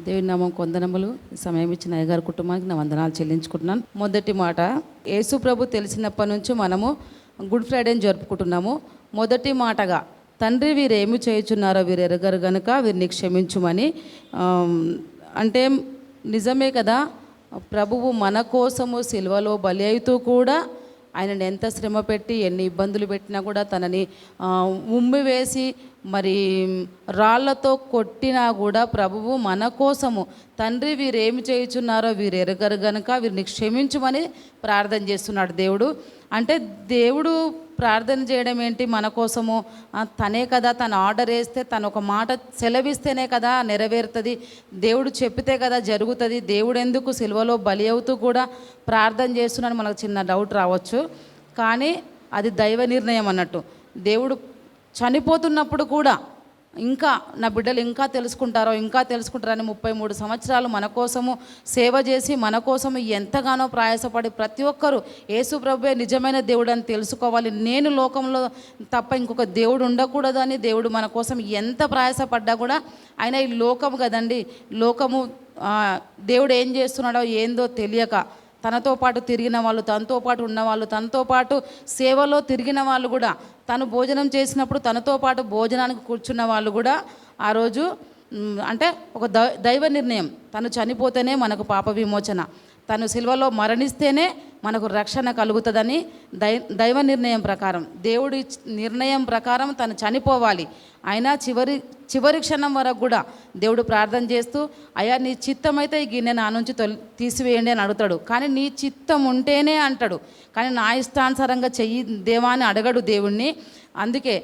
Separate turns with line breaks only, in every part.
దేవుని నామం కొందనములు. సమయం ఇచ్చిన అయ్యగారి కుటుంబానికి నా వందనాలు చెల్లించుకుంటున్నాను. మొదటి మాట, యేసు ప్రభు తెలిసినప్పటి నుంచి మనము గుడ్ ఫ్రైడేని జరుపుకుంటున్నాము. మొదటి మాటగా, తండ్రి వీరేమి చేయుచున్నారో వీరు ఎరగరు గనుక వీరిని క్షమించుమని. అంటే నిజమే కదా, ప్రభువు మన కోసము సిలువలో బలి అవుతూ కూడా ఆయనని ఎంత శ్రమ పెట్టి ఎన్ని ఇబ్బందులు పెట్టినా కూడా తనని ఉమ్మి వేసి మరి రాళ్లతో కొట్టినా కూడా ప్రభువు మన కోసము, తండ్రి వీరేమి చేయుచున్నారో వీరు ఎరగరు గనుక వీరిని క్షమించుమని ప్రార్థన చేస్తున్నాడు దేవుడు. అంటే దేవుడు ప్రార్థన చేయడం ఏంటి మన కోసము? తనే కదా, తను ఆర్డర్ వేస్తే, తను ఒక మాట సెలవిస్తేనే కదా నెరవేరుతుంది. దేవుడు చెప్పితే కదా జరుగుతుంది. దేవుడు ఎందుకు సిలువలో బలి అవుతూ కూడా ప్రార్థన చేస్తున్నాడు? మనకు చిన్న డౌట్ రావచ్చు, కానీ అది దైవ నిర్ణయం అన్నట్టు. దేవుడు చనిపోతున్నప్పుడు కూడా ఇంకా నా బిడ్డలు ఇంకా తెలుసుకుంటారని 33 సంవత్సరాలు మన కోసము సేవ చేసి మన కోసము ఎంతగానో ప్రయాసపడి ప్రతి ఒక్కరూ యేసు ప్రభువే నిజమైన దేవుడు అని తెలుసుకోవాలి, నేను లోకంలో తప్ప ఇంకొక దేవుడు ఉండకూడదని దేవుడు మన కోసం ఎంత ప్రయాసపడ్డా కూడా, ఆయన ఈ లోకము కదండి, లోకము దేవుడు ఏం చేస్తున్నాడో ఏందో తెలియక తనతో పాటు తిరిగిన వాళ్ళు, తనతో పాటు ఉన్నవాళ్ళు, తనతో పాటు సేవలో తిరిగిన వాళ్ళు కూడా, తను భోజనం చేసినప్పుడు తనతో పాటు భోజనానికి కూర్చున్న వాళ్ళు కూడా ఆ రోజు అంటే ఒక దైవ నిర్ణయం, తను చనిపోతేనే మనకు పాప విమోచన, తను సిలువలో మరణిస్తేనే మనకు రక్షణ కలుగుతుందని దైవ నిర్ణయం ప్రకారం, దేవుడి నిర్ణయం ప్రకారం తను చనిపోవాలి. అయినా చివరి క్షణం వరకు కూడా దేవుడు ప్రార్థన చేస్తూ, అయ్యా నీ చిత్తం అయితే ఈ గిన్నె నా నుంచి తీసివేయండి అని అడుగుతాడు. కానీ నీ చిత్తం ఉంటేనే అంటాడు, కానీ నా ఇష్టానుసారంగా చెయ్యి దేవా అని అడగడు దేవుణ్ణి. అందుకే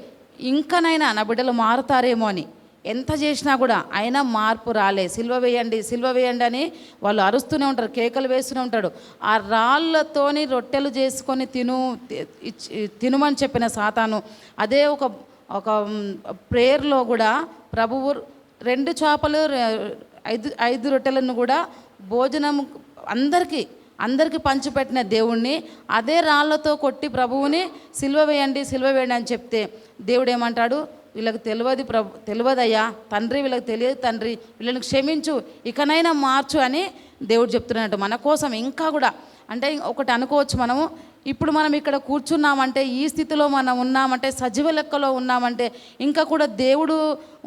ఇంకనైనా నా బిడ్డలు మారుతారేమో అని ఎంత చేసినా కూడా అయినా మార్పు రాలే. సిల్వ వేయండి అని వాళ్ళు అరుస్తూనే ఉంటారు, కేకలు వేస్తూనే ఉంటాడు. ఆ రాళ్ళతోని రొట్టెలు చేసుకొని తినుమని చెప్పిన సాతాను అదే ఒక ప్రేయర్లో కూడా ప్రభువు 2 చేపలు 5 రొట్టెలను కూడా భోజనం అందరికీ పంచిపెట్టిన దేవుణ్ణి అదే రాళ్లతో కొట్టి ప్రభువుని సిల్వ వేయండి అని చెప్తే దేవుడు ఏమంటాడు? వీళ్ళకి తెలియదయ్యా తండ్రి, వీళ్ళకి తెలియదు తండ్రి, వీళ్ళని క్షమించు, ఇకనైనా మార్చు అని దేవుడు చెప్తున్నట్టు మన కోసం. ఇంకా కూడా అంటే ఒకటి అనుకోవచ్చు, ఇప్పుడు మనం ఇక్కడ కూర్చున్నామంటే, ఈ స్థితిలో మనం ఉన్నామంటే, సజీవ లెక్కలో ఉన్నామంటే, ఇంకా కూడా దేవుడు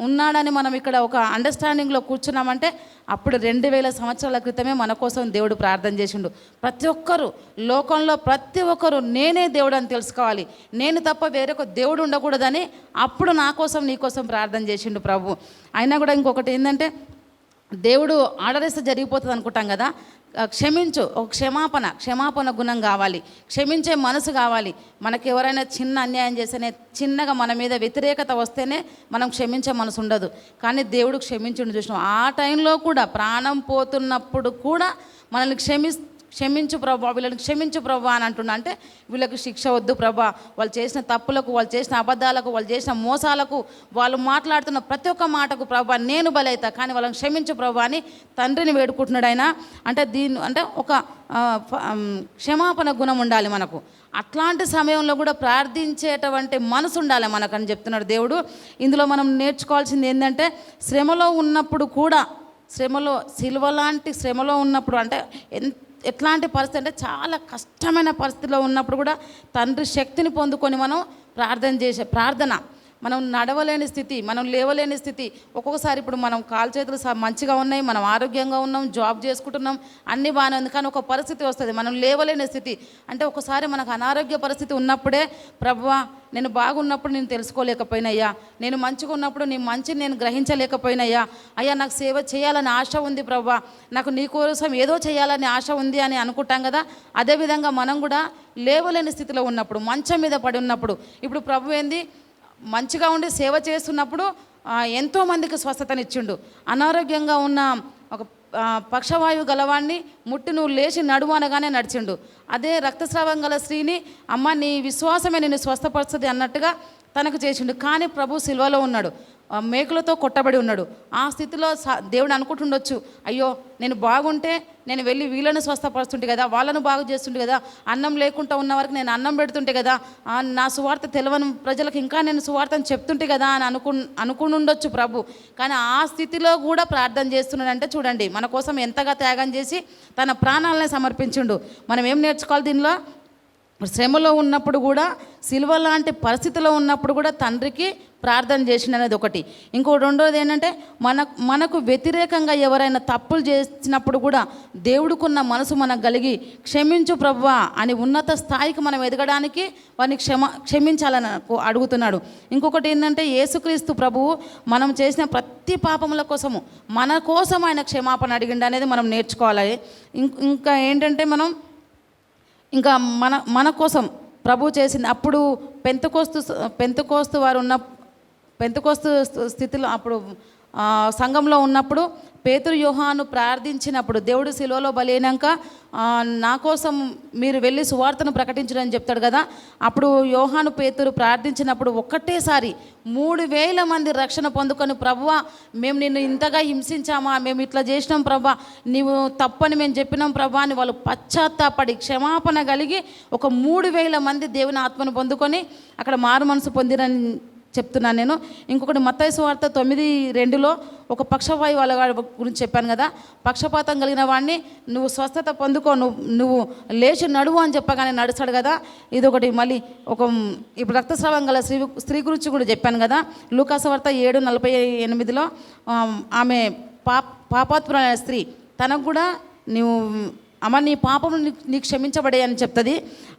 ఉన్నాడని మనం ఇక్కడ ఒక అండర్స్టాండింగ్లో కూర్చున్నామంటే, అప్పుడు 2000 సంవత్సరాల క్రితమే మన కోసం దేవుడు ప్రార్థన చేసిండు. ప్రతి ఒక్కరు లోకంలో ప్రతి ఒక్కరు నేనే దేవుడు అని తెలుసుకోవాలి, నేను తప్ప వేరొక దేవుడు ఉండకూడదని అప్పుడు నా కోసం నీ కోసం ప్రార్థన చేసిండు ప్రభు. అయినా కూడా ఇంకొకటి ఏంటంటే, దేవుడు ఆర్డర్ ఇస్తే జరిగిపోతుంది అనుకుంటాం కదా, క్షమించు, ఒక క్షమాపణ గుణం కావాలి, క్షమించే మనసు కావాలి. మనకు ఎవరైనా చిన్న అన్యాయం చేస్తేనే, చిన్నగా మన మీద వ్యతిరేకత వస్తేనే మనం క్షమించే మనసు ఉండదు. కానీ దేవుడు క్షమించుండి చూసినాం. ఆ టైంలో కూడా ప్రాణం పోతున్నప్పుడు కూడా మనల్ని క్షమించు ప్రభా, వీళ్ళని క్షమించు ప్రభా అని అంటున్నా. అంటే వీళ్ళకి శిక్ష వద్దు ప్రభా, వాళ్ళు చేసిన తప్పులకు, వాళ్ళు చేసిన అబద్ధాలకు, వాళ్ళు చేసిన మోసాలకు, వాళ్ళు మాట్లాడుతున్న ప్రతి ఒక్క మాటకు ప్రభా నేను బలైతా, కానీ వాళ్ళని క్షమించు ప్రభా అని తండ్రిని వేడుకుంటున్నాడు ఆయన. అంటే ఒక క్షమాపణ గుణం ఉండాలి మనకు. అట్లాంటి సమయంలో కూడా ప్రార్థించేటువంటి మనసు ఉండాలి మనకని చెప్తున్నాడు దేవుడు. ఇందులో మనం నేర్చుకోవాల్సింది ఏంటంటే, శ్రమలో ఉన్నప్పుడు కూడా, సిలువ లాంటి శ్రమలో ఉన్నప్పుడు, అంటే ఎట్లాంటి పరిస్థితి అంటే చాలా కష్టమైన పరిస్థితిలో ఉన్నప్పుడు కూడా తండ్రి శక్తిని పొందుకొని మనం ప్రార్థన మనం నడవలేని స్థితి, మనం లేవలేని స్థితి, ఒక్కొక్కసారి ఇప్పుడు మనం కాలు చేతులు మంచిగా ఉన్నాయి, మనం ఆరోగ్యంగా ఉన్నాం, జాబ్ చేసుకుంటున్నాం, అన్నీ బాగానే ఉంది, కానీ ఒక పరిస్థితి వస్తుంది మనం లేవలేని స్థితి. అంటే ఒకసారి మనకు అనారోగ్య పరిస్థితి ఉన్నప్పుడే, ప్రభువా నేను బాగున్నప్పుడు నేను తెలుసుకోలేకపోయినయ్యా, నేను మంచిగా ఉన్నప్పుడు నీ మంచిని నేను గ్రహించలేకపోయినయ్యా, అయ్యా నాకు సేవ చేయాలని ఆశ ఉంది ప్రభువా, నాకు నీ కోసం ఏదో చేయాలని ఆశ ఉంది అని అనుకుంటాం కదా. అదేవిధంగా మనం కూడా లేవలేని స్థితిలో ఉన్నప్పుడు, మంచం మీద పడి ఉన్నప్పుడు, ఇప్పుడు ప్రభు ఏంది మంచిగా ఉండి సేవ చేస్తున్నప్పుడు ఎంతోమందికి స్వస్థతనిచ్చిండు. అనారోగ్యంగా ఉన్న ఒక పక్షవాయువు గలవాడిని ముట్టి నువ్వు లేచి నడుము అనగానే నడిచిండు. అదే రక్తస్రావం గల స్త్రీని, అమ్మ నీ విశ్వాసమే నిన్ను స్వస్థపరుస్తుంది అన్నట్టుగా తనకు చేసిండు. కానీ ప్రభు సిల్వలో ఉన్నాడు, మేకులతో కొట్టబడి ఉన్నాడు. ఆ స్థితిలో దేవుడు అనుకుంటుండొచ్చు, అయ్యో నేను బాగుంటే నేను వెళ్ళి వీళ్ళను స్వస్థపరుస్తుంటే కదా, వాళ్ళను బాగు చేస్తుంటే కదా, అన్నం లేకుండా ఉన్న వరకు నేను అన్నం పెడుతుంటే కదా, నా సువార్త తెలియని ప్రజలకు ఇంకా నేను సువార్తను చెప్తుంటే కదా అని అనుకుని ఉండొచ్చు ప్రభు. కానీ ఆ స్థితిలో కూడా ప్రార్థన చేస్తున్నాడంటే చూడండి, మన కోసం ఎంతగా త్యాగం చేసి తన ప్రాణాలను సమర్పించిండు. మనం ఏం నేర్చుకోవాలి దీనిలో? శ్రమలో ఉన్నప్పుడు కూడా, సిలువ లాంటి పరిస్థితిలో ఉన్నప్పుడు కూడా తండ్రికి ప్రార్థన చేసిండు అనేది ఒకటి. రెండోది ఏంటంటే, మనకు వ్యతిరేకంగా ఎవరైనా తప్పులు చేసినప్పుడు కూడా దేవుడికున్న మనసు మనకు కలిగి క్షమించు ప్రభువా అని ఉన్నత స్థాయికి మనం ఎదగడానికి వారిని క్షమించాలని అడుగుతున్నాడు. ఇంకొకటి ఏంటంటే, యేసుక్రీస్తు ప్రభువు మనం చేసిన ప్రతి పాపముల కోసము మన కోసం ఆయన క్షమాపణ అడిగిండు అనేది మనం నేర్చుకోవాలి. ఇంకా ఏంటంటే, ఇంకా మన కోసం ప్రభు చేసింది. అప్పుడు పెంతెకోస్తు వారు ఉన్న పెంతెకోస్తు స్థితిలో అప్పుడు సంఘంలో ఉన్నప్పుడు పేతురు యోహాను ప్రార్థించినప్పుడు, దేవుడు శిలువలో బలైనాక నా కోసం మీరు వెళ్ళి సువార్తను ప్రకటించడని చెప్తాడు కదా. అప్పుడు యోహాను పేతురు ప్రార్థించినప్పుడు ఒక్కటేసారి 3,000 మంది రక్షణ పొందుకొని, ప్రభువా మేము నిన్ను ఇంతగా హింసించామా, మేము ఇట్లా చేసినాం ప్రభా, నీవు తప్పని మేము చెప్పినాం ప్రభా అని వాళ్ళు పశ్చాత్తాపడి క్షమాపణ కలిగి 3,000 మంది దేవుని ఆత్మను పొందుకొని అక్కడ మారు మనసు పొందిరని చెప్తున్నాను నేను. ఇంకొకటి మత్తయి సువార్త 9:2 ఒక పక్షవాయు వాళ్ళ గురించి చెప్పాను కదా. పక్షపాతం కలిగిన వాడిని నువ్వు స్వస్థత పొందుకో, నువ్వు లేచి నడువు అని చెప్పగానే నడుస్తాడు కదా. ఇదొకటి. మళ్ళీ ఇప్పుడు రక్తస్రావం గల స్త్రీ గురించి కూడా చెప్పాను కదా. లూకాసు వార్త 7:48 ఆమె పాపాత్మురాలైన స్త్రీ, తనకు కూడా నువ్వు అమ్మ నీ పాపము నీకు క్షమించబడే అని చెప్తుంది.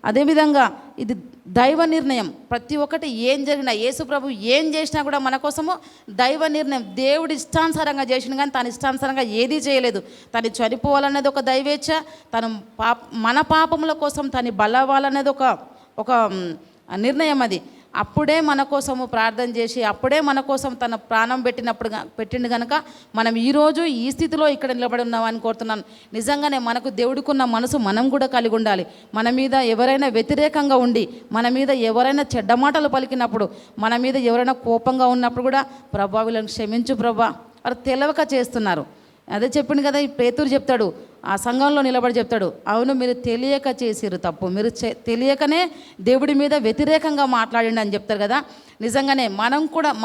అదేవిధంగా ఇది దైవ నిర్ణయం. ప్రతి ఒక్కటి ఏం జరిగినా, యేసు ప్రభు ఏం చేసినా కూడా మన కోసము దైవ నిర్ణయం. దేవుడి ఇష్టానుసారంగా చేసిన, కానీ తన ఇష్టానుసారంగా ఏదీ చేయలేదు. తను చనిపోవాలనేది ఒక దైవేచ్ఛ, తను మన పాపముల కోసం తను బలవాలనేది ఒక నిర్ణయం. అది అప్పుడే మన కోసము ప్రార్థన చేసి, అప్పుడే మన కోసం తన ప్రాణం పెట్టిండు కనుక మనం ఈరోజు ఈ స్థితిలో ఇక్కడ నిలబడి ఉన్నామని కోరుతున్నాను. నిజంగానే మనకు దేవుడికున్న మనసు మనం కూడా కలిగి ఉండాలి. మన మీద ఎవరైనా వ్యతిరేకంగా ఉండి, మన మీద ఎవరైనా చెడ్డ మాటలు పలికినప్పుడు, మన మీద ఎవరైనా కోపంగా ఉన్నప్పుడు కూడా, ప్రభా వీళ్ళని క్షమించు ప్రభా, వారు తెలవక చేస్తున్నారు. అదే చెప్పింది కదా, ఈ పేతురు చెప్తాడు, ఆ సంఘంలో నిలబడి చెప్తాడు, అవును మీరు తెలియక చేసిరు తప్పు, మీరు తెలియకనే దేవుడి మీద వ్యతిరేకంగా మాట్లాడండి అని చెప్తారు కదా. నిజంగానే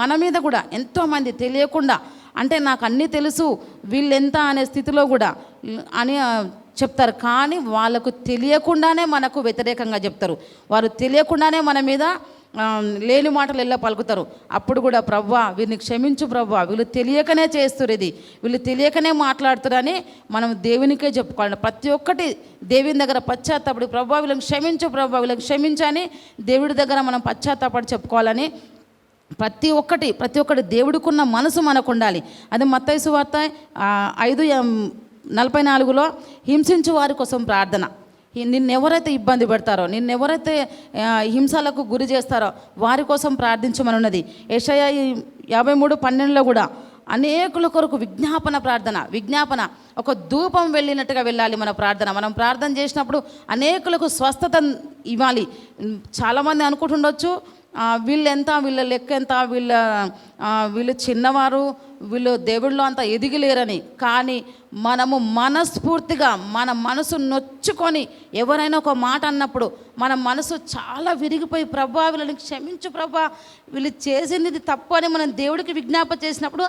మన మీద కూడా ఎంతోమంది తెలియకుండా, అంటే నాకు అన్నీ తెలుసు వీళ్ళెంత అనే స్థితిలో కూడా అని చెప్తారు. కానీ వాళ్ళకు తెలియకుండానే మనకు వ్యతిరేకంగా చెప్తారు. వారు తెలియకుండానే మన మీద లేని మాటలు ఎలా పలుకుతారు. అప్పుడు కూడా ప్రభువా వీరిని క్షమించు ప్రభువా, వీళ్ళు తెలియకనే చేస్తారు, ఇది వీళ్ళు తెలియకనే మాట్లాడుతారని మనం దేవునికే చెప్పుకోవాలి. ప్రతి ఒక్కటి దేవుని దగ్గర పశ్చాత్తాపడి, ప్రభువా వీళ్ళని క్షమించు ప్రభువా, వీళ్ళని క్షమించని దేవుడి దగ్గర మనం పశ్చాత్తాపడి చెప్పుకోవాలని. ప్రతి ఒక్కటి దేవుడికున్న మనసు మనకు ఉండాలి. అది మత్తయి సువార్త 5:44 హింసించు వారి కోసం ప్రార్థన. నిన్నెవరైతే ఇబ్బంది పెడతారో, నిన్నెవరైతే హింసలకు గురి చేస్తారో వారి కోసం ప్రార్థించమనున్నది. యెషయా 53:12 కూడా అనేకుల కొరకు విజ్ఞాపన ఒక ధూపం వెళ్ళినట్టుగా వెళ్ళాలి మన ప్రార్థన. మనం ప్రార్థన చేసినప్పుడు అనేకులకు స్వస్థత ఇవ్వాలి. చాలామంది అనుకుంటుండొచ్చు, వీళ్ళెంత, వీళ్ళ లెక్క ఎంత, వీళ్ళు చిన్నవారు, వీళ్ళు దేవుళ్ళు అంత ఎదిగిలేరని. కానీ మనము మనస్ఫూర్తిగా మన మనసు నొచ్చుకొని ఎవరైనా ఒక మాట అన్నప్పుడు మన మనసు చాలా విరిగిపోయి, ప్రభా వీళ్ళని క్షమించు ప్రభా, వీళ్ళు చేసింది తప్పు అని మనం దేవుడికి విజ్ఞాపన చేసినప్పుడు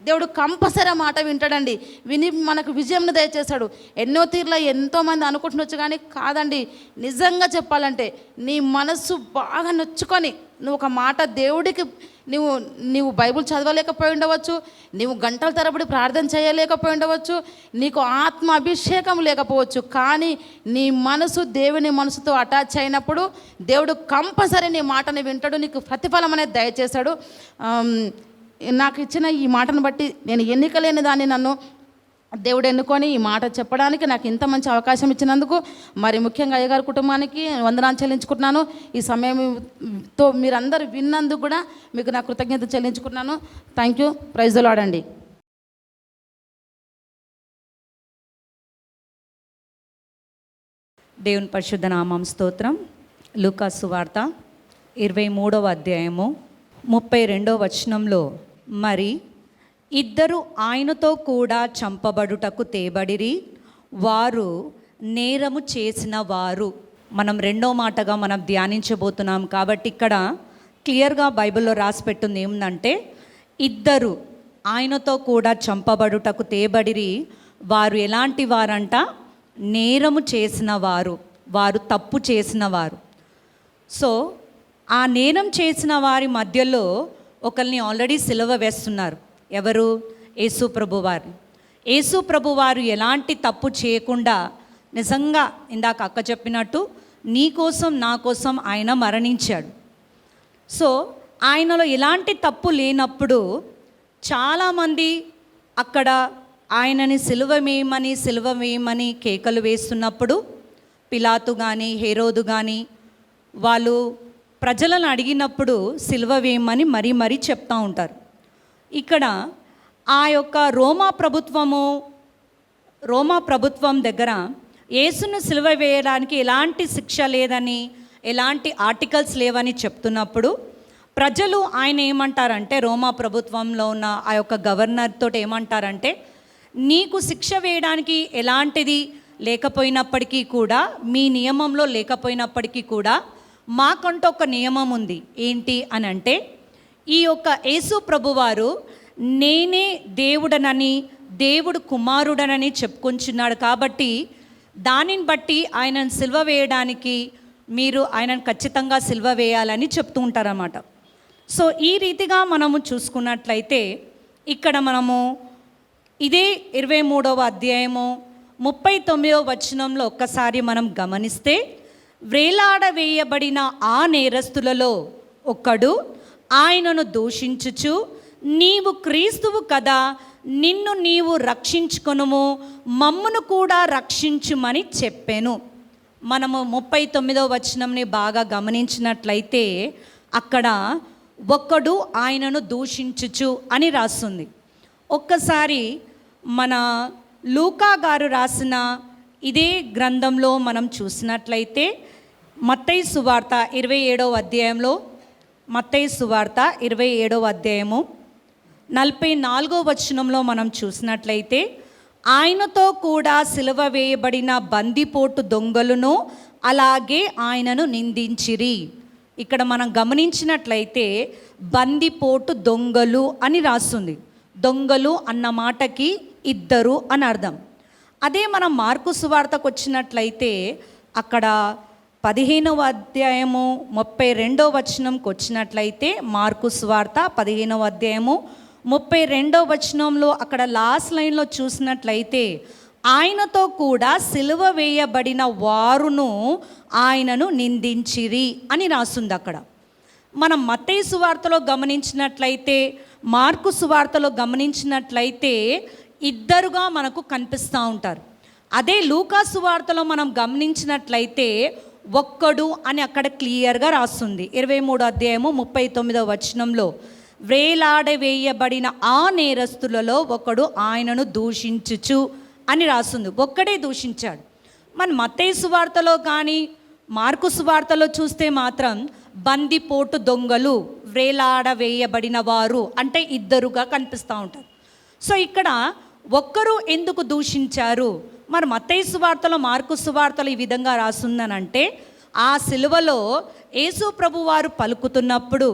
దేవుడు కంపల్సరీ మాట వింటాడండి. విని మనకు విజయంను దయచేశాడు. ఎన్నో తీర్ల ఎంతోమంది అనుకుంటుండొచ్చు, కానీ కాదండి. నిజంగా చెప్పాలంటే నీ మనసు బాగా నొచ్చుకొని నువ్వు ఒక మాట దేవుడికి, నీవు బైబిల్ చదవలేకపోయి ఉండవచ్చు, నీవు గంటల తరబడి ప్రార్థన చేయలేకపోయి ఉండవచ్చు, నీకు ఆత్మ అభిషేకం లేకపోవచ్చు, కానీ నీ మనసు దేవుని మనసుతో అటాచ్ అయినప్పుడు దేవుడు కంపల్సరీ నీ మాటని వింటాడు, నీకు ప్రతిఫలం అనేది దయచేశాడు. నాకు ఇచ్చిన ఈ మాటను బట్టి నేను ఎన్నికలేని దాన్ని నన్ను దేవుడు ఎన్నుకొని ఈ మాట చెప్పడానికి నాకు ఇంత మంచి అవకాశం ఇచ్చినందుకు మరి ముఖ్యంగా అయ్యగారి కుటుంబానికి వందనాలు చెల్లించుకుంటున్నాను. ఈ సమయంతో మీరందరూ విన్నందుకు కూడా మీకు నా కృతజ్ఞత చెల్లించుకుంటున్నాను. Thank you. Praise the Lord అండి.
దేవుని పరిశుద్ధ నామం స్తోత్రం. లూకాసు వార్త 23వ అధ్యాయము 32వ వచనంలో, మరి ఇద్దరు ఆయనతో కూడా చంపబడుటకు తేబడిరి, వారు నేరము చేసిన వారు. మనం రెండో మాటగా మనం ధ్యానించబోతున్నాం. కాబట్టి ఇక్కడ క్లియర్గా బైబిల్లో రాసి పెట్టింది ఏముందంటే, ఇద్దరు ఆయనతో కూడా చంపబడుటకు తేబడిరి, వారు ఎలాంటి వారంట? నేరము చేసిన వారు, వారు తప్పు చేసిన వారు. సో ఆ నేరం చేసిన వారి మధ్యలో ఒకరిని ఆల్రెడీ సిలువ వేస్తున్నారు. ఎవరు? యేసు ప్రభువారు. యేసు ప్రభువారు ఎలాంటి తప్పు చేయకుండా, నిజంగా ఇందాక అక్క చెప్పినట్టు నీ కోసం నా కోసం ఆయన మరణించాడు. సో ఆయనలో ఎలాంటి తప్పు లేనప్పుడు చాలామంది అక్కడ ఆయనని సిలువ వేయమని కేకలు వేస్తున్నప్పుడు పిలాతు కానీ హేరోదు కానీ వాళ్ళు ప్రజలను అడిగినప్పుడు సిలువ వేయమని మరీ చెప్తూ ఉంటారు. ఇక్కడ ఆ యొక్క రోమా ప్రభుత్వం దగ్గర యేసును సిలువ వేయడానికి ఎలాంటి శిక్ష లేదని, ఎలాంటి ఆర్టికల్స్ లేవని చెప్తున్నప్పుడు ప్రజలు ఆయన ఏమంటారంటే, రోమా ప్రభుత్వంలో ఉన్న ఆ యొక్క గవర్నర్ తోటి ఏమంటారంటే, నీకు శిక్ష వేయడానికి ఎలాంటిది లేకపోయినప్పటికీ కూడా, మీ నియమంలో లేకపోయినప్పటికీ కూడా మాకంటూ ఒక నియమం ఉంది. ఏంటి అని అంటే, ఈ యొక్క యేసు ప్రభువారు నేనే దేవుడనని, దేవుడు కుమారుడనని చెప్పుకొంచున్నాడు. కాబట్టి దానిని బట్టి ఆయనను సిలువ వేయడానికి మీరు ఆయనను ఖచ్చితంగా సిలువ వేయాలని చెప్తూ ఉంటారన్నమాట. సో ఈ రీతిగా మనము చూసుకున్నట్లయితే ఇక్కడ మనము ఇదే 23వ అధ్యాయము 39వ వచనంలో ఒక్కసారి మనం గమనిస్తే, వేలాడవేయబడిన ఆ నేరస్తులలో ఒకడు ఆయనను దూషించుచు, నీవు క్రీస్తువు కదా, నిన్ను నీవు రక్షించుకొనుము, మమ్మును కూడా రక్షించుమని చెప్పాను. మనము 39వ వచనంని బాగా గమనించినట్లయితే అక్కడ ఒక్కడు ఆయనను దూషించుచు అని రాస్తుంది. ఒక్కసారి మన లూకా గారు రాసిన ఇదే గ్రంథంలో మనం చూసినట్లయితే మత్తయి సువార్త 27వ అధ్యాయంలో, మత్తయి సువార్త 27వ అధ్యాయము 44వ వచనంలో మనం చూసినట్లయితే, ఆయనతో కూడా సిలువ వేయబడిన బందిపోటు దొంగలను అలాగే ఆయనను నిందించిరి. ఇక్కడ మనం గమనించినట్లయితే బందిపోటు దొంగలు అని రాస్తుంది. దొంగలు అన్న మాటకి ఇద్దరు అని అర్థం. అదే మనం మార్కు సువార్తకు వచ్చినట్లయితే అక్కడ 15వ అధ్యాయము 32వ వచనంకి వచ్చినట్లయితే, మార్కు సువార్త 15వ అధ్యాయము 32వ వచనంలో అక్కడ లాస్ట్ లైన్లో చూసినట్లయితే, ఆయనతో కూడా సిలువ వేయబడిన వారును ఆయనను నిందించిరి అని రాస్తుంది. అక్కడ మనం మత్తయి సువార్తలో గమనించినట్లయితే, మార్కు సువార్తలో గమనించినట్లయితే ఇద్దరుగా మనకు కనిపిస్తూ ఉంటారు. అదే లూకా సువార్తలో మనం గమనించినట్లయితే ఒక్కడు అని అక్కడ క్లియర్గా రాస్తుంది. 23వ అధ్యాయము 39వ వచనంలో, వేలాడవేయబడిన ఆ నేరస్తులలో ఒకడు ఆయనను దూషించుచు అని రాస్తుంది. ఒక్కడే దూషించాడు. మన మత్తయి సువార్తలో కానీ మార్కు సువార్తలో చూస్తే మాత్రం బందిపోటు దొంగలు, వేలాడవేయబడిన వారు అంటే ఇద్దరుగా కనిపిస్తూ ఉంటారు. సో ఇక్కడ ఒక్కరు ఎందుకు దూషించారు? మరి మత్తయి సువార్తలో, మార్కు సువార్తలో ఈ విధంగా రాస్తుందనంటే, ఆ సిలువలో యేసు ప్రభువారు పలుకుతున్నప్పుడు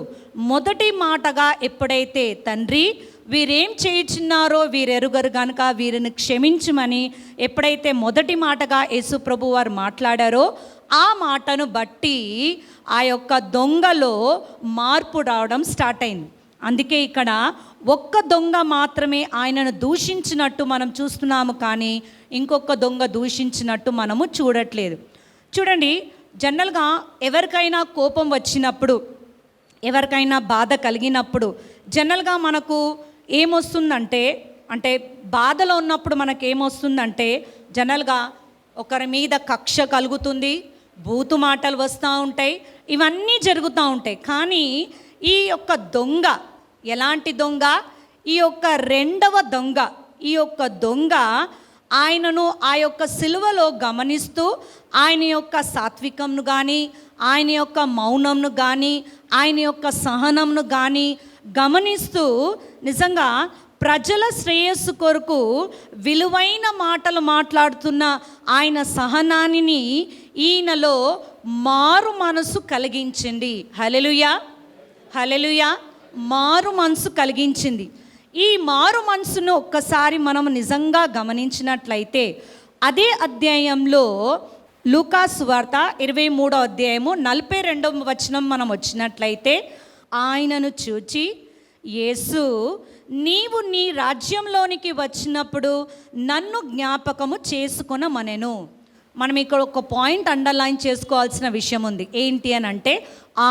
మొదటి మాటగా ఎప్పుడైతే తండ్రి వీరేం చేయుచున్నారో వీరెరుగరు గనుక వీరిని క్షమించుమని ఎప్పుడైతే మొదటి మాటగా యేసు ప్రభువారు మాట్లాడారో, ఆ మాటను బట్టి ఆ యొక్క దొంగలో మార్పు రావడం స్టార్ట్ అయింది. అందుకే ఇక్కడ ఒక్క దొంగ మాత్రమే ఆయనను దూషించినట్టు మనం చూస్తున్నాము, కానీ ఇంకొక దొంగ దూషించినట్టు మనము చూడట్లేదు. చూడండి, జనరల్గా ఎవరికైనా కోపం వచ్చినప్పుడు, ఎవరికైనా బాధ కలిగినప్పుడు జనరల్గా మనకు ఏమొస్తుందంటే, అంటే బాధలో ఉన్నప్పుడు మనకేమొస్తుందంటే జనరల్గా ఒకరి మీద కక్ష కలుగుతుంది, బూతు మాటలు వస్తూ ఉంటాయి, ఇవన్నీ జరుగుతూ ఉంటాయి. కానీ ఈ యొక్క దొంగ ఎలాంటి దొంగ? ఈ యొక్క రెండవ దొంగ ఆయనను ఆ యొక్క సిలువలో గమనిస్తూ ఆయన యొక్క సాత్వికంను కానీ, ఆయన యొక్క మౌనంను కానీ, ఆయన యొక్క సహనంను కానీ గమనిస్తూ నిజంగా ప్రజల శ్రేయస్సు కొరకు విలువైన మాటలు మాట్లాడుతున్న ఆయన సహనాన్ని ఈయనలో మారు మనసు కలిగించింది. హల్లెలూయా, హల్లెలూయా. మారు మనసు కలిగించింది. ఈ మారు మనసును ఒక్కసారి మనం నిజంగా గమనించినట్లయితే అదే అధ్యాయంలో లూకాసు వార్త 23వ అధ్యాయము 42వ వచనం మనం వచ్చినట్లయితే, ఆయనను చూచి యేసు, నీవు నీ రాజ్యంలోనికి వచ్చినప్పుడు నన్ను జ్ఞాపకము చేసుకొనమనెను. మనం ఇక్కడ ఒక పాయింట్ అండర్లైన్ చేసుకోవాల్సిన విషయం ఉంది. ఏంటి అని అంటే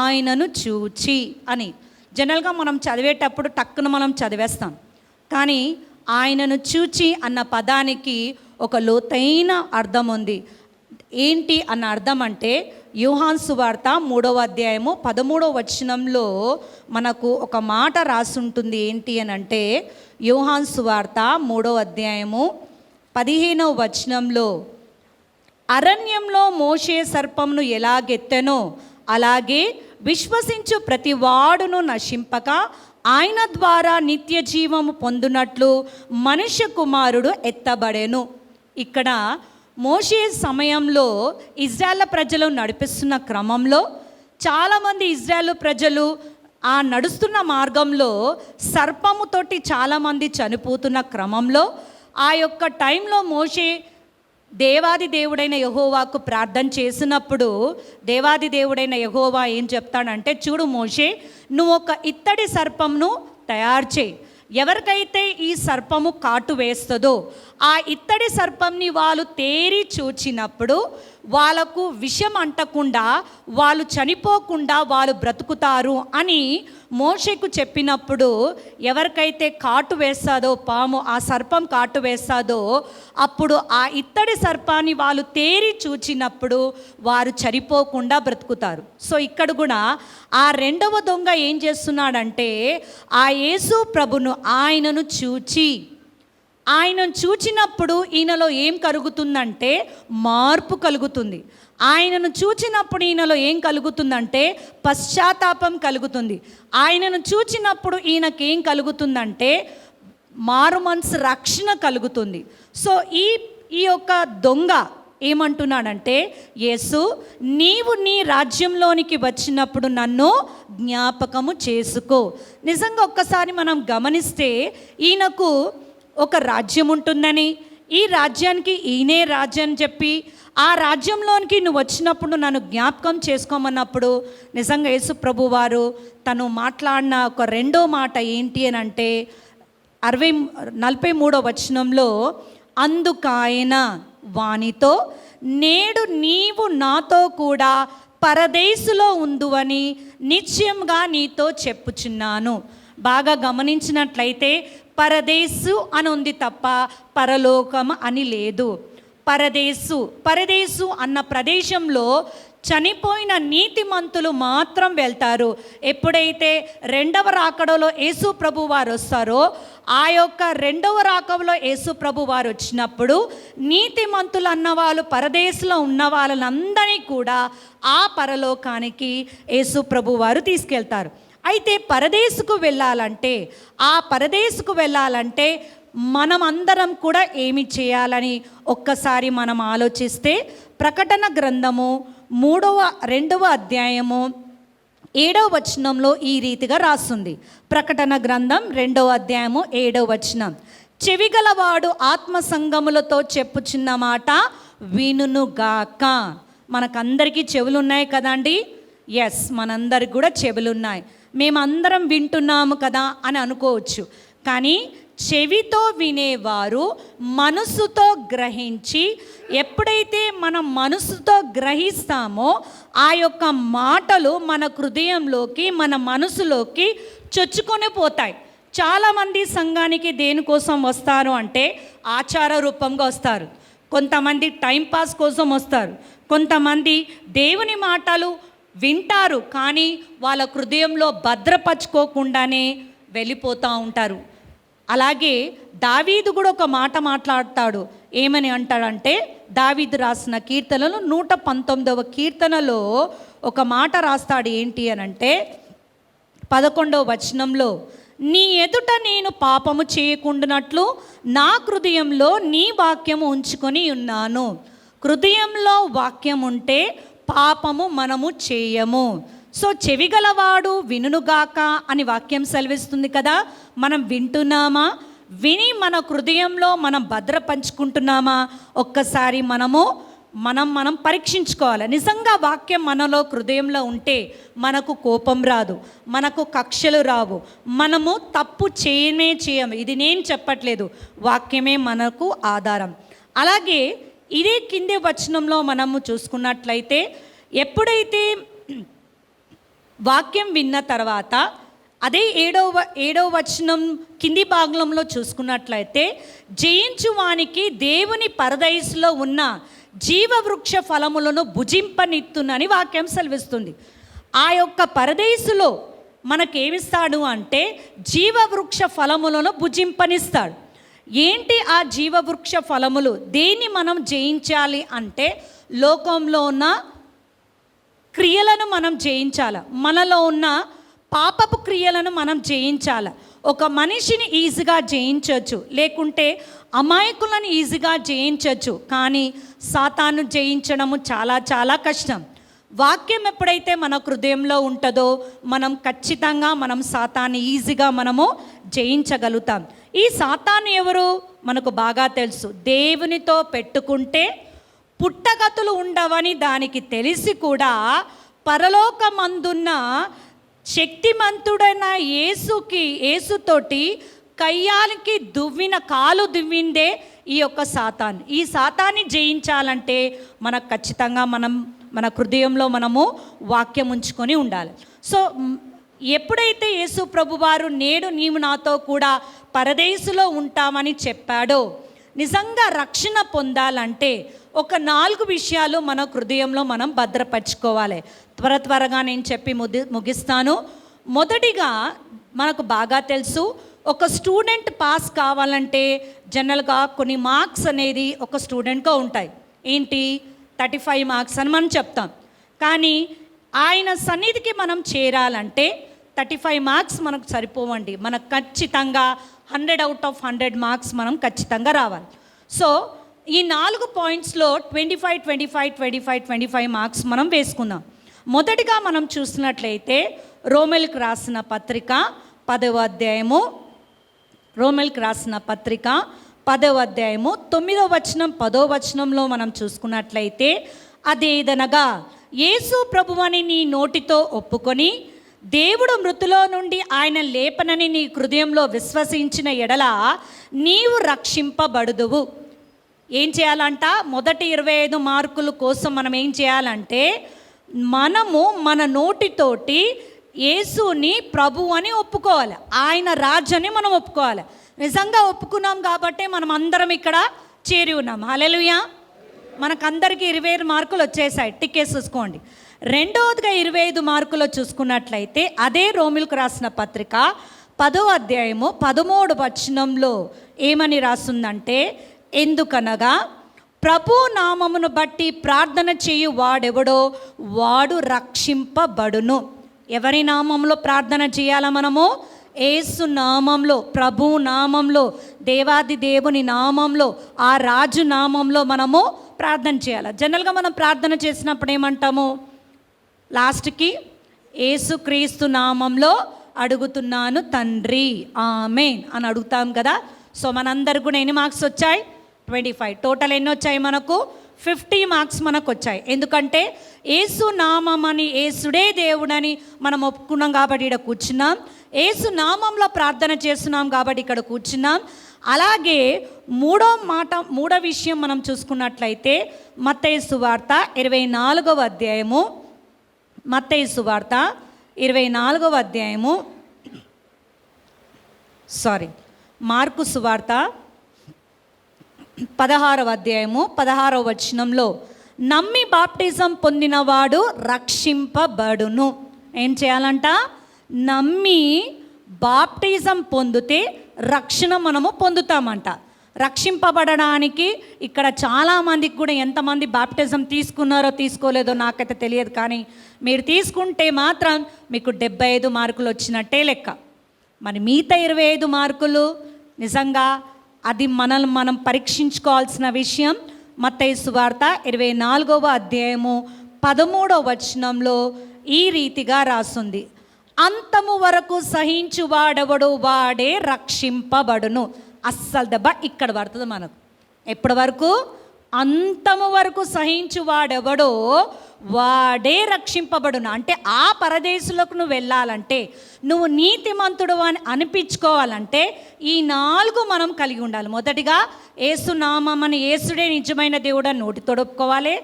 ఆయనను చూచి అని. జనరల్గా మనం చదివేటప్పుడు టక్కున మనం చదివేస్తాం, కానీ ఆయనను చూచి అన్న పదానికి ఒక లోతైన అర్థం ఉంది. ఏంటి అన్న అర్థం అంటే యోహాను సువార్త 3వ అధ్యాయము 13వ వచనంలో మనకు ఒక మాట రాసి ఉంటుంది. ఏంటి అని అంటే యోహాను సువార్త 3వ అధ్యాయము 15వ వచనంలో, అరణ్యంలో మోషే సర్పంను ఎలాగెత్తెనో అలాగే విశ్వసించు ప్రతి వాడును నశింపక ఆయన ద్వారా నిత్య జీవము పొందునట్లు మనుష్య కుమారుడు ఎత్తబడెను. ఇక్కడ మోషే సమయంలో ఇజ్రాయేల్ ప్రజలు నడిపిస్తున్న క్రమంలో చాలామంది ఇజ్రాయేల్ ప్రజలు ఆ నడుస్తున్న మార్గంలో సర్పముతోటి చాలామంది చనిపోతున్న క్రమంలో ఆ యొక్క టైంలో మోషే దేవాది దేవుడైన యెహోవాకు ప్రార్థన చేసినప్పుడు దేవాది దేవుడైన యెహోవా ఏం చెప్తాడంటే, చూడు మోషే, నువ్వు ఒక ఇత్తడి సర్పంను తయారు చేయి. ఎవరికైతే ఈ సర్పము కాటు వేస్తుందో ఆ ఇత్తడి సర్పంని వాళ్ళు తేరి చూచినప్పుడు వాళ్ళకు విషం అంటకుండా, వాళ్ళు చనిపోకుండా వాళ్ళు బ్రతుకుతారు అని మోషేకు చెప్పినప్పుడు, ఎవరికైతే కాటు వేస్తాదో పాము, ఆ సర్పం కాటు వేస్తాదో అప్పుడు ఆ ఇత్తడి సర్పాన్ని వాళ్ళు తేరి చూచినప్పుడు వారు చనిపోకుండా బ్రతుకుతారు. సో ఇక్కడ కూడా ఆ రెండవ దొంగ ఏం చేస్తున్నాడంటే ఆ యేసు ప్రభును ఆయనను చూచినప్పుడు ఈయనలో ఏం కలుగుతుందంటే మార్పు కలుగుతుంది. ఆయనను చూచినప్పుడు ఈయనలో ఏం కలుగుతుందంటే పశ్చాత్తాపం కలుగుతుంది. ఆయనను చూచినప్పుడు ఈయనకేం కలుగుతుందంటే మారు మనసు రక్షణ కలుగుతుంది. సో ఈ యొక్క దొంగ ఏమంటున్నాడంటే, యేసు, నీవు నీ రాజ్యంలోనికి వచ్చినప్పుడు నన్ను జ్ఞాపకము చేసుకో. నిజంగా ఒక్కసారి మనం గమనిస్తే ఈయనకు ఒక రాజ్యం ఉంటుందని, ఈ రాజ్యానికి ఈయనే రాజ్యం అని చెప్పి ఆ రాజ్యంలోనికి నువ్వు వచ్చినప్పుడు నన్ను జ్ఞాపకం చేసుకోమన్నప్పుడు నిజంగా యేసు ప్రభు వారు తను మాట్లాడిన ఒక రెండో మాట ఏంటి అని అంటే 43వ వచనంలో, అందుకాయన వానితో, నేడు నీవు నాతో కూడా పరదేశులో ఉందువని నిశ్చయంగా నీతో చెప్పుచున్నాను. బాగా గమనించినట్లయితే పరదేశు అని ఉంది తప్ప పరలోకం అని లేదు. పరదేశు అన్న ప్రదేశంలో చనిపోయిన నీతిమంతులు మాత్రం వెళ్తారు. ఎప్పుడైతే రెండవ రాకడలో యేసు ప్రభు వారు వస్తారో ఆ యొక్క రెండవ రాకడలో యేసు ప్రభు వారు వచ్చినప్పుడు నీతిమంతులు అన్నవాళ్ళు పరదేశంలో ఉన్న వాళ్ళందరినీ కూడా ఆ పరలోకానికి యేసు ప్రభు వారు తీసుకెళ్తారు. అయితే పరదేశుకు వెళ్ళాలంటే మనం అందరం కూడా ఏమి చేయాలని ఒక్కసారి మనం ఆలోచిస్తే ప్రకటన గ్రంథము 2వ అధ్యాయము 7వ వచనంలో ఈ రీతిగా రాస్తుంది. ప్రకటన గ్రంథం 2వ అధ్యాయము 7వ వచనం, చెవిగలవాడు ఆత్మ సంగములతో చెప్పుచున్న మాట వినుగాక. మనకందరికీ చెవులు ఉన్నాయి కదండి. ఎస్, మనందరికి కూడా చెవులు ఉన్నాయి. మేమందరం వింటున్నాము కదా అని అనుకోవచ్చు. కానీ చెవితో వినేవారు మనసుతో గ్రహించి, ఎప్పుడైతే మనం మనసుతో గ్రహిస్తామో ఆ యొక్క మాటలు మన హృదయంలోకి మన మనసులోకి చొచ్చుకొని పోతాయి. చాలామంది సంఘానికి దేనికోసం వస్తారు అంటే ఆచార రూపంగా వస్తారు. కొంతమంది టైంపాస్ కోసం వస్తారు. కొంతమంది దేవుని మాటలు వింటారు కానీ వాళ్ళ హృదయంలో భద్రపరచుకోకుండానే వెళ్ళిపోతూ ఉంటారు. అలాగే దావీదు కూడా ఒక మాట మాట్లాడతాడు, ఏమని అంటాడంటే, దావీదు రాసిన కీర్తనలు 119వ కీర్తనలో ఒక మాట రాస్తాడు. ఏంటి అని అంటే 11వ వచనంలో, నీ ఎదుట నేను పాపము చేయకుండానట్లు నా హృదయంలో నీ వాక్యము ఉంచుకొని ఉన్నాను. హృదయంలో వాక్యం ఉంటే పాపము మనము చేయము. సో చెవిగలవాడు వినుగాక అని వాక్యం సెలవిస్తుంది కదా. మనం వింటున్నామా? విని మన హృదయంలో మనం భద్రపంచుకుంటున్నామా? ఒక్కసారి మనం పరీక్షించుకోవాలి. నిజంగా వాక్యం మనలో హృదయంలో ఉంటే మనకు కోపం రాదు, మనకు కక్షలు రావు, మనము తప్పు చేయము. ఇది నేను చెప్పట్లేదు, వాక్యమే మనకు ఆధారం. అలాగే ఇదే కింది వచనంలో మనము చూసుకున్నట్లయితే, ఎప్పుడైతే వాక్యం విన్న తర్వాత అదే ఏడవ వచనం కింది భాగంలో చూసుకున్నట్లయితే, జయించువానికి దేవుని పరదైసులో ఉన్న జీవవృక్ష ఫలములను భుజింపనిత్తునని వాక్యం సెలవిస్తుంది. ఆ యొక్క పరదైసులో మనకేమిస్తాడు అంటే జీవవృక్ష ఫలములను భుజింపనిస్తాడు. ఏంటి ఆ జీవవృక్ష ఫలములు? దేన్ని మనం జయించాలి అంటే లోకంలో ఉన్న క్రియలను మనం జయించాలి, మనలో ఉన్న పాపపు క్రియలను మనం జయించాలి. ఒక మనిషిని ఈజీగా జయించవచ్చు, లేకుంటే అమాయకులను ఈజీగా జయించవచ్చు, కానీ సాతాను జయించడము చాలా చాలా కష్టం. వాక్యం ఎప్పుడైతే మన హృదయంలో ఉంటుందో మనం ఖచ్చితంగా సాతాన్ని ఈజీగా జయించగలుగుతాం. ఈ సాతాను ఎవరు మనకు బాగా తెలుసు. దేవునితో పెట్టుకుంటే పుట్టగతులు ఉండవని దానికి తెలిసి కూడా పరలోకమందున్న శక్తిమంతుడైన యేసుతోటి కయ్యానికి కాలు దువ్విందే ఈ యొక్క సాతాన్. ఈ సాతాన్ని జయించాలంటే మనకు ఖచ్చితంగా మన హృదయంలో వాక్యం ఉంచుకొని ఉండాలి. సో ఎప్పుడైతే యేసు ప్రభువారు నేడు నీవు నాతో కూడా పరదేశులో ఉంటామని చెప్పాడో, నిజంగా రక్షణ పొందాలంటే ఒక 4 విషయాలు మన హృదయంలో మనం భద్రపరచుకోవాలి. త్వరగా నేను చెప్పి ముగిస్తాను. మొదటిగా మనకు బాగా తెలుసు, ఒక స్టూడెంట్ పాస్ కావాలంటే జనరల్గా కొన్ని మార్క్స్ అనేది ఒక స్టూడెంట్గా ఉంటాయి. ఏంటి 35 మార్క్స్ అని మనం చెప్తాం. కానీ ఆయన సన్నిధికి మనం చేరాలంటే 35 మార్క్స్ మనకు సరిపోవండి. మనకు ఖచ్చితంగా 100 out of 100 మార్క్స్ మనం ఖచ్చితంగా రావాలి. సో ఈ 4 పాయింట్స్లో 25 మార్క్స్ మనం వేసుకుందాం. మొదటిగా మనం చూసినట్లయితే రోమెల్కి రాసిన పత్రిక 10వ అధ్యాయము, రోమెల్కి రాసిన పత్రిక 10వ అధ్యాయము 9వ వచనం 10వ వచనంలో మనం చూసుకున్నట్లయితే, అదేదనగా యేసు ప్రభువని నీ నోటితో ఒప్పుకొని దేవుడు మృతులో నుండి ఆయన లేపనని నీ హృదయంలో విశ్వసించిన ఎడల నీవు రక్షింపబడుదువు. ఏం చేయాలంట? మొదటి 25 మార్కుల కోసం మనం ఏం చేయాలంటే మన నోటితోటి యేసుని ప్రభు అని ఒప్పుకోవాలి, ఆయన రాజని మనం ఒప్పుకోవాలి. నిజంగా ఒప్పుకున్నాం కాబట్టి మనం అందరం ఇక్కడ చేరి ఉన్నాం. హల్లెలూయా. మనకందరికీ 25 మార్కులు వచ్చేసాయి, టిక్కేసుకోండి. రెండవదిగా 25 మార్కులు చూసుకున్నట్లయితే అదే రోమిలకు రాసిన పత్రిక 10వ అధ్యాయము 13వ వచనంలో ఏమని రాస్తుందంటే, ఎందుకనగా ప్రభు నామమును బట్టి ప్రార్థన చేయు వాడెవడో వాడు రక్షింపబడును. ఎవరి నామంలో ప్రార్థన చేయాలా మనము? యేసు నామంలో, ప్రభు నామంలో, దేవాది దేవుని నామంలో, ఆ రాజు నామంలో మనము ప్రార్థన చేయాలి. జనరల్గా మనం ప్రార్థన చేసినప్పుడు ఏమంటాము? లాస్ట్కి యేసుక్రీస్తు నామంలో అడుగుతున్నాను తండ్రి, ఆమేన్ అని అడుగుతాం కదా. సో మనందరికి కూడా ఎన్ని మార్క్స్ వచ్చాయి? 25. టోటల్ ఎన్ని వచ్చాయి మనకు? 50 మార్క్స్ మనకు వచ్చాయి. ఎందుకంటే యేసు నామమని, యేసుడే దేవుడని మనం ఒప్పుకున్నాం కాబట్టి ఇక్కడ కూర్చున్నాం. యేసు నామంలో ప్రార్థన చేస్తున్నాం కాబట్టి ఇక్కడ కూర్చున్నాం. అలాగే మూడో విషయం మనం చూసుకున్నట్లయితే మత్తయి సువార్త 24వ అధ్యాయము, మత్తయి సువార్త 24వ అధ్యాయము, మార్కు సువార్త 16వ అధ్యాయము 16వ వచనంలో నమ్మి బాప్టిజం పొందినవాడు రక్షింపబడును. ఏం చేయాలంట? నమ్మి బాప్టిజం పొందితే రక్షణ మనము పొందుతామంట. రక్షింపబడడానికి ఇక్కడ చాలామందికి కూడా ఎంతమంది బాప్టిజం తీసుకున్నారో తీసుకోలేదో నాకైతే తెలియదు, కానీ మీరు తీసుకుంటే మాత్రం మీకు 75 మార్కులు వచ్చినట్టే లెక్క. మరి మిగతా 25 మార్కులు నిజంగా అది మనల్ని మనం పరీక్షించుకోవాల్సిన విషయం. మత్తయి సువార్త 24వ అధ్యాయము 13వ వచనంలో ఈ రీతిగా రాసుంది, అంతము వరకు సహించువాడెవడు వాడే రక్షింపబడును. అస్సలు దెబ్బ ఇక్కడ పడుతుంది మనకు. ఎప్పటి వరకు? అంతము వరకు సహించువాడెవడో వాడే రక్షింపబడును. అంటే ఆ పరదేశులకు నువ్వు వెళ్ళాలంటే, నువ్వు నీతిమంతుడు అని అనిపించుకోవాలంటే ఈ 4 మనం కలిగి ఉండాలి. మొదటిగా యేసునామం అని, యేసుడే నిజమైన దేవుడు అని నోటి తొడుపుకోవాలి.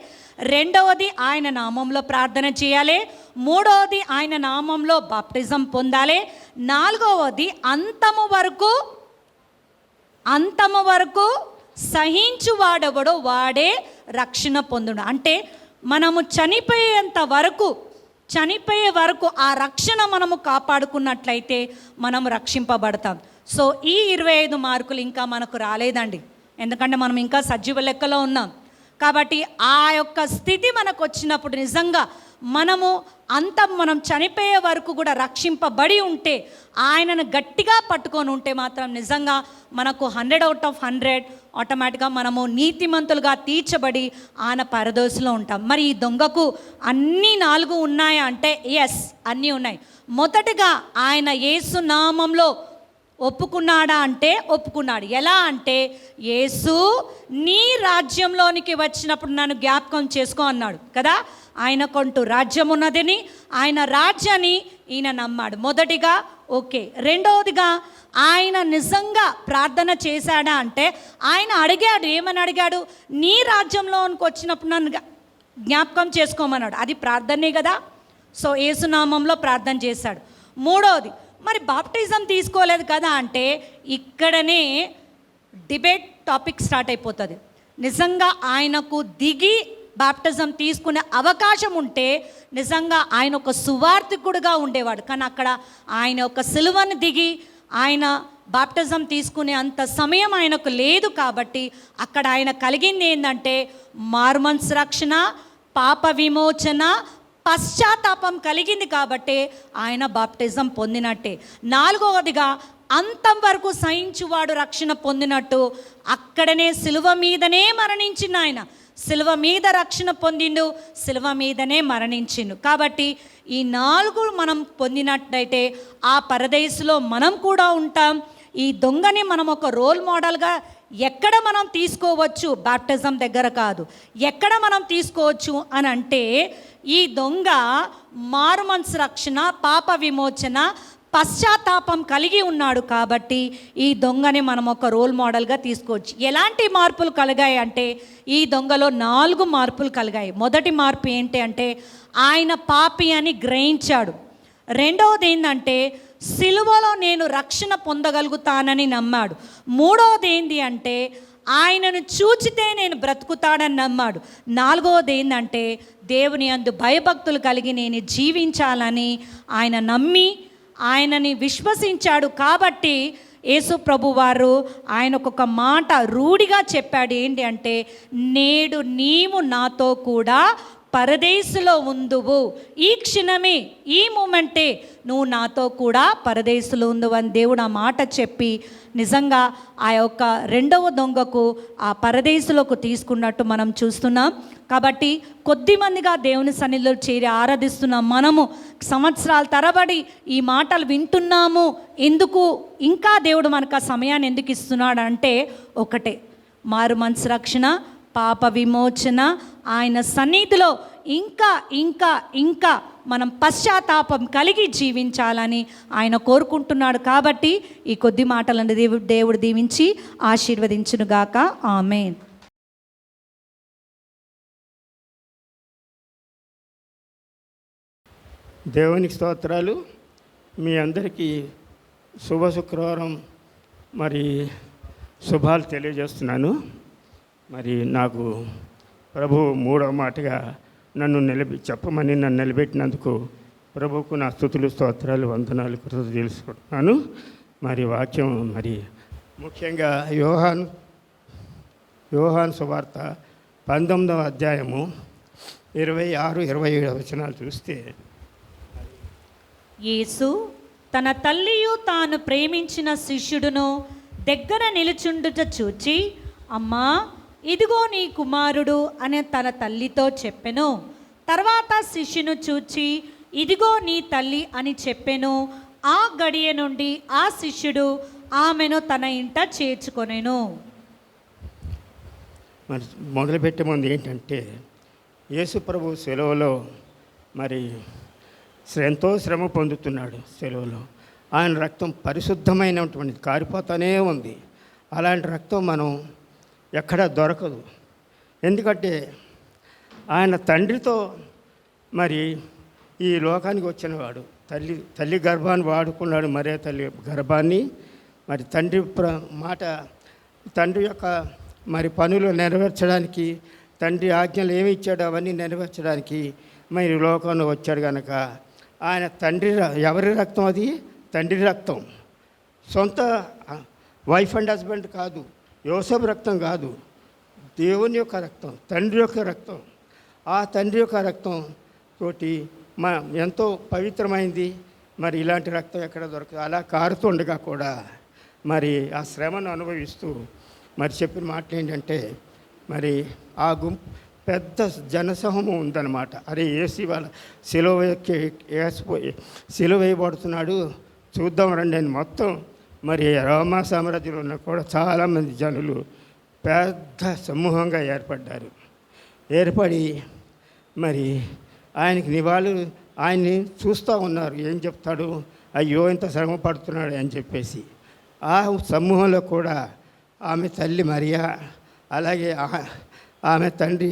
రెండవది ఆయన నామంలో ప్రార్థన చేయాలి. మూడవది ఆయన నామంలో బాప్టిజం పొందాలి. నాలుగవది అంతము వరకు సహించువాడెవడో వాడే రక్షణ పొందుడు. అంటే మనము చనిపోయే వరకు ఆ రక్షణ మనము కాపాడుకున్నట్లయితే మనం రక్షింపబడతాం. సో ఈ 25 మార్కులు ఇంకా మనకు రాలేదండి, ఎందుకంటే మనం ఇంకా సజీవ లెక్కలో ఉన్నాం. కాబట్టి ఆ యొక్క స్థితి మనకు వచ్చినప్పుడు నిజంగా మనం చనిపోయే వరకు కూడా రక్షింపబడి ఉంటే, ఆయనను గట్టిగా పట్టుకొని ఉంటే మాత్రం నిజంగా మనకు 100/100 ఆటోమేటిక్గా మనము నీతిమంతులుగా తీర్చబడి ఆయన పరదోసులో ఉంటాం. మరి ఈ దొంగకు అన్ని 4 ఉన్నాయా అంటే ఎస్, అన్నీ ఉన్నాయి. మొదటగా ఆయన యేసు నామంలో ఒప్పుకున్నాడా అంటే ఒప్పుకున్నాడు. ఎలా అంటే, యేసు నీ రాజ్యంలోనికి వచ్చినప్పుడు నన్ను జ్ఞాపకం చేసుకో అన్నాడు కదా. ఆయనకంటూ రాజ్యం ఉన్నదని, ఆయన రాజ్యాన్ని ఈయన నమ్మాడు. మొదటిగా ఓకే. రెండవదిగా ఆయన నిజంగా ప్రార్థన చేశాడా అంటే ఆయన అడిగాడు. ఏమని అడిగాడు? నీ రాజ్యంలోనికి వచ్చినప్పుడు నన్ను జ్ఞాపకం చేసుకోమన్నాడు. అది ప్రార్థనే కదా. సో యేసునామంలో ప్రార్థన చేశాడు. మూడవది, మరి బాప్టిజం తీసుకోలేదు కదా అంటే ఇక్కడనే డిబేట్ టాపిక్ స్టార్ట్ అయిపోతుంది. నిజంగా ఆయనకు దిగి బాప్టిజం తీసుకునే అవకాశం ఉంటే నిజంగా ఆయన ఒక సువార్థికుడుగా ఉండేవాడు. కానీ అక్కడ ఆయన ఒక సిలువను దిగి ఆయన బాప్టిజం తీసుకునే అంత సమయం ఆయనకు లేదు. కాబట్టి అక్కడ ఆయన కలిగింది ఏంటంటే మారుమనసు రక్షణ, పాప విమోచన, పశ్చాత్తాపం కలిగింది. కాబట్టి ఆయన బాప్టిజం పొందినట్టే. నాలుగవదిగా అంతం వరకు సహించువాడు రక్షణ పొందినట్టు అక్కడనే సిలువ మీదనే మరణించిన ఆయన. సిలువ మీద రక్షణ పొందిండు, సిలువ మీదనే మరణించిండు. కాబట్టి ఈ 4 మనం పొందినట్లయితే ఆ పరదేశంలో మనం కూడా ఉంటాం. ఈ దొంగని మనం ఒక రోల్ మోడల్గా ఎక్కడ మనం తీసుకోవచ్చు? బాప్టిజం దగ్గర కాదు, ఎక్కడ మనం తీసుకోవచ్చు అని అంటే, ఈ దొంగ మారుమనసు రక్షణ, పాప విమోచన, పశ్చాత్తాపం కలిగి ఉన్నాడు. కాబట్టి ఈ దొంగని మనం ఒక రోల్ మోడల్గా తీసుకోవచ్చు. ఎలాంటి మార్పులు కలిగాయి అంటే ఈ దొంగలో 4 మార్పులు కలిగాయి. మొదటి మార్పు ఏంటి అంటే ఆయన పాపి అని గ్రహించాడు. రెండవది ఏంటంటే సిలువలో నేను రక్షణ పొందగలుగుతానని నమ్మాడు. మూడవది ఏంటి అంటే ఆయనను చూచితే నేను బ్రతుకుతాడని నమ్మాడు. నాలుగవది ఏంటంటే దేవుని యందు భయభక్తులు కలిగి నేను జీవించాలని ఆయన నమ్మి ఆయనని విశ్వసించాడు. కాబట్టి యేసు ప్రభు వారు ఆయనకు ఒక మాట రూఢిగా చెప్పాడు. ఏంటి అంటే, నేడు నీవు నాతో కూడా పరదేశులో ఉందువు. ఈ క్షణమే, ఈ మూమెంటే నువ్వు నాతో కూడా పరదేశులో ఉందువు అని దేవుడు ఆ మాట చెప్పి నిజంగా ఆ యొక్క రెండవ దొంగకు ఆ పరదేశులకు తీసుకున్నట్టు మనం చూస్తున్నాం. కాబట్టి కొద్దిమందిగా దేవుని సన్నిధిలో చేరి ఆరాధిస్తున్నాం. మనము సంవత్సరాల తరబడి ఈ మాటలు వింటున్నాము. ఎందుకు ఇంకా దేవుడు మనకు ఆ సమయాన్ని ఎందుకు ఇస్తున్నాడు అంటే ఒకటే, మారు మనసు రక్షణ, పాప విమోచన, ఆయన సన్నిధిలో ఇంకా ఇంకా ఇంకా మనం పశ్చాత్తాపం కలిగి జీవించాలని ఆయన కోరుకుంటున్నాడు. కాబట్టి ఈ కొద్ది మాటలను దేవుడు దీవించి ఆశీర్వదించునుగాక. ఆమేన్.
దేవునికి స్తోత్రాలు. మీ అందరికీ శుభ శుక్రవారం మరి శుభాలు తెలియజేస్తున్నాను. మరి నాకు ప్రభువు 3వ మాటగా చెప్పమని నన్ను నిలబెట్టినందుకు ప్రభువుకు నా స్తుతులు, స్తోత్రాలు, వందనాలు, కృతజ్ఞతలు తెలుసుకుంటున్నాను. మరి వాక్యం మరి ముఖ్యంగా యోహాను యోహాను సువార్త 19వ అధ్యాయము 26-27 వచనాలు చూస్తే,
యేసు తన తల్లియు తాను ప్రేమించిన శిష్యుడును దగ్గర నిలుచుండుట చూచి, అమ్మా ఇదిగో నీ కుమారుడు అని తన తల్లితో చెప్పెను. తర్వాత శిష్యును చూచి, ఇదిగో నీ తల్లి అని చెప్పెను. ఆ గడియ నుండి ఆ శిష్యుడు ఆమెను తన ఇంట చేర్చుకొనెను.
మరి మొదలుపెట్టే ముందు ఏంటంటే, యేసు ప్రభు సెలవులో మరి ఎంతో శ్రమ పొందుతున్నాడు. సెలవులో ఆయన రక్తం పరిశుద్ధమైనటువంటి కారిపోతూనే ఉంది. అలాంటి రక్తం మనం ఎక్కడా దొరకదు. ఎందుకంటే ఆయన తండ్రితో మరి ఈ లోకానికి వచ్చినవాడు. తల్లి గర్భాన్ని వాడుకున్నాడు. మరే తల్లి గర్భాన్ని మరి తండ్రి యొక్క మరి పనులు నెరవేర్చడానికి, తండ్రి ఆజ్ఞలు ఏమి ఇచ్చాడో అవన్నీ నెరవేర్చడానికి మరి లోకంలో వచ్చాడు కనుక ఆయన ఎవరి రక్తం? అది తండ్రి రక్తం. సొంత వైఫ్ అండ్ హస్బెండ్ కాదు, యోసేపు రక్తం కాదు, దేవుని యొక్క రక్తం, తండ్రి యొక్క రక్తం. ఆ తండ్రి యొక్క రక్తం తోటి ఎంతో పవిత్రమైంది. మరి ఇలాంటి రక్తం ఎక్కడ దొరకదు. అలా కారుతుండగా కూడా మరి ఆ శ్రమను అనుభవిస్తూ మరి చెప్పిన మాటలు ఏంటంటే, మరి ఆ పెద్ద జనసమూహం ఉందన్నమాట. అరే ఏసీ వాళ్ళ సిలువ వేయబడుతున్నాడు, చూద్దాం రండి అని మొత్తం మరి రోమా సామ్రాజ్యంలో ఉన్న కూడా చాలామంది జనులు పెద్ద సమూహంగా ఏర్పడి మరి ఆయన్ని చూస్తూ ఉన్నారు. ఏం చెప్తాడు, అయ్యో ఇంత శ్రమ పడుతున్నాడు అని చెప్పేసి. ఆ సమూహంలో కూడా ఆమె తల్లి మరియా, అలాగే ఆమె తండ్రి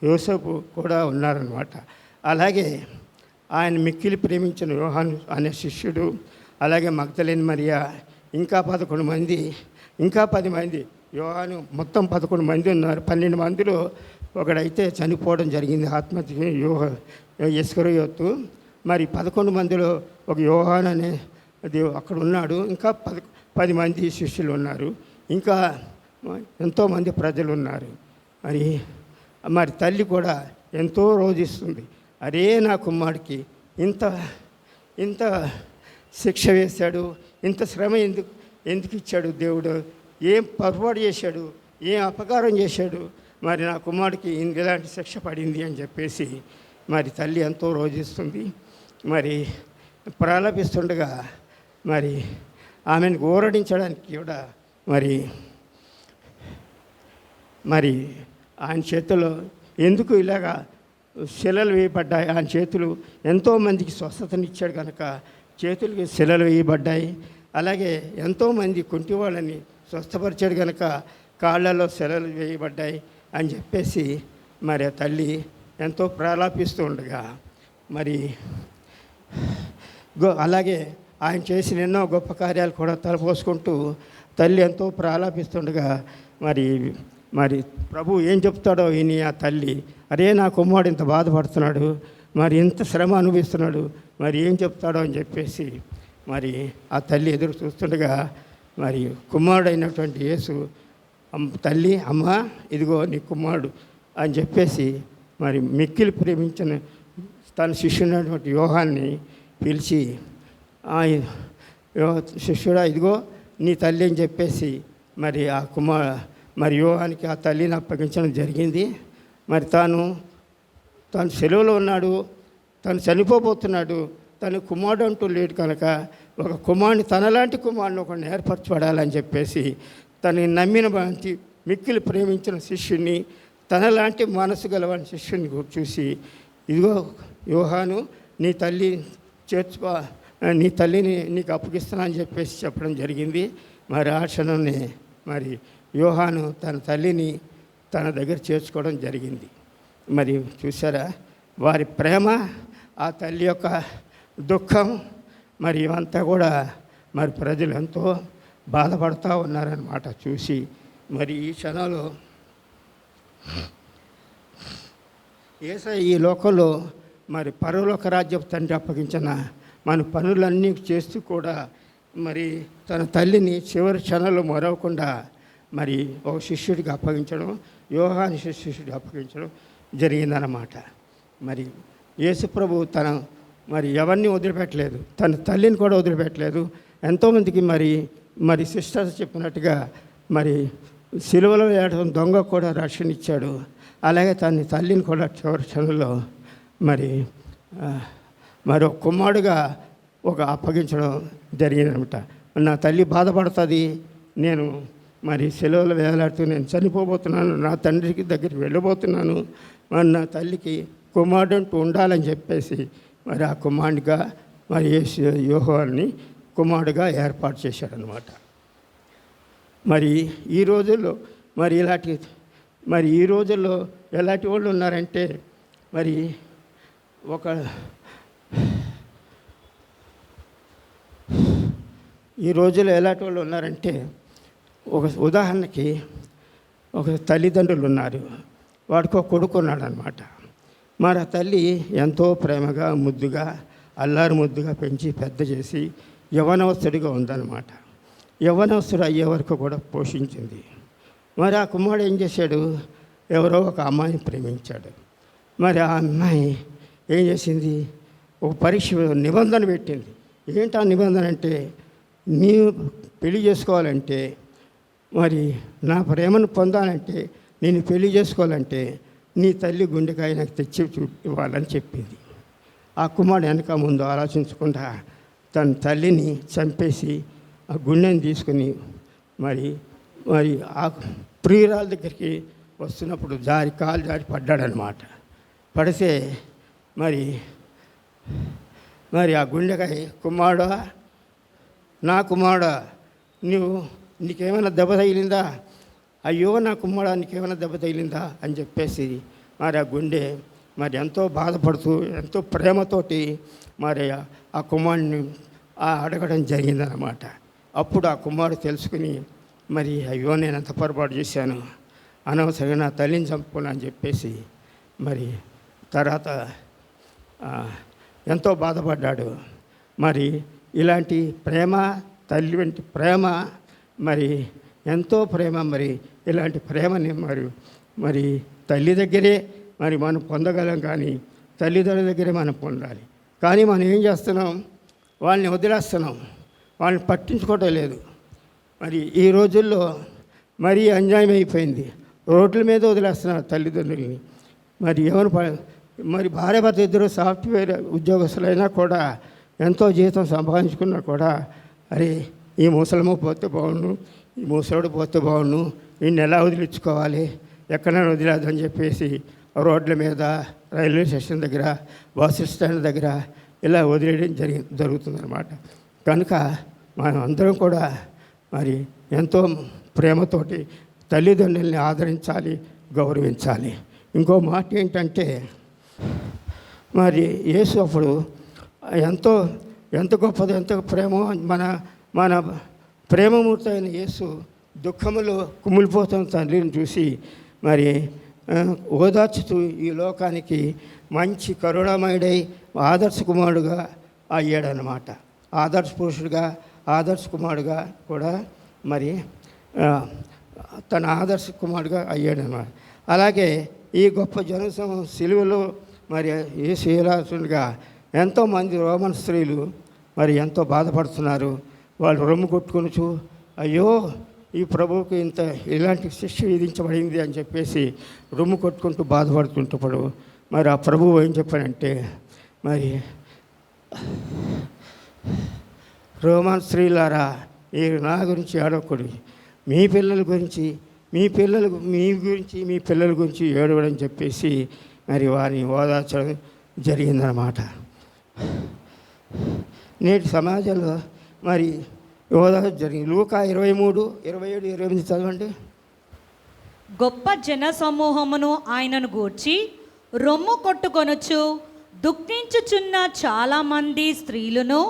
యోసేపు కూడా ఉన్నారన్నమాట. అలాగే ఆయన మిక్కిలి ప్రేమించిన యోహాను అనే శిష్యుడు, అలాగే మగ్దలేని మరియా, ఇంకా 11 మంది, ఇంకా 10 మంది. యోహాను మొత్తం 11 మంది ఉన్నారు. 12 మందిలో ఒకడైతే చనిపోవడం జరిగింది, ఆత్మహత్య, ఇస్కరియోతు. మరి 11 మందిలో ఒక యోహాను అనే అక్కడ ఉన్నాడు. ఇంకా 10 మంది శిష్యులు ఉన్నారు. ఇంకా ఎంతోమంది ప్రజలు ఉన్నారు. మరి తల్లి కూడా ఎంతో రోధిస్తుంది. అరే నా కుమారుడికి ఇంత శిక్ష వేశాడు, ఇంత శ్రమ ఎందుకు ఇచ్చాడు దేవుడు, ఏం పొరపాటు చేశాడు, ఏం అపకారం చేశాడు, మరి నా కుమారుడికి ఇలాంటి శిక్ష పడింది అని చెప్పేసి మరి తల్లి ఎంతో రోధిస్తుంది. మరి ప్రలాపిస్తుండగా మరి ఆమెను ఊరడించడానికి కూడా మరి ఆయన చేతుల్లో ఎందుకు ఇలాగా శిలలు వేయబడ్డాయి. ఆయన చేతులు ఎంతోమందికి స్వస్థతనిచ్చాడు కనుక చేతులకి శిలలు వేయబడ్డాయి. అలాగే ఎంతోమంది కుంటి వాళ్ళని స్వస్థపరిచాడు కనుక కాళ్ళలో శిలలు వేయబడ్డాయి అని చెప్పేసి మరి ఆ తల్లి ఎంతో ప్రలాపిస్తూ ఉండగా మరి అలాగే ఆయన చేసిన ఎన్నో గొప్ప కార్యాలు కూడా తలపోసుకుంటూ తల్లి ఎంతో ప్రలాపిస్తుండగా మరి ప్రభు ఏం చెప్తాడో ఈయన ఆ తల్లి, అరే నా కుమారుడు ఇంత బాధపడుతున్నాడు, మరి ఇంత శ్రమ అనుభవిస్తున్నాడు, మరి ఏం చెప్తాడో అని చెప్పేసి మరి ఆ తల్లి ఎదురు చూస్తుండగా మరి కుమారుడు అయినటువంటి యేసు, తల్లి అమ్మ ఇదిగో నీ కుమారుడు అని చెప్పేసి మరి మిక్కిలి ప్రేమించిన తన శిష్యుడైనటువంటి యోహాన్ని పిలిచి, శిష్యుడా ఇదిగో నీ తల్లి అని చెప్పేసి మరి యోహానికి ఆ తల్లిని అప్పగించడం జరిగింది. మరి తాను సెలవులో ఉన్నాడు, తను చనిపోబోతున్నాడు, తను కుమారుడు అంటూ లేడు కనుక ఒక కుమారుని, తనలాంటి కుమారుని ఒకరిని ఏర్పరచబడాలని చెప్పేసి తనని నమ్మిన మంచి మిక్కిలి ప్రేమించిన శిష్యుని, తనలాంటి మనసు గలవాని శిష్యుని చూసి, ఇదిగో యోహాను నీ తల్లిని నీకు అప్పగిస్తున్నా అని చెప్పేసి చెప్పడం జరిగింది. మరి ఆ క్షణంలో మరి యోహాను తన తల్లిని తన దగ్గర చేర్చుకోవడం జరిగింది. మరి చూసారా వారి ప్రేమ, ఆ తల్లి యొక్క దుఃఖం, మరి ఇవంతా కూడా మరి ప్రజలు ఎంతో బాధపడుతూ ఉన్నారన్నమాట చూసి. మరి ఈ క్షణంలో యేసయ్య ఈ లోకంలో మరి పరలోక రాజ్యపు తండ్రి అప్పగించిన మన పనులన్నీ చేస్తూ కూడా మరి తన తల్లిని చివరి క్షణంలో మరవకుండా మరి ఒక శిష్యుడికి అప్పగించడం, యోహాను శిష్యుడికి అప్పగించడం జరిగిందన్నమాట. మరి యేసుప్రభు మరి ఎవరిని వదిలిపెట్టలేదు, తన తల్లిని కూడా వదిలిపెట్టలేదు. ఎంతోమందికి మరి సిస్టర్స్ చెప్పినట్టుగా మరి సిలువలో వేయడం దొంగ కూడా రక్షణ ఇచ్చాడు. అలాగే తన తల్లిని కూడా చివరి క్షణంలో మరి ఒక కుమారుడుగా అప్పగించడం జరిగిందనమాట. నా తల్లి బాధపడుతుంది, నేను మరి సెలవులు వేలాడుతూ నేను చనిపోబోతున్నాను, నా తండ్రికి దగ్గరికి వెళ్ళబోతున్నాను, మరి నా తల్లికి కుమారుడు అంటూ ఉండాలని చెప్పేసి మరి ఆ కుమారుడిగా మరి యోహాన్ని కుమారుడుగా ఏర్పాటు చేశాడనమాట. మరి ఈ రోజుల్లో ఎలాంటి వాళ్ళు ఉన్నారంటే మరి ఈ రోజుల్లో ఎలాంటి వాళ్ళు ఉన్నారంటే ఒక ఉదాహరణకి ఒక తల్లిదండ్రులు ఉన్నారు, వాడికి ఒక కొడుకు ఉన్నాడు అనమాట. మరి ఆ తల్లి ఎంతో ప్రేమగా ముద్దుగా అల్లారు ముద్దుగా పెంచి పెద్ద చేసి యవ్వనవస్తుడిగా ఉందన్నమాట. యవ్వనవస్తుడు అయ్యే వరకు కూడా పోషించింది. మరి ఆ కుమారుడు ఏం చేశాడు, ఎవరో ఒక అమ్మాయిని ప్రేమించాడు. మరి ఆ అమ్మాయి ఏం చేసింది, ఒక పరీక్ష నిబంధన పెట్టింది. ఏంటి ఆ నిబంధన అంటే, నీవు పెళ్లి చేసుకోవాలంటే, మరి నా ప్రేమను పొందాలంటే, నేను పెళ్లి చేసుకోవాలంటే నీ తల్లి గుండెకాయ నాకు తెచ్చి ఇవ్వాలని చెప్పింది. ఆ కుమారుడు వెనక ముందు ఆలోచించకుండా తన తల్లిని చంపేసి ఆ గుండెని తీసుకుని మరి ఆ ప్రియురాల దగ్గరికి వస్తున్నప్పుడు కాలు జారి పడ్డాడనమాట. పడితే మరి ఆ గుండెకాయ, కుమారుడా నా కుమారుడా నీకేమైనా దెబ్బ తగిలిందా, అయ్యో నా కుమారుడా నీకేమైనా దెబ్బ తగిలిందా అని చెప్పేసి మరి ఆ గుండె మరి ఎంతో బాధపడుతూ ఎంతో ప్రేమతోటి మరి ఆ కుమారుడిని అడగడం జరిగిందన్నమాట. అప్పుడు ఆ కుమారుడు తెలుసుకుని మరి అయ్యో నేను ఎంత పొరపాటు చేశాను, అనవసరంగా నా తల్లిని చంపుకున్నా అని చెప్పేసి మరి తర్వాత ఎంతో బాధపడ్డాడు. మరి ఇలాంటి ప్రేమ, తల్లి వంటి ప్రేమ, మరి ఎంతో ప్రేమ, మరి ఇలాంటి ప్రేమని మరి తల్లి దగ్గరే మరి మనం పొందగలం, కానీ తల్లిదండ్రుల దగ్గరే మనం పొందాలి. కానీ మనం ఏం చేస్తున్నాం, వాళ్ళని వదిలేస్తున్నాం, వాళ్ళని పట్టించుకోవటం లేదు. మరి ఈ రోజుల్లో మరీ అన్యాయం అయిపోయింది, రోడ్ల మీద వదిలేస్తున్నారు తల్లిదండ్రులని. మరి మరి భార్యాభర్త ఇద్దరు సాఫ్ట్వేర్ ఉద్యోగస్తులైనా కూడా ఎంతో జీతం సంపాదించుకున్నా కూడా అరే ఈ ముసలమ్మ పోతే బాగుండు, ఈ ముసలోడు పోతే బాగుండు, వీడిని ఎలా వదిలించుకోవాలి, ఎక్కడైనా వదిలేదని చెప్పేసి రోడ్ల మీద, రైల్వే స్టేషన్ దగ్గర, బస్ స్టాండ్ దగ్గర ఇలా వదిలేయడం జరుగుతుందన్నమాట. కనుక మనం అందరం కూడా మరి ఎంతో ప్రేమతోటి తల్లిదండ్రుల్ని ఆదరించాలి, గౌరవించాలి. ఇంకో మాట ఏంటంటే మరి యేసు అప్పుడు ఎంత గొప్పదో, ఎంత ప్రేమో, మన ప్రేమమూర్తి అయిన యేసు దుఃఖములో కుమిలిపోతున్న తండ్రిని చూసి మరి ఓదార్చుతూ ఈ లోకానికి మంచి కరుణామయుడై ఆదర్శ కుమారుడుగా అయ్యాడనమాట. ఆదర్శ పురుషుడిగా, ఆదర్శ కుమారుడుగా కూడా మరి తన ఆదర్శ కుమారుడుగా అయ్యాడనమాట. అలాగే ఈ గొప్ప జనసమూహం సిలువలో మరి యేసు ఏలాసులుగా ఎంతోమంది రోమన్ స్త్రీలు మరి ఎంతో బాధపడుతున్నారు. వాళ్ళు రొమ్ము కొట్టుకొనుచు అయ్యో ఈ ప్రభువుకి ఇలాంటి శిక్ష విధించబడింది అని చెప్పేసి రొమ్ము కొట్టుకుంటూ బాధపడుతుంటప్పుడు మరి ఆ ప్రభువు ఏం చెప్పాడంటే, మరి రోమన్ స్త్రీలారా ఈ నా గురించి ఏడవకూడదు, మీ పిల్లల గురించి మీ పిల్లల గురించి ఏడవడని చెప్పేసి మరి వారిని ఓదార్చడం జరిగిందన్నమాట. నేటి సమాజంలో మరి ఓదార్చ జరిగింది. లూకా 23, 27, 28 చదవండి.
గొప్ప జన సమూహమును ఆయనను గూర్చి రొమ్ము కొట్టుకొనుచు దుఃఖించుచున్న చాలామంది స్త్రీలను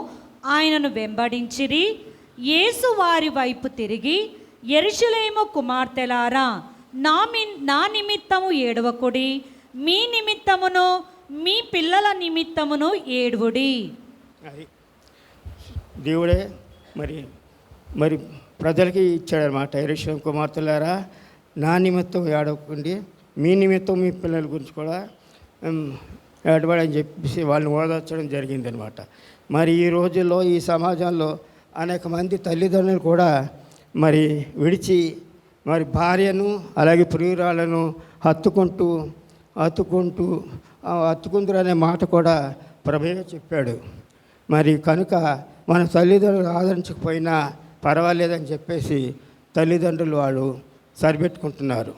ఆయనను వెంబడించిరి. యేసు వారి వైపు తిరిగి, యెరూషలేము కుమార్తెలారా, నా నిమిత్తము ఏడవకుడి, మీ నిమిత్తమును మీ పిల్లల నిమిత్తమును ఏడువుడి.
దేవుడే మరి ప్రజలకి ఇచ్చాడనమాట. యెరూషలేము కుమార్తెలారా, నా నిమిత్తం ఏడవకండి, మీ నిమిత్తం మీ పిల్లల గురించి కూడా ఏడవడని చెప్పేసి వాళ్ళని ఓదార్చడం జరిగిందనమాట. మరి ఈ రోజుల్లో ఈ సమాజంలో అనేక మంది తల్లిదండ్రులు కూడా మరి విడిచి మరి భార్యను అలాగే ప్రియురాలను హత్తుకుందరు అనే మాట కూడా ప్రభువే చెప్పాడు. మరి కనుక మన తల్లిదండ్రులు ఆదరించకపోయినా పర్వాలేదని చెప్పేసి తల్లిదండ్రులు వాళ్ళు సరిపెట్టుకుంటున్నారు.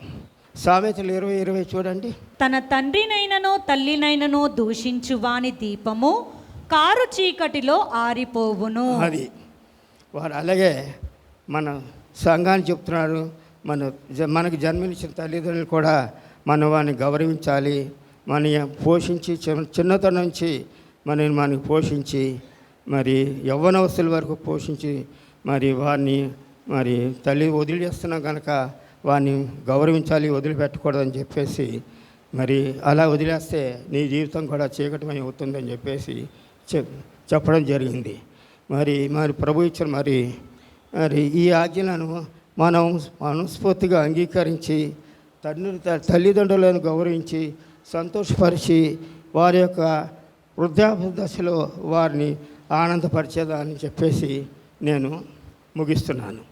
సామెతలు 20:20 చూడండి.
తన తండ్రినైనను తల్లినైనను దూషించు వాని దీపము కారు చీకటిలో ఆరిపోవును.
అది వారు అలాగే మన సంఘాన్ని చెప్తున్నారు. మనకు జన్మనిచ్చిన తల్లిదండ్రులు కూడా మనం వారిని గౌరవించాలి. మన పోషించి చిన్నతనం నుంచి మనకి పోషించి మరి యవ్వనవస్థల వరకు పోషించి మరి వారిని మరి తల్లి వదిలేస్తున్నాం కనుక వారిని గౌరవించాలి, వదిలిపెట్టకూడదని చెప్పేసి మరి అలా వదిలేస్తే నీ జీవితం కూడా చీకటమై అవుతుందని చెప్పేసి చెప్పడం జరిగింది. మరి ప్రభు ఇచ్చిన మరి ఈ ఆజ్ఞలను మనం మనస్ఫూర్తిగా అంగీకరించి తల్లిదండ్రులను గౌరవించి సంతోషపరిచి వారి యొక్క వృద్ధాప్య దశలో వారిని ఆనందపరిచేదని చెప్పేసి నేను ముగిస్తున్నాను.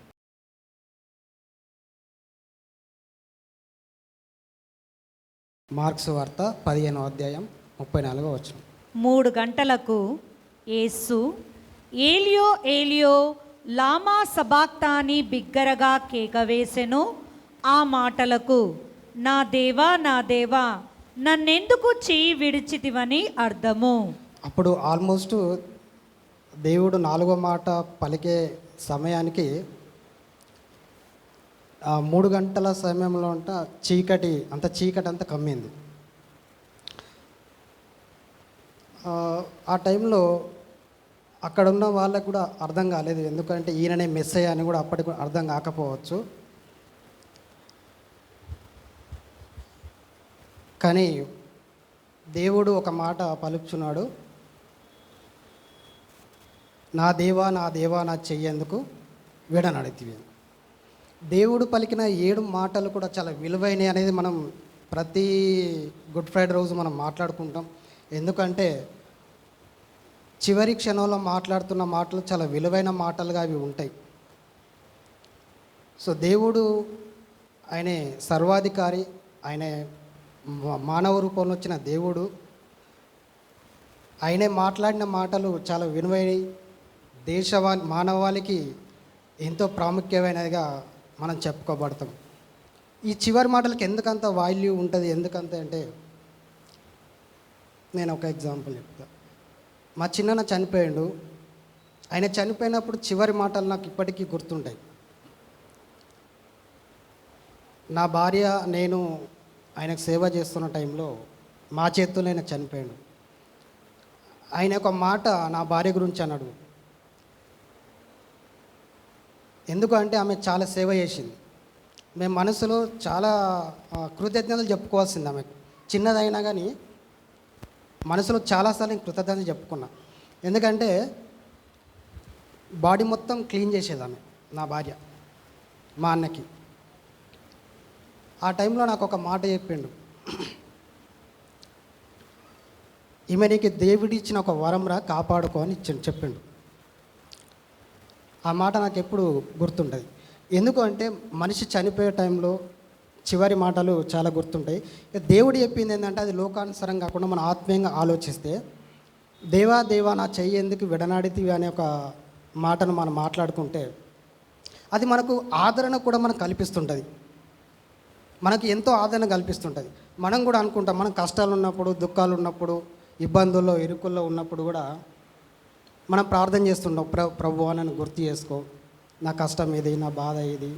మార్క్స్ వార్త 15వ అధ్యాయం 34వ వచనం.
3 గంటలకు యేసు ఏలియో ఏలియో లామా సబాక్తాని బిగ్గరగా కేకవేసెను. ఆ మాటలకు నా దేవా నా దేవా నన్నెందుకు చెయ్యి విడిచితివని అర్థము.
అప్పుడు ఆల్మోస్ట్ దేవుడు 4వ మాట పలికే సమయానికి 3 గంటల సమయంలో చీకటి అంతా కమ్మింది. ఆ టైంలో అక్కడ ఉన్న వాళ్ళకు కూడా అర్థం కాలేదు, ఎందుకంటే ఈయననే మెస్సయ్య అని కూడా అప్పటికి అర్థం కాకపోవచ్చు. కానీ దేవుడు ఒక మాట పలుకుచున్నాడు, నా దేవా నా దేవా నా చెయ్యేందుకు విడనడితివి. దేవుడు పలికిన 7 మాటలు కూడా చాలా విలువైనవి అనేది మనం ప్రతి గుడ్ ఫ్రైడే రోజు మనం మాట్లాడుకుంటాం. ఎందుకంటే చివరి క్షణంలో మాట్లాడుతున్న మాటలు చాలా విలువైన మాటలుగా అవి ఉంటాయి. సో దేవుడు ఆయనే సర్వాధికారి, ఆయనే మానవ రూపంలో వచ్చిన దేవుడు. ఆయనే మాట్లాడిన మాటలు చాలా విలువైనవి, మానవాళికి ఎంతో ప్రాముఖ్యమైనదిగా మనం చెప్పుకోబడతాం. ఈ చివరి మాటలకి ఎందుకంత వాల్యూ ఉంటుంది, ఎందుకంత అంటే నేను ఒక ఎగ్జాంపుల్ చెప్తా. మా చిన్న చనిపోయాడు. ఆయన చనిపోయినప్పుడు చివరి మాటలు నాకు ఇప్పటికీ గుర్తుంటాయి. నా భార్య నేను ఆయనకు సేవ చేస్తున్న టైంలో మా చేతుల్లో ఆయన చనిపోయాడు. ఆయన ఒక మాట నా భార్య గురించి అన్నాడు. ఎందుకంటే ఆమె చాలా సేవ చేసింది. మేము మనసులో చాలా కృతజ్ఞతలు చెప్పుకోవాల్సింది. ఆమె చిన్నదైనా కానీ మనసులో చాలాసార్లు నేను కృతజ్ఞతలు చెప్పుకున్నా. ఎందుకంటే బాడీ మొత్తం క్లీన్ చేసేది ఆమె, నా భార్య, మా అన్నకి. ఆ టైంలో నాకు ఒక మాట చెప్పిండు, ఈమె నీకు దేవుడి ఇచ్చిన ఒక వరంరా, కాపాడుకో అని చెప్పిండు. ఆ మాట నాకు ఎప్పుడు గుర్తుంటుంది. ఎందుకంటే మనిషి చనిపోయే టైంలో చివరి మాటలు చాలా గుర్తుంటాయి. దేవుడు చెప్పింది ఏంటంటే అది లోకానుసారం కాకుండా మనం ఆత్మీయంగా ఆలోచిస్తే, దేవా దేవా నా చెయ్యి ఎందుకు విడనాడితివి అనే ఒక మాటను మనం మాట్లాడుకుంటే అది మనకు ఆదరణ కూడా మనకు కల్పిస్తుంటుంది. మనకి ఎంతో ఆదరణ కల్పిస్తుంటుంది. మనం కూడా అనుకుంటాం, మనం కష్టాలు ఉన్నప్పుడు, దుఃఖాలు ఉన్నప్పుడు, ఇబ్బందుల్లో ఇరుకుల్లో ఉన్నప్పుడు కూడా మనం ప్రార్థన చేస్తుంటాం, ప్రభువా నన్ను గుర్తు చేసుకో, నా కష్టం ఇది, నా బాధ ఇది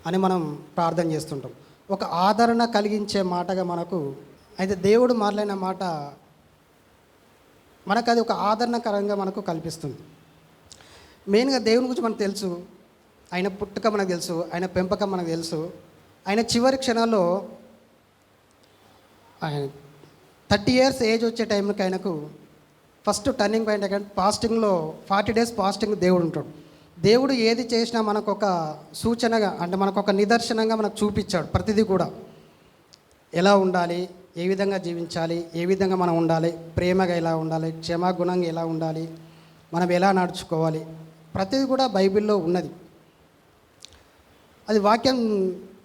అని మనం ప్రార్థన చేస్తుంటాం. ఒక ఆదరణ కలిగించే మాటగా మనకు అయితే దేవుడు మాట్లాడిన మాట మనకు అది ఒక ఆదరణకరంగా మనకు కల్పిస్తుంది. మెయిన్గా దేవుని గురించి మనకు తెలుసు, ఆయన పుట్టుక మనకు తెలుసు, ఆయన పెంపకం మనకు తెలుసు. ఆయన చివరి క్షణాల్లో ఆయన 30 years ఏజ్ వచ్చే టైంకి ఆయనకు ఫస్ట్ టర్నింగ్ పాయింట్. ఫాస్టింగ్లో 40 days ఫాస్టింగ్ దేవుడు ఉంటాడు. దేవుడు ఏది చేసినా మనకు ఒక సూచనగా, అంటే మనకు ఒక నిదర్శనంగా మనకు చూపించాడు. ప్రతిదీ కూడా ఎలా ఉండాలి, ఏ విధంగా జీవించాలి, ఏ విధంగా మనం ఉండాలి, ప్రేమగా ఎలా ఉండాలి, క్షమాగుణంగా ఎలా ఉండాలి, మనం ఎలా నడుచుకోవాలి, ప్రతిదీ కూడా బైబిల్లో ఉన్నది. అది వాక్యం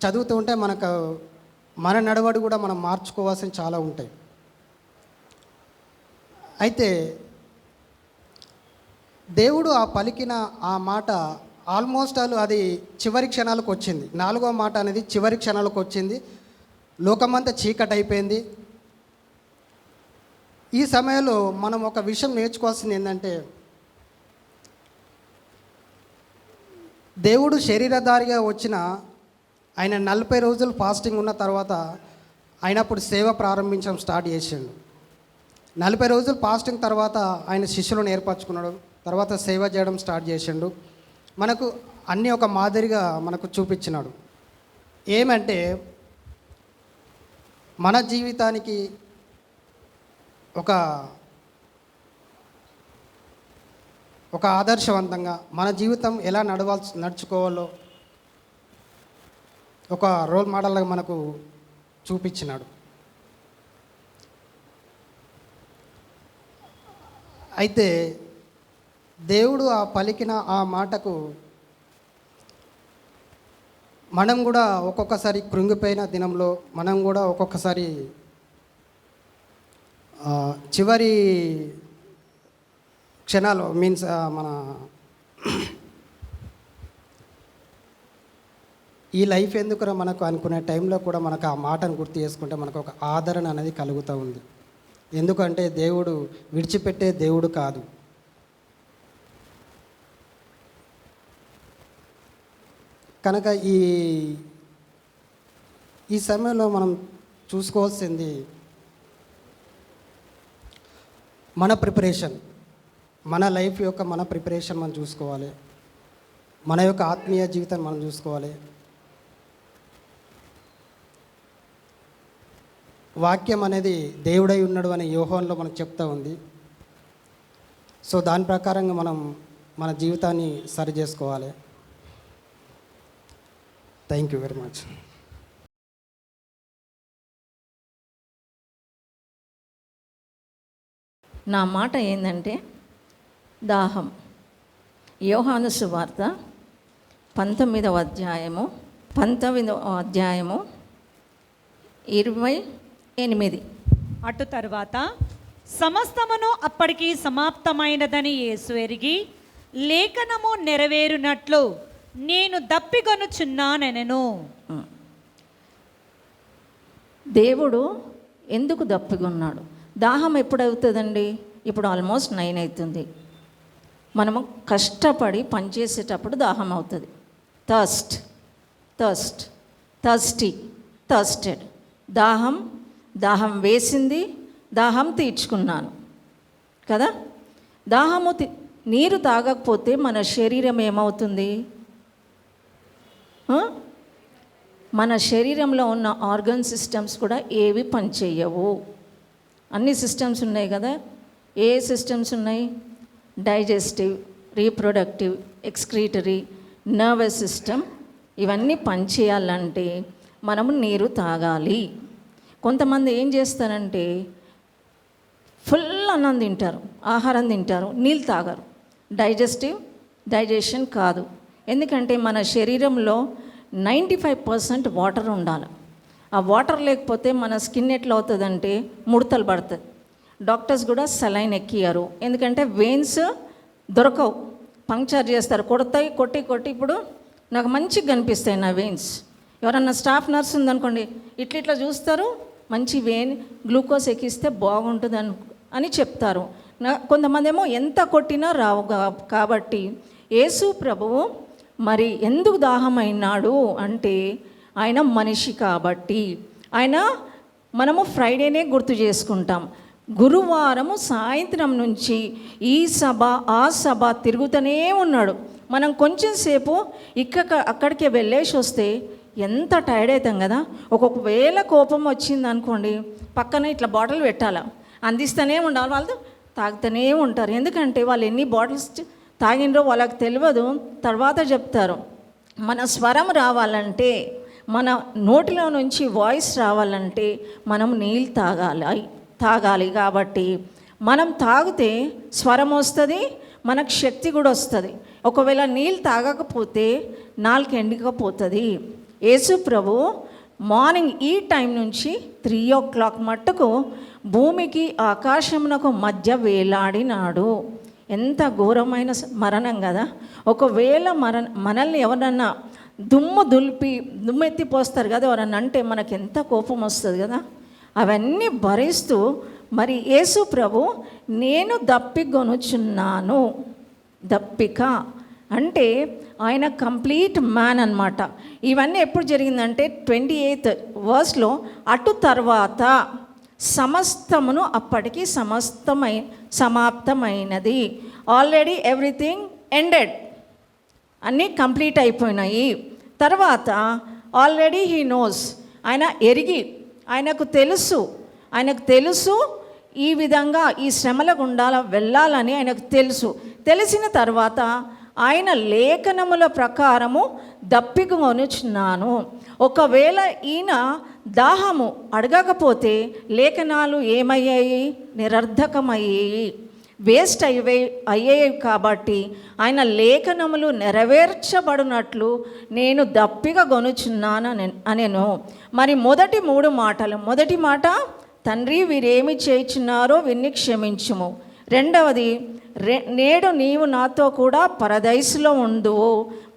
చదువుతూ ఉంటే మనకు మన నడవడి కూడా మనం మార్చుకోవాల్సిన చాలా ఉంటాయి. అయితే దేవుడు ఆ పలికిన ఆ మాట ఆల్మోస్ట్ అది చివరి క్షణాలకు వచ్చింది. 4వ మాట అనేది చివరి క్షణాలకు వచ్చింది. లోకమంతా చీకటి అయిపోయింది. ఈ సమయంలో మనం ఒక విషయం నేర్చుకోవాల్సింది ఏంటంటే, దేవుడు శరీరధారిగా వచ్చిన ఆయన 40 రోజులు ఫాస్టింగ్ ఉన్న తర్వాత ఆయన అప్పుడు సేవ ప్రారంభించడం స్టార్ట్ చేసిండు. 40 రోజులు ఫాస్టింగ్ తర్వాత ఆయన శిష్యులను ఏర్పరచుకున్నాడు. తర్వాత సేవ చేయడం స్టార్ట్ చేసిండు. మనకు అన్నీ ఒక మాదిరిగా మనకు చూపించినాడు. ఏమంటే మన జీవితానికి ఒక ఆదర్శవంతంగా మన జీవితం ఎలా నడుచుకోవాలో ఒక రోల్ మోడల్గా మనకు చూపించినాడు. అయితే దేవుడు ఆ పలికిన ఆ మాటకు మనం కూడా ఒక్కొక్కసారి కృంగిపోయిన దినంలో మనం కూడా ఒక్కొక్కసారి చివరి క్షణాలు మీన్స్ మన ఈ లైఫ్ ఎందుకురా మనకు అనుకునే టైంలో కూడా మనకు ఆ మాటను గుర్తు చేసుకుంటే మనకు ఒక ఆదరణ అనేది కలుగుతూ ఉంది. ఎందుకంటే దేవుడు విడిచిపెట్టే దేవుడు కాదు. కనుక ఈ సమయంలో మనం చూసుకోవాల్సింది మన ప్రిపరేషన్, మన లైఫ్ యొక్క మన ప్రిపరేషన్ మనం చూసుకోవాలి. మన యొక్క ఆత్మీయ జీవితాన్ని మనం చూసుకోవాలి. వాక్యం అనేది దేవుడై ఉన్నాడు అనే యోహానులో మనకు చెప్తా ఉంది. సో దాని ప్రకారంగా మనం మన జీవితాన్ని సరి చేసుకోవాలి. Thank you very much.
నా మాట ఏంటంటే దాహం. యోహాను సువార్త 19వ అధ్యాయము 28.
అటు తర్వాత సమస్తమును అప్పటికి సమాప్తమైనదని యేసు ఎరిగి లేఖనము నెరవేరునట్లు నేను దప్పిగొనుచున్నానెను.
దేవుడు ఎందుకు దప్పిగొన్నాడు? దాహం ఎప్పుడు అవుతుందండి? ఇప్పుడు ఆల్మోస్ట్ 9 అవుతుంది. మనము కష్టపడి పనిచేసేటప్పుడు దాహం అవుతుంది. థర్స్టెడ్. దాహం వేసింది, దాహం తీర్చుకున్నాను కదా. నీరు తాగకపోతే మన శరీరం ఏమవుతుంది? మన శరీరంలో ఉన్న ఆర్గన్ సిస్టమ్స్ కూడా ఏవి పనిచేయవు. అన్ని సిస్టమ్స్ ఉన్నాయి కదా. ఏ సిస్టమ్స్ ఉన్నాయి? Digestive, reproductive, excretory, nervous system. ఇవన్నీ పనిచేయాలంటే మనము నీరు తాగాలి. కొంతమంది ఏం చేస్తారంటే ఫుల్ అన్నం తింటారు, ఆహారం తింటారు, నీళ్ళు తాగరు. డైజెషన్ కాదు. ఎందుకంటే మన శరీరంలో 95% వాటర్ ఉండాలి. ఆ వాటర్ లేకపోతే మన స్కిన్ ఎట్లా అవుతుందంటే ముడతలు పడుతుంది. డాక్టర్స్ కూడా సెలైన్ ఎక్కియారు. ఎందుకంటే వెయిన్స్ దొరకవు, పంక్చర్ చేస్తారు, కొట్టి ఇప్పుడు నాకు మంచిగా కనిపిస్తాయి నా వెయిన్స్. ఎవరన్నా స్టాఫ్ నర్స్ ఉందనుకోండి, ఇట్లా చూస్తారు, మంచి వెయిన్ గ్లూకోజ్ ఎక్కిస్తే బాగుంటుంది అని చెప్తారు. కొంతమంది ఏమో ఎంత కొట్టినా రావు. కాబట్టి యేసు ప్రభువు మరి ఎందుకు దాహమైనాడు అంటే ఆయన మనిషి కాబట్టి. మనము ఫ్రైడేనే గుర్తు చేసుకుంటాం. గురువారము సాయంత్రం నుంచి ఈ సభ ఆ సభ తిరుగుతూనే ఉన్నాడు. మనం కొంచెం సేపు అక్కడికి వెళ్ళేసి వస్తే ఎంత టైర్డ్ అవుతాం కదా. ఒక్కొక్కవేళ కోపం వచ్చింది అనుకోండి, పక్కన ఇట్లా బాటిల్ పెట్టాలా, అందిస్తూనే ఉండాలి. వాళ్ళు తాగుతూనే ఉంటారు. ఎందుకంటే వాళ్ళు ఎన్ని బాటిల్స్ తాగినరో వాళ్ళకి తెలియదు, తర్వాత చెప్తారు. మన స్వరం రావాలంటే, మన నోటిలో నుంచి వాయిస్ రావాలంటే మనం నీళ్ళు తాగాలి. కాబట్టి మనం తాగితే స్వరం వస్తుంది, మనకు శక్తి కూడా వస్తుంది. ఒకవేళ నీళ్ళు తాగకపోతే నాలుగు ఎండికపోతుంది. యేసు ప్రభు మార్నింగ్ ఈ టైం నుంచి 3 o'clock మట్టుకు భూమికి ఆకాశమునకు మధ్య వేలాడినాడు. ఎంత ఘోరమైన మరణం కదా. ఒకవేళ మనల్ని ఎవరన్నా దుమ్మెత్తిపోస్తారు కదా ఎవరన్నా అంటే మనకు ఎంత కోపం వస్తుంది కదా. అవన్నీ భరిస్తూ మరి యేసు ప్రభు నేను దప్పికొనుచున్నాను. దప్పిక అంటే ఆయన కంప్లీట్ మ్యాన్ అన్నమాట. ఇవన్నీ ఎప్పుడు జరిగిందంటే 28th verse అటు తర్వాత సమస్తమును అప్పటికి సమాప్తమైనది. ఆల్రెడీ ఎవ్రీథింగ్ ఎండెడ్, అన్నీ కంప్లీట్ అయిపోయినాయి. తర్వాత ఆల్రెడీ హీ నోస్, ఆయన ఎరిగి, ఆయనకు తెలుసు ఈ విధంగా ఈ శ్రమల గుండా వెళ్ళాలని ఆయనకు తెలిసిన తర్వాత ఆయన లేఖనముల ప్రకారము దప్పికొనుచున్నాను. ఒకవేళ ఈయన దాహము అడగకపోతే లేఖనాలు ఏమయ్యాయి? నిరర్ధకమయ్యాయి, వేస్ట్ అయ్యాయి. కాబట్టి ఆయన లేఖనములు నెరవేర్చబడినట్లు నేను దప్పిక కొనుచున్నాను అనేను. మరి మొదటి 3 మాటలు, మొదటి మాట తండ్రి వీరేమి చేయుచున్నారో వీరిని క్షమించుము. రెండవది నేడు నీవు నాతో కూడా పరదైసులో ఉండువు.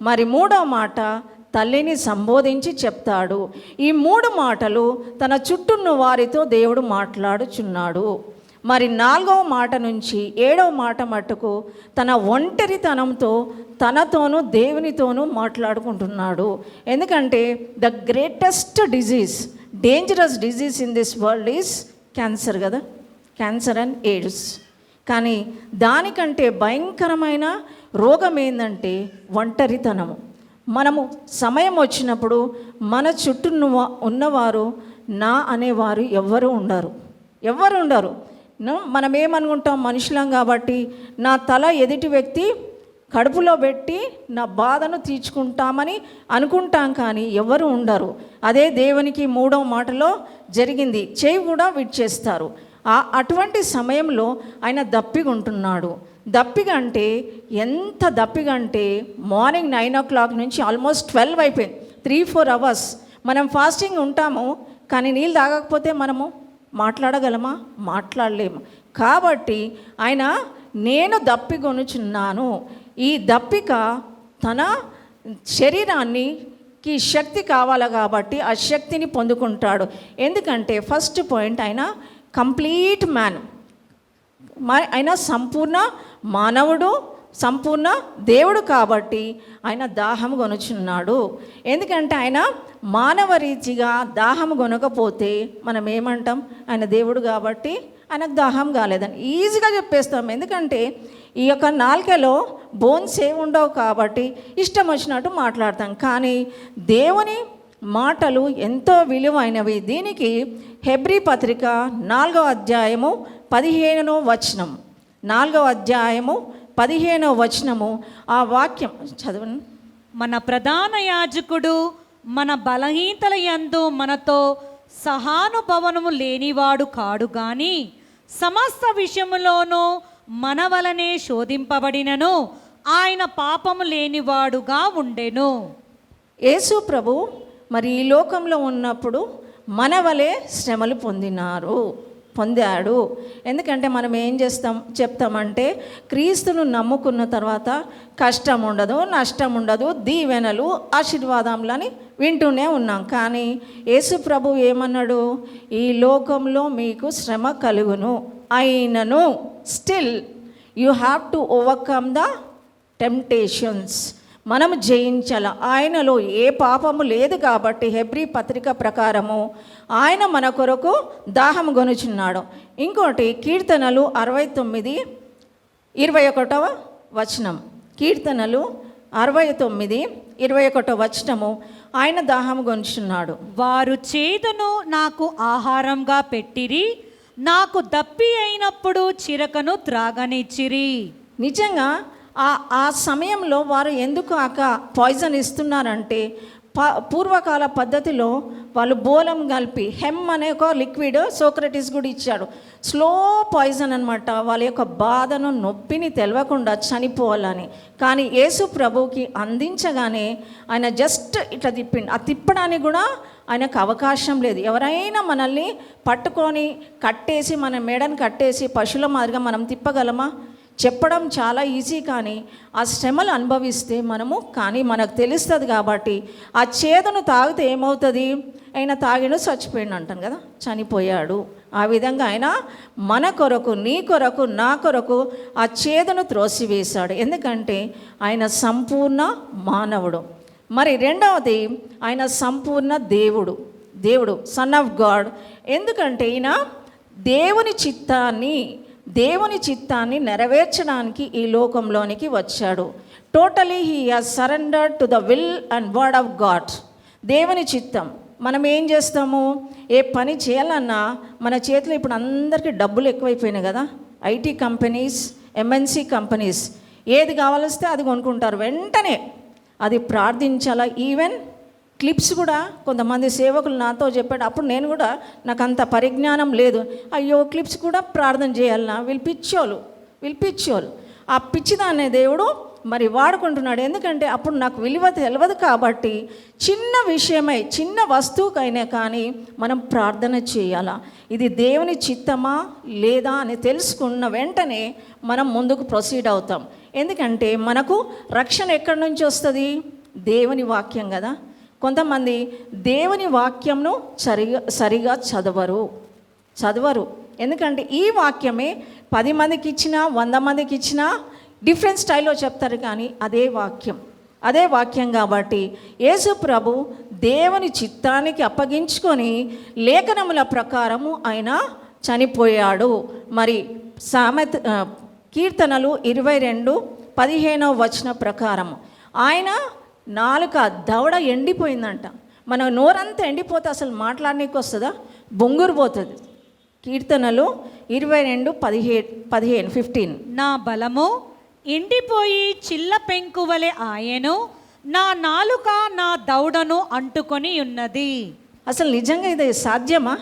మరి 3వ మాట తల్లిని సంబోధించి చెప్తాడు. ఈ 3 మాటలు తన చుట్టూన్న వారితో దేవుడు మాట్లాడుచున్నాడు. మరి 4వ మాట నుంచి 7వ మాట మట్టుకు తన ఒంటరితనంతో తనతోనూ దేవునితోనూ మాట్లాడుకుంటున్నాడు. ఎందుకంటే the greatest disease, dangerous disease in this world is cancer కదా, క్యాన్సర్ అండ్ ఎయిడ్స్. కానీ దానికంటే భయంకరమైన రోగం ఏంటంటే ఒంటరితనము. మనము సమయం వచ్చినప్పుడు మన చుట్టూ ఉన్నవారు నా అనేవారు ఎవ్వరు ఉండరు. మనం ఏమనుకుంటాం, మనుషులం కాబట్టి నా తల ఎదుటి వ్యక్తి కడుపులో పెట్టి నా బాధను తీర్చుకుంటామని అనుకుంటాం, కానీ ఎవరు ఉండరు. అదే దేవునికి 3వ మాటలో జరిగింది, చేయి కూడా విడిచేస్తారు. అటువంటి సమయంలో ఆయన దప్పిగా ఉంటున్నాడు. దప్పిగా అంటే ఎంత దప్పిగా అంటే మార్నింగ్ 9 o'clock నుంచి ఆల్మోస్ట్ 12 అయిపోయింది. 3-4 hours మనం ఫాస్టింగ్ ఉంటాము, కానీ నీళ్ళు తాగకపోతే మనము మాట్లాడగలమా? మాట్లాడలేము. కాబట్టి ఆయన నేను దప్పికొనుచున్నాను. ఈ దప్పిక తన శరీరానికి శక్తి కావాలి కాబట్టి ఆ శక్తిని పొందుకుంటాడు. ఎందుకంటే ఫస్ట్ పాయింట్, ఆయన కంప్లీట్ మ్యాన్, ఆయన సంపూర్ణ మానవుడు, సంపూర్ణ దేవుడు. కాబట్టి ఆయన దాహము కొనుచున్నాడు. ఎందుకంటే ఆయన మానవ రీతిగా దాహము కొనకపోతే మనం ఏమంటాం? ఆయన దేవుడు కాబట్టి ఆయనకు దాహం కాలేదని ఈజీగా చెప్పేస్తాం. ఎందుకంటే ఈ యొక్క నాలుకలో బోన్స్ ఏమి ఉండవు కాబట్టి ఇష్టం వచ్చినట్టు మాట్లాడతాం. కానీ దేవుని మాటలు ఎంతో విలువైనవి. దీనికి హెబ్రీ పత్రిక 4వ అధ్యాయము 15వ వచనం, 4వ అధ్యాయము 15వ వచనము, ఆ వాక్యం చదవండి.
మన ప్రధాన యాజకుడు మన బలహీనతల యందు మనతో సహానుభవనము లేనివాడు కాడు గాని సమస్త విషయములోనూ మన వలనే శోధింపబడినను ఆయన పాపము లేనివాడుగా ఉండెను.
యేసు ప్రభు మరి ఈ లోకంలో ఉన్నప్పుడు మన వలె శ్రమలు పొందాడు. ఎందుకంటే మనం ఏం చెప్తామంటే క్రీస్తును నమ్ముకున్న తర్వాత కష్టం ఉండదు, నష్టం ఉండదు, దీవెనలు, ఆశీర్వాదములని వింటూనే ఉన్నాం. కానీ యేసు ప్రభు ఏమన్నాడు? ఈ లోకంలో మీకు శ్రమ కలుగును, అయినను still you have to overcome the temptations. మనం జయించాల. ఆయనలో ఏ పాపము లేదు కాబట్టి హెబ్రీ పత్రిక ప్రకారము ఆయన మన కొరకు దాహము కొనుచున్నాడు. ఇంకోటి కీర్తనలు 69:21 వచనం, కీర్తనలు 69:21 వచనము, ఆయన దాహము కొనుచున్నాడు.
వారు చేదును నాకు ఆహారంగా పెట్టిరి, నాకు దప్పి అయినప్పుడు చిరకను త్రాగనిచ్చిరి.
నిజంగా ఆ సమయంలో వారు ఎందుకు పాయిజన్ ఇస్తున్నారంటే పూర్వకాల పద్ధతిలో వాళ్ళు బోలం కలిపి హెమ్ అనే ఒక లిక్విడ్ సోక్రటీస్ కూడా ఇచ్చాడు. స్లో పాయిజన్ అనమాట, వాళ్ళ యొక్క బాధను నొప్పిని తెలవకుండా చనిపోవాలని. కానీ యేసు ప్రభువుకి అందించగానే ఆయన జస్ట్ ఇట్లా తిప్పిండు. ఆ తిప్పడానికి కూడా ఆయనకు అవకాశం లేదు. ఎవరైనా మనల్ని పట్టుకొని కట్టేసి మన మెడను కట్టేసి పశువుల మాదిరిగా మనం తిప్పగలమా? చెప్పడం చాలా ఈజీ, కానీ ఆ శ్రమలు అనుభవిస్తే కానీ మనకు తెలుస్తుంది. కాబట్టి ఆ చేదును తాగితే ఏమవుతుంది? ఆయన తాగిడు చచ్చిపోయాడు అంటాను కదా, చనిపోయాడు. ఆ విధంగా ఆయన మన కొరకు, నీ కొరకు, నా కొరకు ఆ చేదును త్రోసివేశాడు. ఎందుకంటే ఆయన సంపూర్ణ మానవుడు. మరి రెండవది, ఆయన సంపూర్ణ దేవుడు సన్ ఆఫ్ గాడ్. ఎందుకంటే ఈయన దేవుని చిత్తాన్ని నెరవేర్చడానికి ఈ లోకంలోనికి వచ్చాడు. Totally he has surrendered to the will and word of God. దేవుని చిత్తం. మనం ఏం చేస్తాము? ఏ పని చేయాలన్నా మన చేతిలో ఇప్పుడు అందరికీ డబ్బులు ఎక్కువైపోయినాయి కదా. ఐటీ కంపెనీస్, ఎంఎన్సి కంపెనీస్ ఏది కావాలిస్తే అది కొనుక్కుంటారు వెంటనే. అది ప్రార్థించాలా. ఈవెన్ క్లిప్స్ కూడా కొంతమంది సేవకులు నాతో చెప్పాడు. అప్పుడు నేను కూడా నాకు అంత పరిజ్ఞానం లేదు. అయ్యో క్లిప్స్ కూడా ప్రార్థన చేయాలన్నా, వీళ్ళు పిచ్చోళ్ళు. ఆ పిచ్చిదాన్నే దేవుడు మరి వాడుకుంటున్నాడు. ఎందుకంటే అప్పుడు నాకు విలువ తెలియదు కాబట్టి చిన్న విషయమై, చిన్న వస్తువుకైనా కానీ మనం ప్రార్థన చేయాలా. ఇది దేవుని చిత్తమా లేదా అని తెలుసుకున్న వెంటనే మనం ముందుకు ప్రొసీడ్ అవుతాం. ఎందుకంటే మనకు రక్షణ ఎక్కడి నుంచి వస్తుంది? దేవుని వాక్యం కదా. కొంతమంది దేవుని వాక్యంను సరిగా చదవరు. ఎందుకంటే ఈ వాక్యమే 10 మందికి ఇచ్చినా 100 మందికి ఇచ్చినా డిఫరెంట్ స్టైల్లో చెప్తారు, కానీ అదే వాక్యం కాబట్టి యేసు ప్రభు దేవుని చిత్తానికి అప్పగించుకొని లేఖనముల ప్రకారము ఆయన చనిపోయాడు. మరి కీర్తనలు 22:15 వచన ప్రకారము ఆయన నాలుక దవడ ఎండిపోయిందంట. మన నోరంతా ఎండిపోతే అసలు మాట్లాడనీకి వస్తుందా? బొంగురు పోతుంది. కీర్తనలు 22:15.
నా బలము ఎండిపోయి చిల్ల పెంకువలే ఆయను, నా నాలుక నా దవడను అంటుకొని ఉన్నది.
అసలు నిజంగా ఇది సాధ్యమా?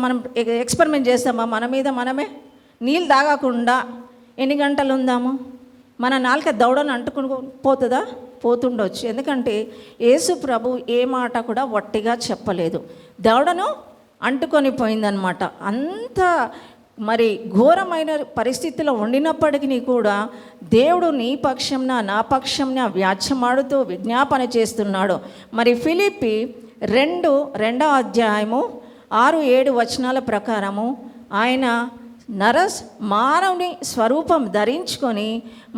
మనం ఎక్స్పెరిమెంట్ చేస్తామా? మన మీద మనమే నీళ్ళు తాగకుండా ఎన్ని గంటలు ఉందాము? మన నాలుక దవడను అంటుకుని పోతుండొచ్చు. ఎందుకంటే యేసు ప్రభు ఏ మాట కూడా వట్టిగా చెప్పలేదు. దవడను అంటుకొని పోయిందనమాట. అంత మరి ఘోరమైన పరిస్థితిలో ఉండినప్పటికీ కూడా దేవుడు నీ పక్షంన నా పక్షంన వ్యాజ్యమాడుతూ విజ్ఞాపన చేస్తున్నాడు. మరి ఫిలిప్పీ 2వ అధ్యాయము 6-7 వచనాల ప్రకారము ఆయన మానవుని స్వరూపం ధరించుకొని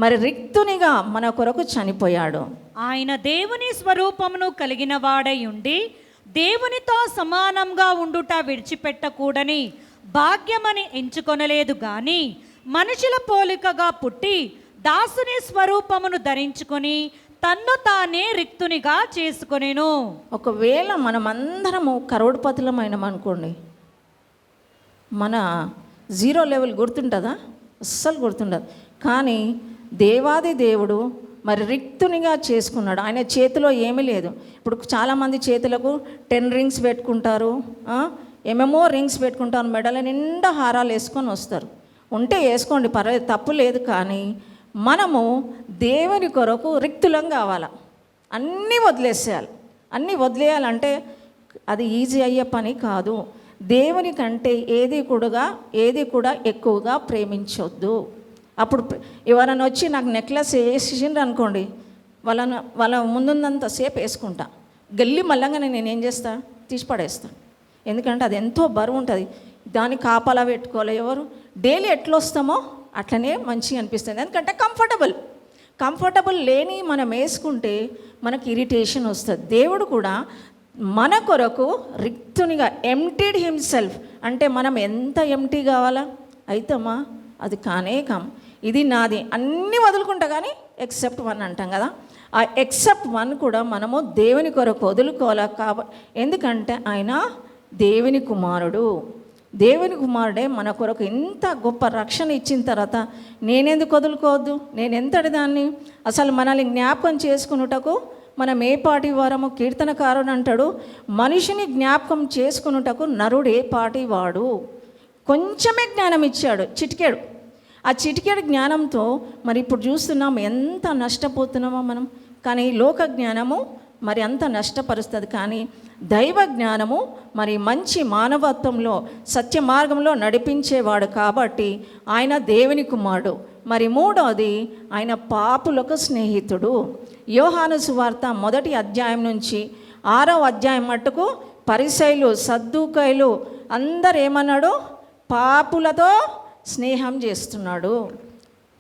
మరి రిక్తునిగా మన కొరకు చనిపోయాడు.
ఆయన దేవుని స్వరూపమును కలిగిన వాడై ఉండి దేవునితో సమానంగా ఉండుట విడిచిపెట్టకూడని భాగ్యమని ఎంచుకొనలేదు గాని మనుషుల పోలికగా పుట్టి దాసుని స్వరూపమును ధరించుకొని తన్ను తానే రిక్తునిగా చేసుకొనెను.
ఒకవేళ మనమందరము కరోడ్పతులమైనం అనుకోండి, మన జీరో లెవెల్ గుర్తుంటుందా? అస్సలు గుర్తుండదు. కానీ దేవాది దేవుడు మరి రిక్తునిగా చేసుకున్నాడు. ఆయన చేతిలో ఏమీ లేదు. ఇప్పుడు చాలామంది చేతులకు 10 రింగ్స్ పెట్టుకుంటారు, ఏమేమో రింగ్స్ పెట్టుకుంటారు, మెడల నిండా హారాలు వేసుకొని వస్తారు. ఉంటే వేసుకోండి, పర్వాలేదు, తప్పు లేదు. కానీ మనము దేవుని కొరకు రిక్తులం కావాలా. అన్నీ వదిలేయాలంటే అది ఈజీ అయ్యే పని కాదు. దేవుని కంటే ఏది కూడా ఎక్కువగా ప్రేమించొద్దు. అప్పుడు ఎవరైనా వచ్చి నాకు నెక్లెస్ వేసిండ్రు అనుకోండి, వాళ్ళ ముందుందంతసేపు వేసుకుంటా, గల్లి మళ్ళంగానే నేను ఏం చేస్తా? తీసి పడేస్తాను. ఎందుకంటే అది ఎంతో బరువు ఉంటుంది. దాన్ని కాపలా పెట్టుకోవాలి ఎవరు. డైలీ ఎట్లా వస్తామో అట్లనే మంచిగా అనిపిస్తుంది. ఎందుకంటే కంఫర్టబుల్ లేని మనం వేసుకుంటే మనకి ఇరిటేషన్ వస్తుంది. దేవుడు కూడా మన కొరకు రిక్తునిగా ఎంప్టీడ్ హిమ్సెల్ఫ్. అంటే మనం ఎంత ఎంప్టీ కావాలా? అయితమా? అది కాం. ఇది నాది, అన్నీ వదులుకుంటా కానీ ఎక్సెప్ట్ 1 అంటాం కదా. ఆ ఎక్సెప్ట్ 1 కూడా మనము దేవుని కొరకు వదులుకోవాలి. ఎందుకంటే ఆయన దేవుని కుమారుడు. దేవుని కుమారుడే మన కొరకు ఇంత గొప్ప రక్షణ ఇచ్చిన తర్వాత నేనెందుకు వదులుకోవద్దు? నేను ఎంతటి దాన్ని? అసలు మనల్ని జ్ఞాపకం చేసుకున్నటకు మనం ఏ పాటి వారము? కీర్తనకారుడు అంటాడు, మనిషిని జ్ఞాపకం చేసుకున్నటకు నరుడు ఏ పాటి వాడు? కొంచెమే జ్ఞానం ఇచ్చాడు, చిటికెడు. ఆ చిటికెడు జ్ఞానంతో మరి ఇప్పుడు చూస్తున్నాం ఎంత నష్టపోతున్నామో మనం. కానీ లోక జ్ఞానము మరి అంత నష్టపరుస్తుంది, కానీ దైవ జ్ఞానము మరి మంచి మానవత్వంలో సత్య మార్గంలో నడిపించేవాడు కాబట్టి ఆయన దేవుని కుమారుడు. మరి మూడవది, ఆయన పాపులకు స్నేహితుడు. యోహాను సువార్త 1వ అధ్యాయం నుంచి 6వ అధ్యాయం మట్టుకు పరిసయ్యులు, సద్దూకయ్యులు అందరు ఏమన్నాడు? పాపులతో స్నేహం చేస్తున్నాడు.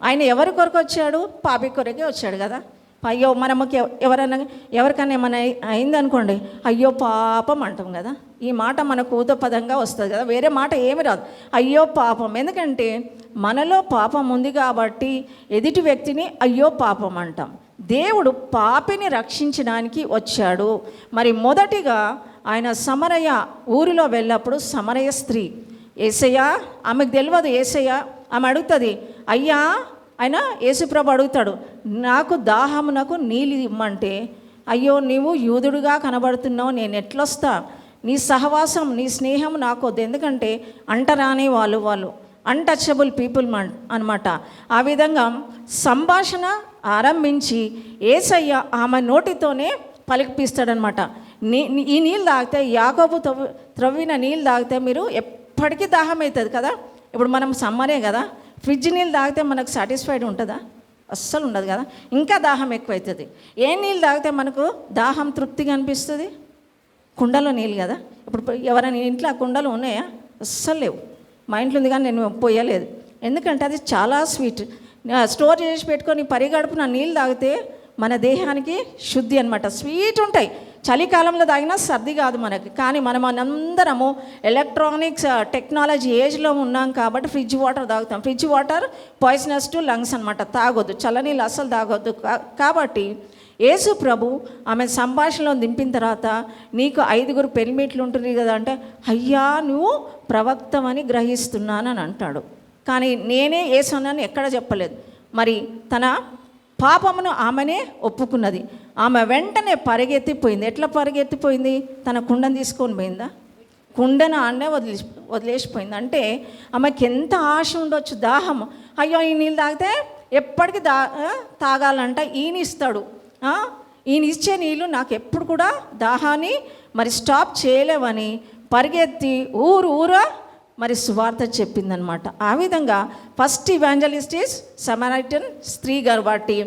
ఆయన ఎవరి కొరకు వచ్చాడు? పాపి కొరకే వచ్చాడు కదా. అయ్యో మనకి ఎవరికైనా ఏమైనా అయిందనుకోండి, అయ్యో పాపం అంటాం కదా. ఈ మాట మనకు ఊతపదంగా వస్తుంది కదా, వేరే మాట ఏమి రాదు. అయ్యో పాపం, ఎందుకంటే మనలో పాపం ఉంది కాబట్టి ఎదుటి వ్యక్తిని అయ్యో పాపం అంటాం. దేవుడు పాపిని రక్షించడానికి వచ్చాడు. మరి మొదటిగా ఆయన సమరయ ఊరిలో వెళ్ళినప్పుడు సమరయ స్త్రీ యేసయ్య, ఆమెకు తెలియదు యేసయ్య, ఆమె అడుగుతుంది, అయ్యా, ఆయన యేసుప్రభు అడుగుతాడు, నాకు దాహమునకు నీళ్ళు ఇమ్మంటే, అయ్యో నీవు యూదుడుగా కనబడుతున్నావు, నేను ఎట్లొస్తా? నీ సహవాసం, నీ స్నేహం నాకు వద్దు, ఎందుకంటే అంటరాని వాళ్ళు అన్టచబుల్ పీపుల్ అన్నమాట. ఆ విధంగా సంభాషణ ఆరంభించి యేసయ్య ఆమె నోటితోనే పలికిపిస్తాడనమాట. ఈ నీళ్ళు తాగితే, యాకోబు త్రవ్విన నీళ్ళు తాగితే మీరు ఎప్పటికీ దాహం అవుతుంది కదా. ఇప్పుడు మనం సమ్మరే కదా, ఫ్రిడ్జ్ నీళ్ళు తాగితే మనకు సాటిస్ఫైడ్ ఉంటుందా? అస్సలు ఉండదు కదా, ఇంకా దాహం ఎక్కువ అవుతుంది. ఏ నీళ్ళు తాగితే మనకు దాహం తృప్తిగా అనిపిస్తుంది? కుండలో నీళ్ళు కదా. ఇప్పుడు ఎవరైనా ఇంట్లో కుండలు ఉన్నాయా? అస్సలు లేవు. మా ఇంట్లో ఉంది కానీ నేను పోయలేదు, ఎందుకంటే అది చాలా స్వీట్. స్టోర్ చేసి పెట్టుకొని పరిగడుపున నీళ్ళు తాగితే మన దేహానికి శుద్ధి అనమాట. స్వీట్ ఉంటాయి, చలికాలంలో తాగినా సర్ది కాదు మనకి. కానీ మనం అందరము ఎలక్ట్రానిక్స్ టెక్నాలజీ ఏజ్లో ఉన్నాం కాబట్టి ఫ్రిడ్జ్ వాటర్ తాగుతాం. Fridge water poisonous to lungs అనమాట, తాగొద్దు, చల్లనీళ్ళు అస్సలు తాగొద్దు. కాబట్టి యేసు ప్రభు ఆమె సంభాషణలో దింపిన తర్వాత, నీకు 5 పెర్మిట్లు ఉంటుంది కదా అంటే, అయ్యా నువ్వు ప్రవక్తమని గ్రహిస్తున్నానని అంటాడు. కానీ నేనే యేసు అన్నాను ఎక్కడ చెప్పలేదు. మరి తన పాపమును ఆమెనే ఒప్పుకున్నది. ఆమె వెంటనే పరిగెత్తిపోయింది. ఎట్లా పరిగెత్తిపోయింది? తన కుండను తీసుకొని పోయిందా? కుండను ఆడనే వదిలేసిపోయింది. అంటే ఆమెకి ఎంత ఆశ ఉండొచ్చు, దాహం. అయ్యో ఈ నీళ్ళు తాగితే ఎప్పటికీ తాగాలంట, ఈయన ఇస్తాడు, ఈయన ఇచ్చే నీళ్ళు నాకు ఎప్పుడు కూడా దాహాన్ని మరి స్టాప్ చేయలేవని పరిగెత్తి ఊరా మరి సువార్త చెప్పిందనమాట. ఆ విధంగా ఫస్ట్ ఇవాంజలిస్ట్ ఈజ్ సమరైటన్ స్త్రీ కాబట్టి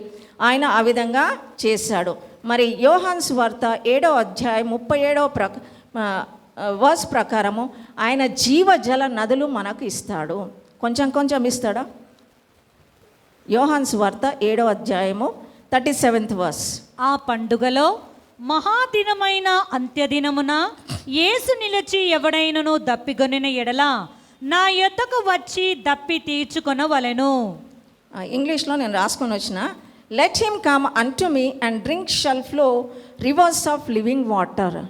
ఆయన ఆ విధంగా చేశాడు. మరి యోహాను సువార్త 7వ అధ్యాయం 37వ వర్స్ ప్రకారము ఆయన జీవజల నదులు మనకు ఇస్తాడు. కొంచెం ఇస్తాడా? యోహాను సువార్త 7వ అధ్యాయము 37th వర్స్.
ఆ పండుగలో మహాదినమైన అంత్యదినమున యేసు నిలిచి ఎవడైనను దప్పిగొనిన ఎడల నా యొద్దకు వచ్చి దప్పి తీర్చుకొనవలెను.
ఇంగ్లీష్లో నేను రాసుకొని వచ్చిన, let him come unto me and drink shall flow rivers of living water.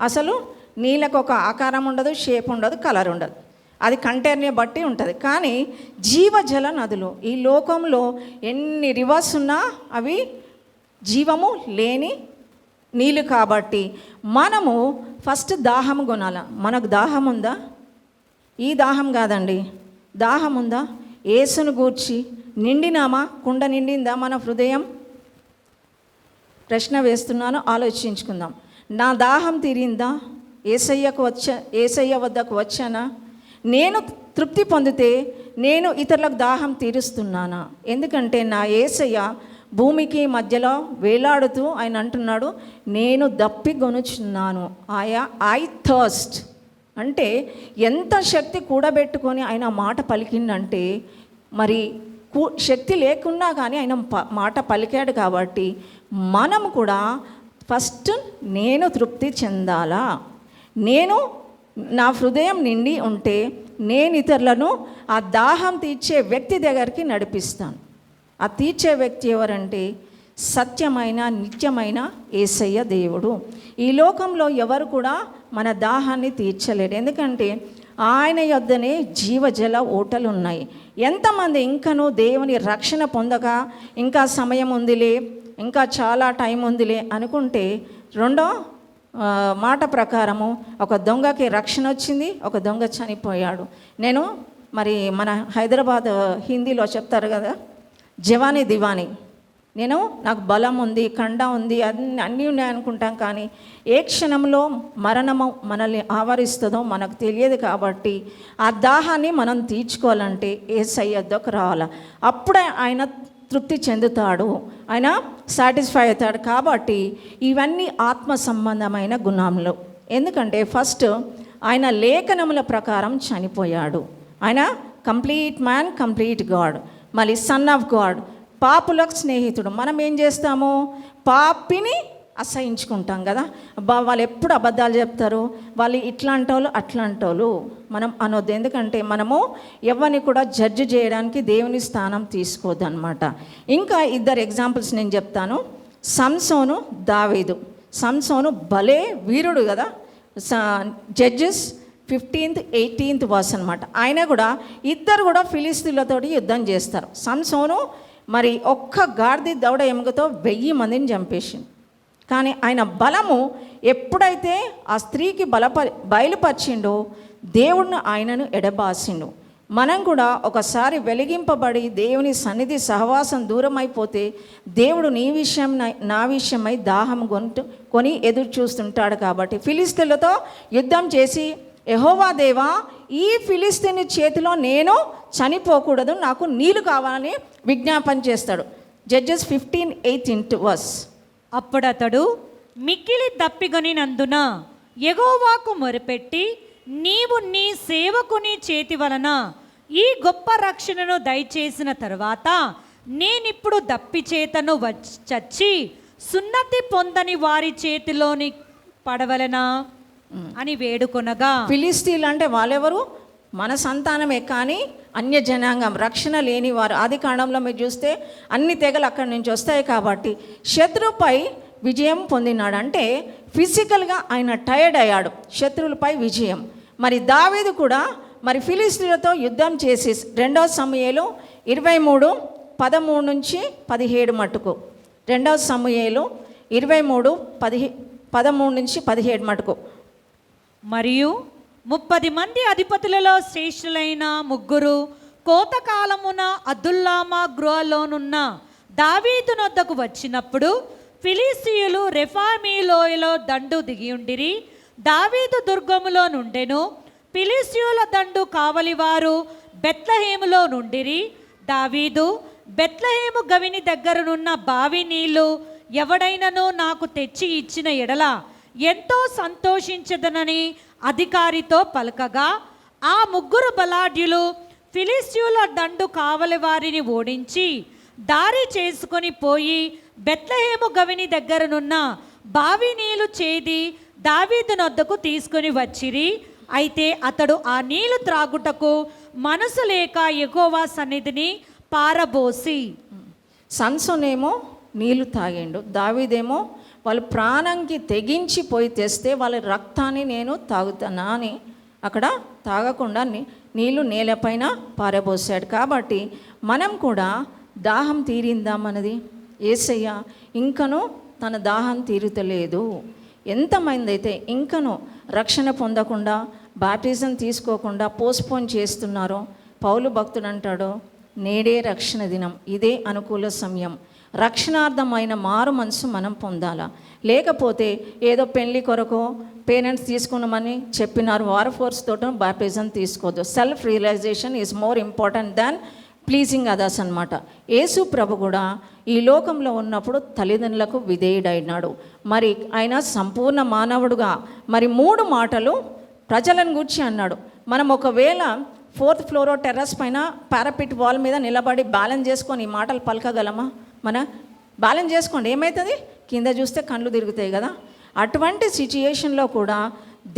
అసలు నీళ్ళకు ఒక ఆకారం ఉండదు, షేప్ ఉండదు, కలర్ ఉండదు, అది కంటైనర్ని బట్టి ఉంటుంది. కానీ జీవజల నదులు, ఈ లోకంలో ఎన్ని రివర్స్ ఉన్నా అవి జీవము లేని నీళ్ళు కాబట్టి మనము ఫస్ట్ దాహం కొనాల. మనకు దాహం ఉందా? ఈ దాహం కాదండి, దాహం ఉందా? యేసును గూర్చి నిండినామా? కుండ నిండిందా మన హృదయం? ప్రశ్న వేస్తున్నాను, ఆలోచించుకుందాం. నా దాహం తీరిందా? యేసయ్య వద్దకు వచ్చానా? నేను తృప్తి పొందితే నేను ఇతరులకు దాహం తీరుస్తున్నానా? ఎందుకంటే నా యేసయ్య భూమికి మధ్యలో వేలాడుతూ ఆయన అంటున్నాడు, నేను దప్పిగొనుచున్నాను, ఐ థర్స్ట్. అంటే ఎంత శక్తి కూడబెట్టుకొని ఆయన మాట పలికిందంటే, మరి శక్తి లేకున్నా కానీ ఆయన మాట పలికాడు. కాబట్టి మనం కూడా ఫస్ట్ నేను తృప్తి చెందాలా, నేను నా హృదయం నిండి ఉంటే నేను ఇతరులను ఆ దాహం తీర్చే వ్యక్తి దగ్గరికి నడిపిస్తాను. ఆ తీర్చే వ్యక్తి ఎవరంటే సత్యమైన నిత్యమైన యేసయ్య దేవుడు. ఈ లోకంలో ఎవరు కూడా మన దాహాన్ని తీర్చలేడు. ఎందుకంటే ఆయన యొద్దనే జీవజల ఊటలు ఉన్నాయి. ఎంతమంది ఇంకనూ దేవుని రక్షణ పొందక ఇంకా సమయం ఉందిలే, ఇంకా చాలా టైం ఉందిలే అనుకుంటే, రెండో మాట ప్రకారము ఒక దొంగకి రక్షణ వచ్చింది, ఒక దొంగ చనిపోయాడు. నేను మరి మన హైదరాబాద్ హిందీలో చెప్తారు కదా, జవానీ దివానీ. నాకు బలం ఉంది, కండ ఉంది, అన్నీ ఉన్నాయి అనుకుంటాం, కానీ ఏ క్షణంలో మరణము మనల్ని ఆవరిస్తుందో మనకు తెలియదు. కాబట్టి ఆ దాహాన్ని మనం తీర్చుకోవాలంటే యేసయ్య వద్దకు రావాలి. అప్పుడే ఆయన తృప్తి చెందుతాడు, ఆయన సాటిస్ఫై అవుతాడు. కాబట్టి ఇవన్నీ ఆత్మ సంబంధమైన గుణములు. ఎందుకంటే ఫస్ట్ ఆయన లేఖనముల ప్రకారం చనిపోయాడు. ఆయన కంప్లీట్ మ్యాన్, కంప్లీట్ గాడ్, మళ్ళీ సన్ ఆఫ్ గాడ్, పాపులకు స్నేహితుడు. మనం ఏం చేస్తాము, పాపిని అసహించుకుంటాం కదా. వాళ్ళు ఎప్పుడు అబద్ధాలు చెప్తారు, వాళ్ళు ఇట్లాంటి వాళ్ళు అట్లాంటి వాళ్ళు మనం అనొద్దు. ఎందుకంటే మనము ఎవరిని కూడా జడ్జి చేయడానికి దేవుని స్థానం తీసుకోవద్దు అనమాట. ఇంకా 2 ఎగ్జాంపుల్స్ నేను చెప్తాను. సంసోను, దావీదు. సంసోను భలే వీరుడు కదా. జడ్జెస్ 15th 18th వర్స్ అనమాట. ఆయన కూడా ఇద్దరు కూడా ఫిలిస్తీన్లతోటి యుద్ధం చేస్తారు. సంసోను మరి ఒక్క గాడిద దవడ ఎముకతో 1000 మందిని చంపేసింది. కానీ ఆయన బలము ఎప్పుడైతే ఆ స్త్రీకి బయలుపరిచిండో దేవుడిని ఆయనను ఎడబాసిండు. మనం కూడా ఒకసారి వెలిగింపబడి దేవుని సన్నిధి సహవాసం దూరం అయిపోతే దేవుడు నీ విషయం నా విషయమై దాహం కొని ఎదురు చూస్తుంటాడు. కాబట్టి ఫిలిస్తీన్లతో యుద్ధం చేసి, యెహోవా దేవా, ఈ ఫిలిస్తీని చేతిలో నేను చనిపోకూడదు, నాకు నీళ్ళు కావాలని విజ్ఞాపన చేస్తాడు. Judges 15:8 verse.
అప్పుడతడు మిక్కిలి దప్పిగొనినందున యెహోవాకు మొరపెట్టి, నీవు నీ సేవకుని చేతి వలన ఈ గొప్ప రక్షణను దయచేసిన తరువాత నేనిప్పుడు దప్పి చేతను చచ్చి సున్నతి పొందని వారి చేతిలోని పడవలనా అని వేడుకొనగా.
ఫిలిస్తీన్లు అంటే వాళ్ళెవరు? మన సంతానమే, కానీ అన్య జనాంగం, రక్షణ లేని వారు. ఆది కాండంలో మీరు చూస్తే అన్ని తెగలు అక్కడి నుంచి వస్తాయి. కాబట్టి శత్రువుపై విజయం పొందినాడు. అంటే ఫిజికల్గా ఆయన టైర్డ్ అయ్యాడు, శత్రువులపై విజయం. మరి దావీదు కూడా మరి ఫిలిస్తీన్లతో యుద్ధం చేసి 2 సమూయేలు 23:13-17 మటుకు. 2 సమూయేలు 23:13-17 మటుకు.
మరియు 30 మంది అధిపతులలో శ్రేష్ఠులైన 3 కోతకాలమున అదుల్లామా గృహలోనున్న దావీదు నొద్దకు వచ్చినప్పుడు ఫిలిస్తీయులు రెఫామీ లోయలో దండు దిగియుండిరి. దావీదు దుర్గములో నుండెను. ఫిలిస్తీయుల దండు కావలివారు బెత్లెహేములో నుండిరి. దావీదు బెత్లెహేము గవిని దగ్గరనున్న బావి నీళ్లు ఎవడైనను నాకు తెచ్చి ఇచ్చిన ఎడల ఎంతో సంతోషించదనని అధికారితో పలకగా, ఆ 3 బలాఢ్యులు ఫిలిస్తీయుల దండు కావలి వారిని ఓడించి దారి చేసుకొని పోయి బెత్లెహేము గవిని దగ్గరనున్న బావి నీళ్లు చేది దావీదు నొద్దకు తీసుకొని వచ్చిరి. అయితే అతడు ఆ నీళ్లు త్రాగుటకు మనసు లేక యెహోవా సన్నిధిని పారబోసి.
సంసోనేమో నీళ్లు తాగిండు, దావీదేమో వాళ్ళు ప్రాణంకి తెగించి పోయి తెస్తే వాళ్ళ రక్తాన్ని నేను తాగుతానా అని అక్కడ తాగకుండా నీళ్లు నేలపైన పారబోసాడు. కాబట్టి మనం కూడా దాహం తీరిందా మనది? యేసయ్య ఇంకనూ తన దాహం తీరుతలేదు. ఎంతమంది అయితే ఇంకనూ రక్షణ పొందకుండా, బాప్టిజం తీసుకోకుండా పోస్ట్పోన్ చేస్తున్నారో, పౌలు భక్తుడు అంటాడు, నేడే రక్షణ దినం, ఇదే అనుకూల సమయం. రక్షణార్థమైన మారు మనసు మనం పొందాలా. లేకపోతే ఏదో పెళ్లి కొరకు పేరెంట్స్ తీసుకున్నామని చెప్పినారు, వారు ఫోర్స్ తోట బాప్టిజం తీసుకోవద్దు. Self realization is more important than pleasing others అనమాట. యేసు ప్రభు కూడా ఈ లోకంలో ఉన్నప్పుడు తల్లిదండ్రులకు విధేయుడైనాడు. మరి ఆయన సంపూర్ణ మానవుడుగా మరి 3 మాటలు ప్రజలను గూర్చి అన్నాడు. మనం ఒకవేళ 4th ఫ్లోర్ టెర్రస్ పైన పారాపిట్ వాల్ మీద నిలబడి బ్యాలెన్స్ చేసుకొని ఈ మాటలు పలకగలమా? మన బ్యాలెన్స్ చేసుకోండి, ఏమవుతుంది? కింద చూస్తే కళ్ళు తిరుగుతాయి కదా. అటువంటి సిచ్యుయేషన్లో కూడా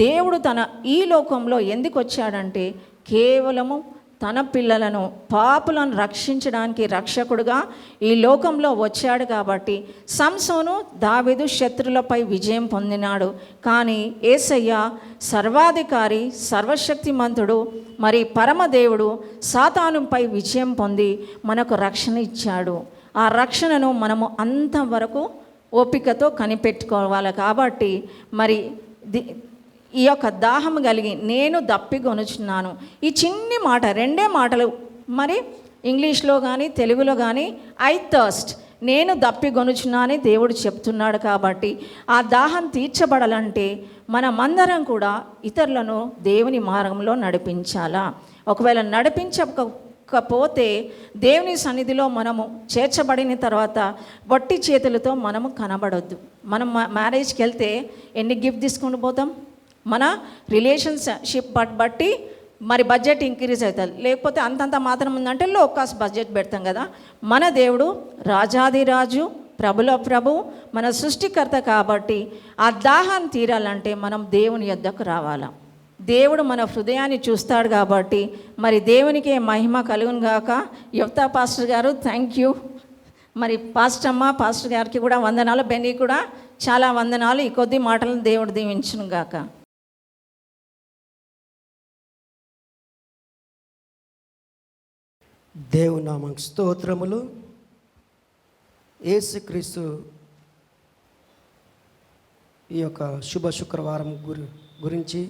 దేవుడు తన ఈ లోకంలో ఎందుకు వచ్చాడంటే కేవలము తన పిల్లలను పాపులను రక్షించడానికి రక్షకుడుగా ఈ లోకంలో వచ్చాడు కాబట్టి సంసోను దావీదు శత్రులపై విజయం పొందినాడు. కానీ యేసయ్య సర్వాధికారి, సర్వశక్తిమంతుడు, మరి పరమదేవుడు సాతానుపై విజయం పొంది మనకు రక్షణ ఇచ్చాడు. ఆ రక్షణను మనము అంతవరకు ఓపికతో కనిపెట్టుకోవాలి. కాబట్టి మరి ఈ యొక్క దాహం కలిగి నేను దప్పిగొనుచున్నాను, ఈ చిన్ని మాట, రెండే మాటలు మరి ఇంగ్లీష్లో కానీ తెలుగులో కానీ ఐ థర్స్ట్, నేను దప్పిగొనుచున్నా అని దేవుడు చెప్తున్నాడు. కాబట్టి ఆ దాహం తీర్చబడాలంటే మనమందరం కూడా ఇతరులను దేవుని మార్గంలో నడిపించాలా. ఒకవేళ నడిపించకపోతే దేవుని సన్నిధిలో మనము చేర్చబడిన తర్వాత వట్టి చేతులతో మనము కనబడొద్దు. మనం మ్యారేజ్కి వెళ్తే ఎన్ని గిఫ్ట్ తీసుకొని పోతాం? మన రిలేషన్షిప్ బట్టి మరి బడ్జెట్ ఇంక్రీజ్ అవుతుంది. లేకపోతే అంతంత మాత్రం ఉందంటే లో కాస్ట్ బడ్జెట్ పెడతాం కదా. మన దేవుడు రాజాదిరాజు, ప్రభుల ప్రభు, మన సృష్టికర్త. కాబట్టి ఆ దాహాన్ని తీరాలంటే మనం దేవుని యొద్దకు రావాలా. దేవుడు మన హృదయాన్ని చూస్తాడు. కాబట్టి మరి దేవునికే మహిమ కలుగును గాక. యువత పాస్టర్ గారు థ్యాంక్ యూ. మరి పాస్టర్ అమ్మ, పాస్టర్ గారికి కూడా వందనాలు. బెన్నీ కూడా చాలా వందనాలు. ఈ కొద్ది మాటలను దేవుడు దీవించును గాక.
దేవుని నామమునకు స్తోత్రములు. యేసుక్రీస్తు ఈ యొక్క శుభ శుక్రవారం గురించి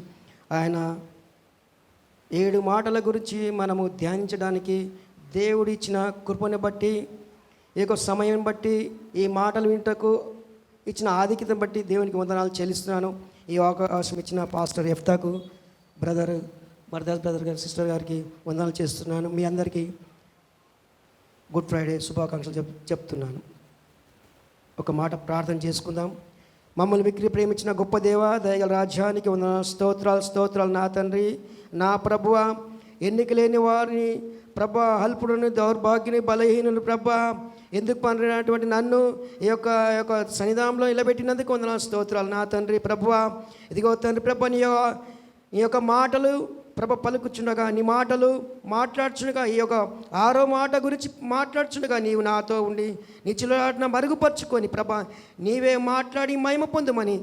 ఆయన 7 మాటల గురించి మనము ధ్యానించడానికి దేవుడు ఇచ్చిన కృపను బట్టి, ఈ యొక్క సమయం బట్టి, ఈ మాటలు వింటకు ఇచ్చిన ఆధిక్యతను బట్టి దేవునికి వందనాలు చెల్లిస్తున్నాను. ఈ అవకాశం ఇచ్చిన పాస్టర్ ఎఫ్తాకు, మర్దాస్ బ్రదర్ గారి సిస్టర్ గారికి వందనాలు చేస్తున్నాను. మీ అందరికీ గుడ్ ఫ్రైడే శుభాకాంక్షలు చెప్తున్నాను. ఒక మాట ప్రార్థన చేసుకుందాం. మమ్మల్ని మిక్కిలి ప్రేమించిన గొప్ప దేవ, దయగల రాజ్యానికి వందనాలు, స్తోత్రాలు నా తండ్రి, నా ప్రభువ. ఎన్నిక లేని వారిని ప్రభా, అల్పుడుని, దౌర్భాగ్యుని, బలహీనులు ప్రభా, ఎందుకు పనినటువంటి నన్ను ఈ యొక్క సన్నిధానంలో నిలబెట్టినందుకు వందనాలు, స్తోత్రాలు నా తండ్రి ప్రభువ. ఇదిగో తండ్రి ప్రభ, నీ యొక్క మాటలు ప్రభ పలుకుచుండగా, నీ మాటలు మాట్లాడుచుండగా, ఈ యొక్క 6వ మాట గురించి మాట్లాడుచుండగా నీవు నాతో ఉండి నీ చిలులాటన మరుగుపరుచుకొని ప్రభ నీవే మాట్లాడి మహిమ పొందమని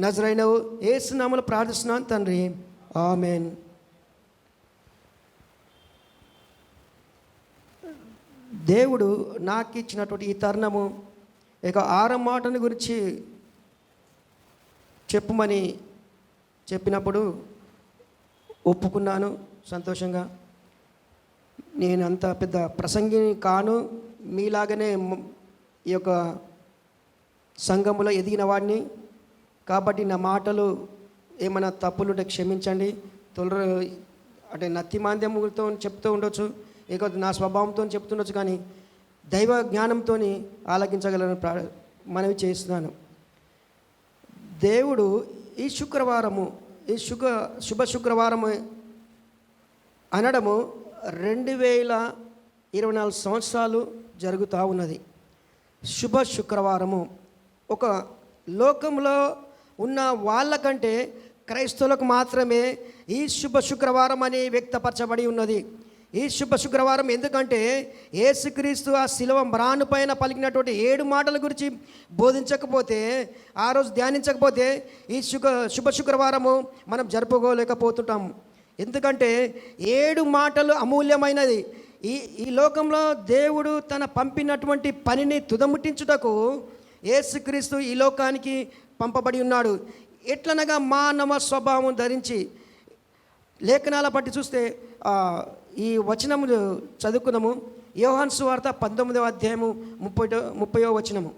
నజరైన యేసు నామములో ప్రార్థిస్తున్నాను తండ్రి, ఆమేన్. దేవుడు నాకు ఇచ్చినటువంటి ఈ తరుణము ఇక 6వ మాటను గురించి చెప్పమని చెప్పినప్పుడు ఒప్పుకున్నాను సంతోషంగా. నేను అంత పెద్ద ప్రసంగిని కాను, మీలాగనే ఈ యొక్క సంఘములో ఎదిగిన వాడిని. కాబట్టి నా మాటలు ఏమైనా తప్పులుంటే క్షమించండి. అంటే నత్తి మాంద్యములతో చెప్తూ ఉండొచ్చు, ఇక నా స్వభావంతో చెప్తుండొచ్చు, కానీ దైవ జ్ఞానంతో ఆలకించగలను మనవి చేస్తున్నాను. దేవుడు ఈ శుక్రవారము, ఈ శుభ శుక్రవారము అనడము 2024 సంవత్సరాలు జరుగుతూ ఉన్నది. శుభ శుక్రవారము ఒక లోకంలో ఉన్న వాళ్ళకంటే క్రైస్తవులకు మాత్రమే ఈ శుభ శుక్రవారం అని వ్యక్తపరచబడి ఉన్నది. ఈ శుభ శుక్రవారం ఎందుకంటే యేసుక్రీస్తు ఆ శిలువ మ్రాను పైన పలికినటువంటి 7 మాటల గురించి బోధించకపోతే, ఆ రోజు ధ్యానించకపోతే ఈ శుభ శుక్రవారము మనం జరుపుకోలేకపోతుంటాము. ఎందుకంటే 7 మాటలు అమూల్యమైనది. ఈ లోకంలో దేవుడు తన పంపినటువంటి పనిని తుదముట్టించుటకు యేసుక్రీస్తు ఈ లోకానికి పంపబడి ఉన్నాడు. ఎట్లనగా మానవ స్వభావం ధరించి, లేఖనాల బట్టి చూస్తే ఈ వచనము చదువుకున్నాము. యోహాను సువార్త 19వ అధ్యాయము 30వ వచనము.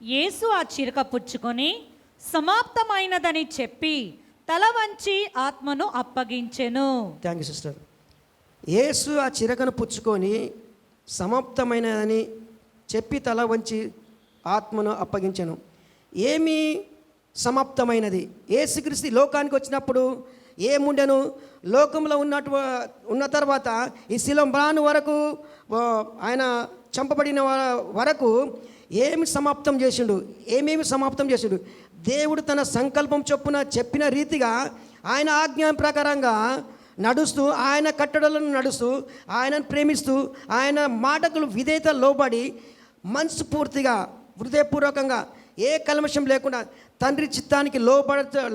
యేసు ఆ చిరక పుచ్చుకొని సమాప్తమైనదని చెప్పి తల వంచి ఆత్మను అప్పగించెను.
Thank you sister. యేసు ఆ చిరకను పుచ్చుకొని సమాప్తమైనదని చెప్పి తల వంచి ఆత్మను అప్పగించెను. ఏమి సమాప్తమైనది? యేసుక్రీస్తు లోకానికి వచ్చినప్పుడు ఏముండెను? లోకంలో ఉన్న తర్వాత ఈ శిలువ మ్రాను వరకు, ఆయన చంపబడిన వరకు ఏమి సమాప్తం చేసిండు? ఏమేమి సమాప్తం చేసిండు? దేవుడు తన సంకల్పం చొప్పున చెప్పిన రీతిగా ఆయన ఆజ్ఞ ప్రకారంగా నడుస్తూ, ఆయన కట్టడలను నడుస్తూ, ఆయనను ప్రేమిస్తూ, ఆయన మాటకు విధేయత లోబడి మనస్ఫూర్తిగా హృదయపూర్వకంగా ఏ కల్మషం లేకుండా తండ్రి చిత్తానికి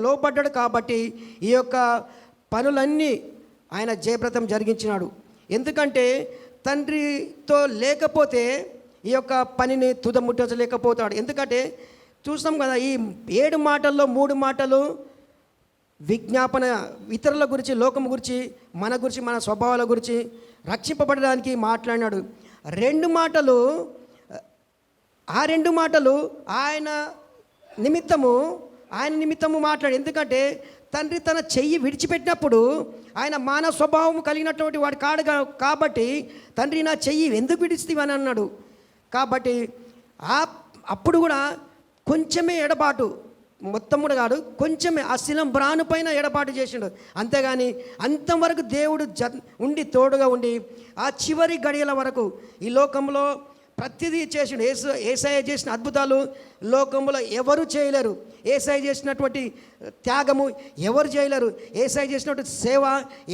లోబడ్డాడు కాబట్టి ఈ యొక్క పనులన్నీ ఆయన జయప్రదం జరిగించినాడు. ఎందుకంటే తండ్రితో లేకపోతే ఈ యొక్క పనిని తుదముట్టలేకపోతాడు. ఎందుకంటే చూస్తాం కదా, ఈ 7 మాటల్లో 3 మాటలు విజ్ఞాపన, ఇతరుల గురించి, లోకం గురించి, మన గురించి, మన స్వభావాల గురించి రక్షింపబడడానికి మాట్లాడినాడు. 2 మాటలు, ఆ 2 మాటలు ఆయన నిమిత్తము మాట్లాడు. ఎందుకంటే తండ్రి తన చెయ్యి విడిచిపెట్టినప్పుడు ఆయన మానవ స్వభావం కలిగినటువంటి వాడు కాడు కాబట్టి తండ్రి నా చెయ్యి ఎందుకు విడిచితివని అన్నాడు. కాబట్టి అప్పుడు కూడా కొంచెమే ఎడబాటు, మొత్తం కూడా కాదు, కొంచెమే ఆ శిలం బ్రాను పైన ఎడబాటు చేసిండు. అంతేగాని అంతవరకు దేవుడు ఉండి తోడుగా ఉండి ఆ చివరి గడియల వరకు ఈ లోకంలో ప్రతిదీ చేసిండు. యేసయ్య చేసిన అద్భుతాలు లోకంలో ఎవరు చేయలేరు. యేసయ్య చేసినటువంటి త్యాగము ఎవరు చేయలేరు. యేసయ్య చేసినటువంటి సేవ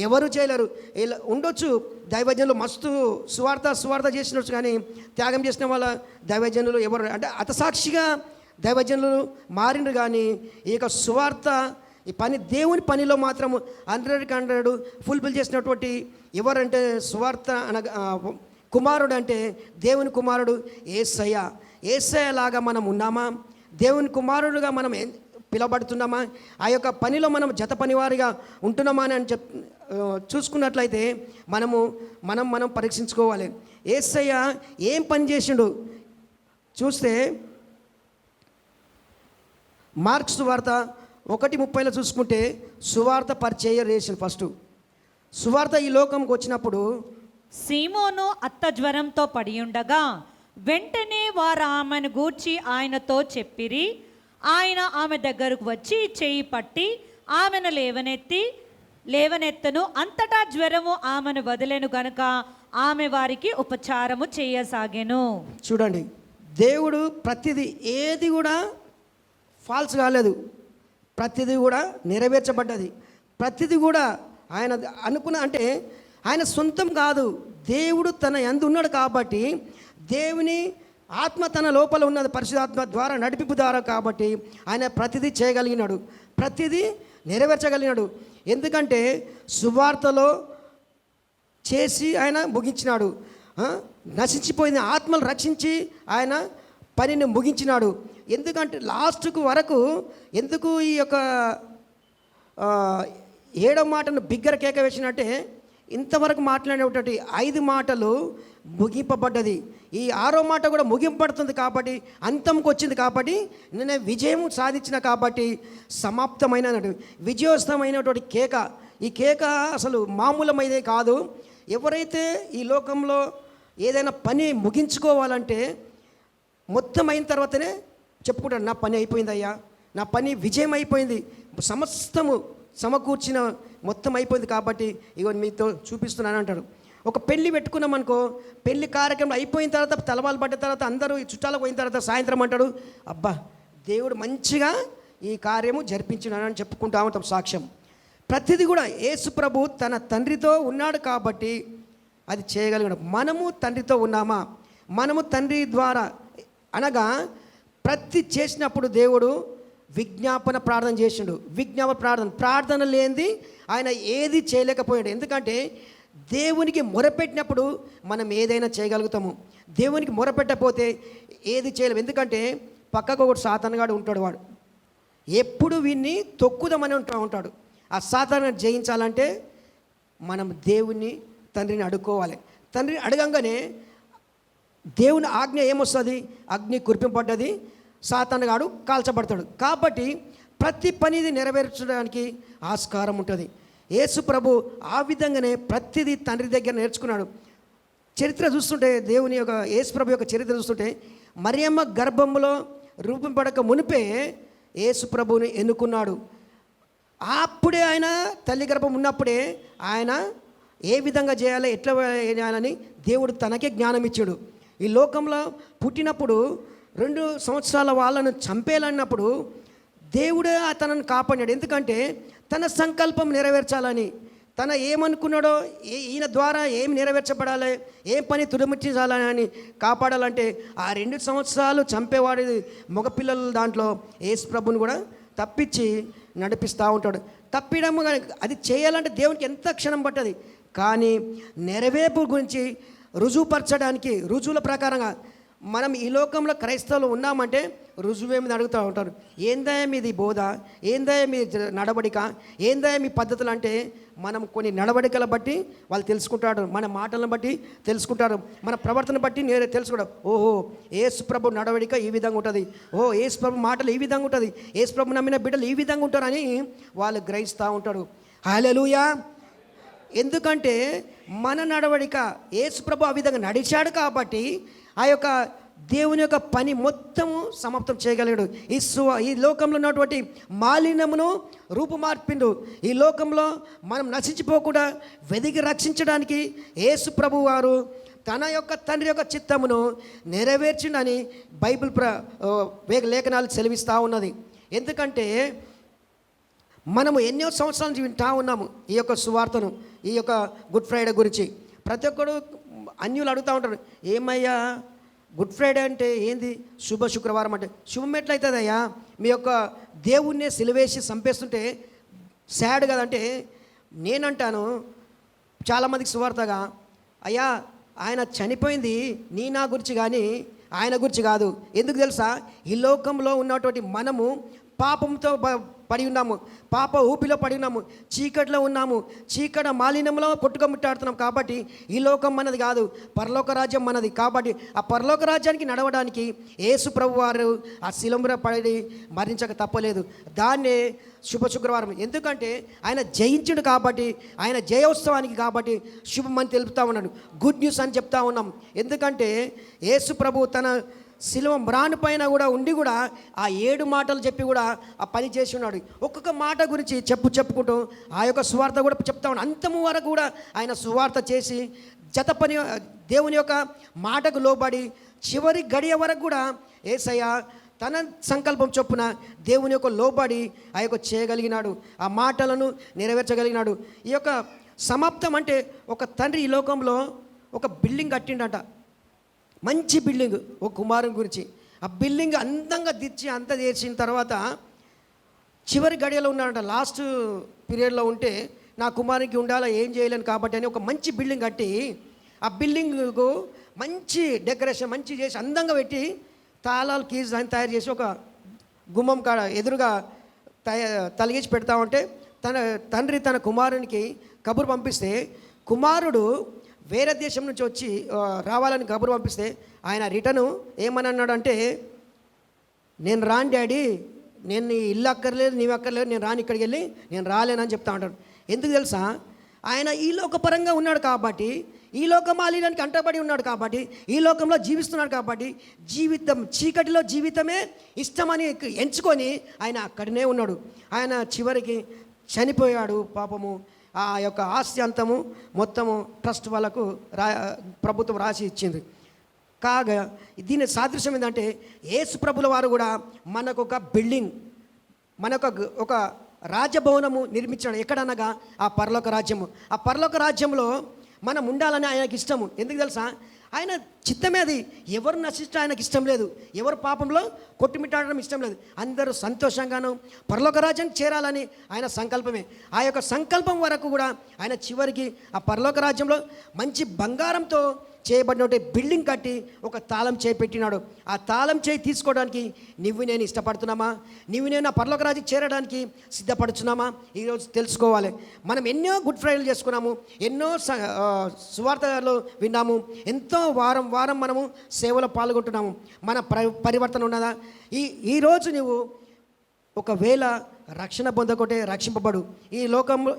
ఎవరు చేయలేరు. ఇలా ఉండొచ్చు దైవజనులు మస్తు సువార్త చేసినట్టు, కానీ త్యాగం చేసిన వాళ్ళ దైవజనులు ఎవరు అంటే అతసాక్షిగా దైవజనులు మారిండ్రు. కానీ ఈ యొక్క సువార్త ఈ పని, దేవుని పనిలో మాత్రం 100% ఫుల్ఫిల్ చేసినటువంటి ఎవరంటే సువార్త కుమారుడు అంటే దేవుని కుమారుడు యేసయ్య లాగా మనం ఉన్నామా? దేవుని కుమారుడుగా మనం పిలవబడుతున్నామా? ఆ యొక్క పనిలో మనం జత పనివారిగా ఉంటున్నామా అని చూసుకున్నట్లయితే మనం పరీక్షించుకోవాలి. యేసయ్య ఏం పని చేసిండు చూస్తే మార్క్స్ సువార్త 1:30 చూసుకుంటే సువార్త పరిచయం చేసిండు. ఫస్ట్ సువార్త ఈ లోకంకి వచ్చినప్పుడు
సీమోను అత్త జ్వరంతో పడి ఉండగా వెంటనే వారు ఆమెను గూర్చి ఆయనతో చెప్పిరి. ఆయన ఆమె దగ్గరకు వచ్చి చేయి పట్టి ఆమెను లేవనెత్తను. అంతటా జ్వరము ఆమెను వదిలేను గనుక ఆమె వారికి ఉపచారము చేయసాగెను.
చూడండి, దేవుడు ప్రతిదీ, ఏది కూడా ఫాల్స్ కాలేదు, ప్రతిదీ కూడా నెరవేర్చబడ్డది. ప్రతిదీ కూడా ఆయన అనుకున్న, అంటే ఆయన సొంతం కాదు, దేవుడు తన యందు ఉన్నాడు కాబట్టి, దేవుని ఆత్మ తన లోపల ఉన్నది, పరిశుద్ధాత్మ ద్వారా నడిపింపు ద్వారా కాబట్టి ఆయన ప్రతిదీ చేయగలిగినాడు, ప్రతిదీ నెరవేర్చగలిగినాడు. ఎందుకంటే సువార్తలో చేసి ఆయన ముగించినాడు. నశించిపోయిన ఆత్మలు రక్షించి ఆయన పనిని ముగించినాడు. ఎందుకంటే లాస్ట్కు వరకు ఎందుకు ఈ యొక్క 7వ మాటను బిగ్గర కేక వేసినట్టే ఇంతవరకు మాట్లాడేటువంటి 5 మాటలు ముగింపబడ్డది. ఈ 6వ మాట కూడా ముగింపబడుతుంది కాబట్టి, అంతంకి వచ్చింది కాబట్టి, నేను విజయం సాధించిన కాబట్టి సమాప్తమైన విజయోత్సవమైనటువంటి కేక. ఈ కేక అసలు మామూలమైనదే కాదు. ఎవరైతే ఈ లోకంలో ఏదైనా పని ముగించుకోవాలంటే మొత్తం అయిన తర్వాతనే చెప్పుకుంటాడు, నా పని అయిపోయిందయ్యా, నా పని విజయం అయిపోయింది, సమస్తము సమకూర్చిన మొత్తం అయిపోయింది కాబట్టి ఇగో మీతో చూపిస్తున్నాను అంటాడు. ఒక పెళ్ళి పెట్టుకున్నాం అనుకో, పెళ్లి కార్యక్రమం అయిపోయిన తర్వాత, తలవాలు పడ్డ తర్వాత, అందరూ చుట్టాలకు పోయిన తర్వాత సాయంత్రం అంటాడు, అబ్బా దేవుడు మంచిగా ఈ కార్యము జరిపించినానని చెప్పుకుంటా ఉంటాం సాక్ష్యం. ప్రతిదీ కూడా యేసు ప్రభు తన తండ్రితో ఉన్నాడు కాబట్టి అది చేయగలిగాడు. మనము తండ్రితో ఉన్నామా? మనము తండ్రి ద్వారా అనగా ప్రతి చేసినప్పుడు దేవుడు విజ్ఞాపన ప్రార్థన చేసిండు. ప్రార్థన లేనిది ఆయన ఏది చేయలేకపోయాడు. ఎందుకంటే దేవునికి మొరపెట్టినప్పుడు మనం ఏదైనా చేయగలుగుతాము, దేవునికి మొరపెట్టకపోతే ఏది చేయలేము. ఎందుకంటే పక్కకు ఒకటి సాతానుగాడు ఉంటాడు, వాడు ఎప్పుడు వీన్ని తొక్కుదామని ఉంటాడు. ఆ సాతాను జయించాలంటే మనం దేవుని తండ్రిని అడుక్కోవాలి. తండ్రిని అడగంగానే దేవుని ఆజ్ఞ ఏమొస్తుంది? అగ్ని కురిపింపబడ్డది, సాతానుగాడు కాల్చబడతాడు. కాబట్టి ప్రతి పనిది నెరవేర్చడానికి ఆస్కారం ఉంటుంది. యేసు ప్రభు ఆ విధంగానే ప్రతిదీ తండ్రి దగ్గర నేర్చుకున్నాడు. చరిత్ర చూస్తుంటే, దేవుని యొక్క యేసు ప్రభు యొక్క చరిత్ర చూస్తుంటే, మరియమ్మ గర్భంలో రూపింపడక మునిపే యేసు ప్రభుని ఎన్నుకున్నాడు. అప్పుడే ఆయన తల్లి గర్భం ఉన్నప్పుడే ఆయన ఏ విధంగా చేయాలి, ఎట్లా చేయాలని దేవుడు తనకే జ్ఞానం ఇచ్చాడు. ఈ లోకంలో పుట్టినప్పుడు 2 సంవత్సరాల వాళ్ళను చంపేయాలన్నప్పుడు దేవుడే తనను కాపాడాడు. ఎందుకంటే తన సంకల్పం నెరవేర్చాలని, తన ఏమనుకున్నాడో ఈయన ద్వారా ఏం నెరవేర్చబడాలి, ఏం పని తుడిముట్టించాలని కాపాడాలంటే ఆ 2 సంవత్సరాలు చంపేవాడి మగపిల్లల దాంట్లో యేసు ప్రభుని కూడా తప్పించి నడిపిస్తూ ఉంటాడు. తప్పిడము అది చేయాలంటే దేవునికి ఎంత క్షణం పట్టది, కానీ నెరవేర్పు గురించి రుజువుపరచడానికి రుజువుల ప్రకారంగా మనం ఈ లోకంలో క్రైస్తవులు ఉన్నామంటే రుజువేమని అడుగుతూ ఉంటారు. ఏందయ్యా మీది బోధ, ఏందయ్యా మీ నడవడిక, ఏందయ్యా మీ పద్ధతులు అంటే మనం కొన్ని నడవడికల బట్టి వాళ్ళు తెలుసుకుంటారు, మన మాటలను బట్టి తెలుసుకుంటారు, మన ప్రవర్తన బట్టి నేరే తెలుసుకుంటారు. ఓహో యేసు ప్రభు నడవడిక ఈ విధంగా ఉంటుంది, ఓ యేసు ప్రభు మాటలు ఈ విధంగా ఉంటుంది, యేసు ప్రభు నమ్మిన బిడ్డలు ఈ విధంగా ఉంటారని వాళ్ళు గ్రహిస్తూ ఉంటారు. హల్లెలూయా. ఎందుకంటే మన నడవడిక యేసు ప్రభు ఆ విధంగా నడిచాడు కాబట్టి ఆ యొక్క దేవుని యొక్క పని మొత్తము సమాప్తం చేయగలిగాడు. ఈ లోకంలో ఉన్నటువంటి మాలిన్యమును రూపుమార్పిండు. ఈ లోకంలో మనం నశించిపోకుండా వెదికి రక్షించడానికి యేసు ప్రభు వారు తన యొక్క తండ్రి యొక్క చిత్తమును నెరవేర్చిండని బైబిల్ లేఖనాలు సెలవిస్తూ ఉన్నది. ఎందుకంటే మనము ఎన్నో సంవత్సరాలు వింటా ఉన్నాము ఈ యొక్క సువార్తను, ఈ యొక్క గుడ్ ఫ్రైడే గురించి. ప్రతి ఒక్కరు అన్యులు అడుగుతూ ఉంటారు, ఏమయ్యా గుడ్ ఫ్రైడే అంటే ఏంది, శుభ శుక్రవారం అంటే శుభం ఎట్లయితుందయ్యా, మీ యొక్క దేవుణ్ణి సిలువేసి చంపేస్తుంటే సాడ్ కదంటే నేనంటాను చాలామందికి సువార్తగా, అయ్యా ఆయన చనిపోయింది నా గురించి కానీ ఆయన గురించి కాదు. ఎందుకు తెలుసా, ఈ లోకంలో ఉన్నటువంటి మనము పాపంతో పడి ఉన్నాము, పాప ఊపిలో పడి ఉన్నాము, చీకటిలో ఉన్నాము, చీకటి మాలిన్యంలో కొట్టుకముట్టాడుతున్నాం. కాబట్టి ఈ లోకం మనది కాదు, పరలోక రాజ్యం మనది. కాబట్టి ఆ పరలోక రాజ్యానికి నడవడానికి యేసు ప్రభు వారు ఆ శిలువలో పడి మరణించక తప్పలేదు. దాన్నే శుభ శుక్రవారం. ఎందుకంటే ఆయన జయించుడు కాబట్టి, ఆయన జయోత్సవానికి కాబట్టి శుభమని తెలుపుతూ ఉన్నాడు, గుడ్ న్యూస్ అని చెప్తా ఉన్నాం. ఎందుకంటే యేసు ప్రభు తన శిలువ మ్రాను పైన కూడా ఉండి కూడా ఆ 7 మాటలు చెప్పి కూడా ఆ పని చేసి ఉన్నాడు. ఒక్కొక్క మాట గురించి చెప్పుకుంటూ ఆ యొక్క సువార్త కూడా చెప్తా ఉన్నాడు. అంతము వరకు కూడా ఆయన సువార్త చేసి జతపని దేవుని యొక్క మాటకు లోబడి చివరి గడియ వరకు కూడా యేసయ్య తన సంకల్పం చొప్పున దేవుని యొక్క లోబడి ఆ యొక్క చేయగలిగినాడు, ఆ మాటలను నెరవేర్చగలిగినాడు. ఈ యొక్క సమాప్తం అంటే ఒక తండ్రి ఈ లోకంలో ఒక బిల్డింగ్ కట్టిండట, మంచి బిల్డింగ్, ఒక కుమారుని గురించి. ఆ బిల్డింగ్ అందంగా అంతా చేసిన తర్వాత చివరి గడియలో ఉన్నాడంట, లాస్ట్ పీరియడ్లో ఉంటే నా కుమారునికి ఉండాలా, ఏం చేయలేను కాబట్టి అని ఒక మంచి బిల్డింగ్ కట్టి ఆ బిల్డింగ్కు మంచి డెకరేషన్ మంచి చేసి అందంగా పెట్టి తాళాలు కీస్ అని తయారు చేసి ఒక గుమ్మం కాడ ఎదురుగా తలిగించి పెడతా ఉంటే తన తండ్రి తన కుమారునికి కబురు పంపిస్తే కుమారుడు వేరే దేశం నుంచి వచ్చి రావాలని కబురు పంపిస్తే ఆయన రిటర్ను ఏమని అన్నాడంటే, నేను రాను డాడీ, నేను ఇల్లు అక్కర్లేదు, నీవు అక్కర్లేదు, నేను రాను, ఇక్కడికి వెళ్ళి నేను రాలేనని చెప్తా ఉంటాడు. ఎందుకు తెలుసా, ఆయన ఈ లోకపరంగా ఉన్నాడు కాబట్టి, ఈ లోకమాలిన్యానికి అంటబడి ఉన్నాడు కాబట్టి, ఈ లోకంలో జీవిస్తున్నాడు కాబట్టి జీవితం చీకటిలో జీవితమే ఇష్టమని ఎంచుకొని ఆయన అక్కడనే ఉన్నాడు. ఆయన చివరికి చనిపోయాడు. పాపము ఆ యొక్క ఆస్తి అంతము మొత్తము ట్రస్ట్ వాళ్ళకు ప్రభుత్వం రాసి ఇచ్చింది. కాగా దీని సాదృశ్యం ఏంటంటే యేసు ప్రభుల వారు కూడా మనకు ఒక బిల్డింగ్, ఒక రాజభవనము నిర్మించాడు. ఎక్కడనగా ఆ పరలోక రాజ్యము. ఆ పరలోక రాజ్యంలో మనం ఉండాలని ఆయనకి ఇష్టము. ఎందుకు తెలుసా, ఆయన చిత్తమే అది. ఎవరు నశించడం ఆయనకి ఇష్టం లేదు, ఎవరు పాపంలో కొట్టుమిట్టాడడం ఇష్టం లేదు. అందరూ సంతోషంగాను పరలోక రాజ్యానికి చేరాలని ఆయన సంకల్పమే. ఆ యొక్క సంకల్పం వరకు కూడా ఆయన చివరికి ఆ పరలోక రాజ్యంలో మంచి బంగారంతో చేయబడిన బిల్డింగ్ కట్టి ఒక తాళం చేయి పెట్టినాడు. ఆ తాళం చేయి తీసుకోవడానికి నువ్వు నేను ఇష్టపడుతున్నామా, నువ్వు నేను ఆ పరలోక రాజ్యానికి చేరడానికి సిద్ధపడుతున్నామా, ఈరోజు తెలుసుకోవాలి. మనం ఎన్నో గుడ్ ఫ్రైడేలు చేసుకున్నాము, ఎన్నో సువార్తలు విన్నాము, ఎంతో వారం మనము సేవలో పాల్గొంటున్నాము. మన పరివర్తన ఉన్నదా? ఈరోజు నువ్వు ఒకవేళ రక్షణ పొందకపోతే రక్షింపబడు. ఈ లోకంలో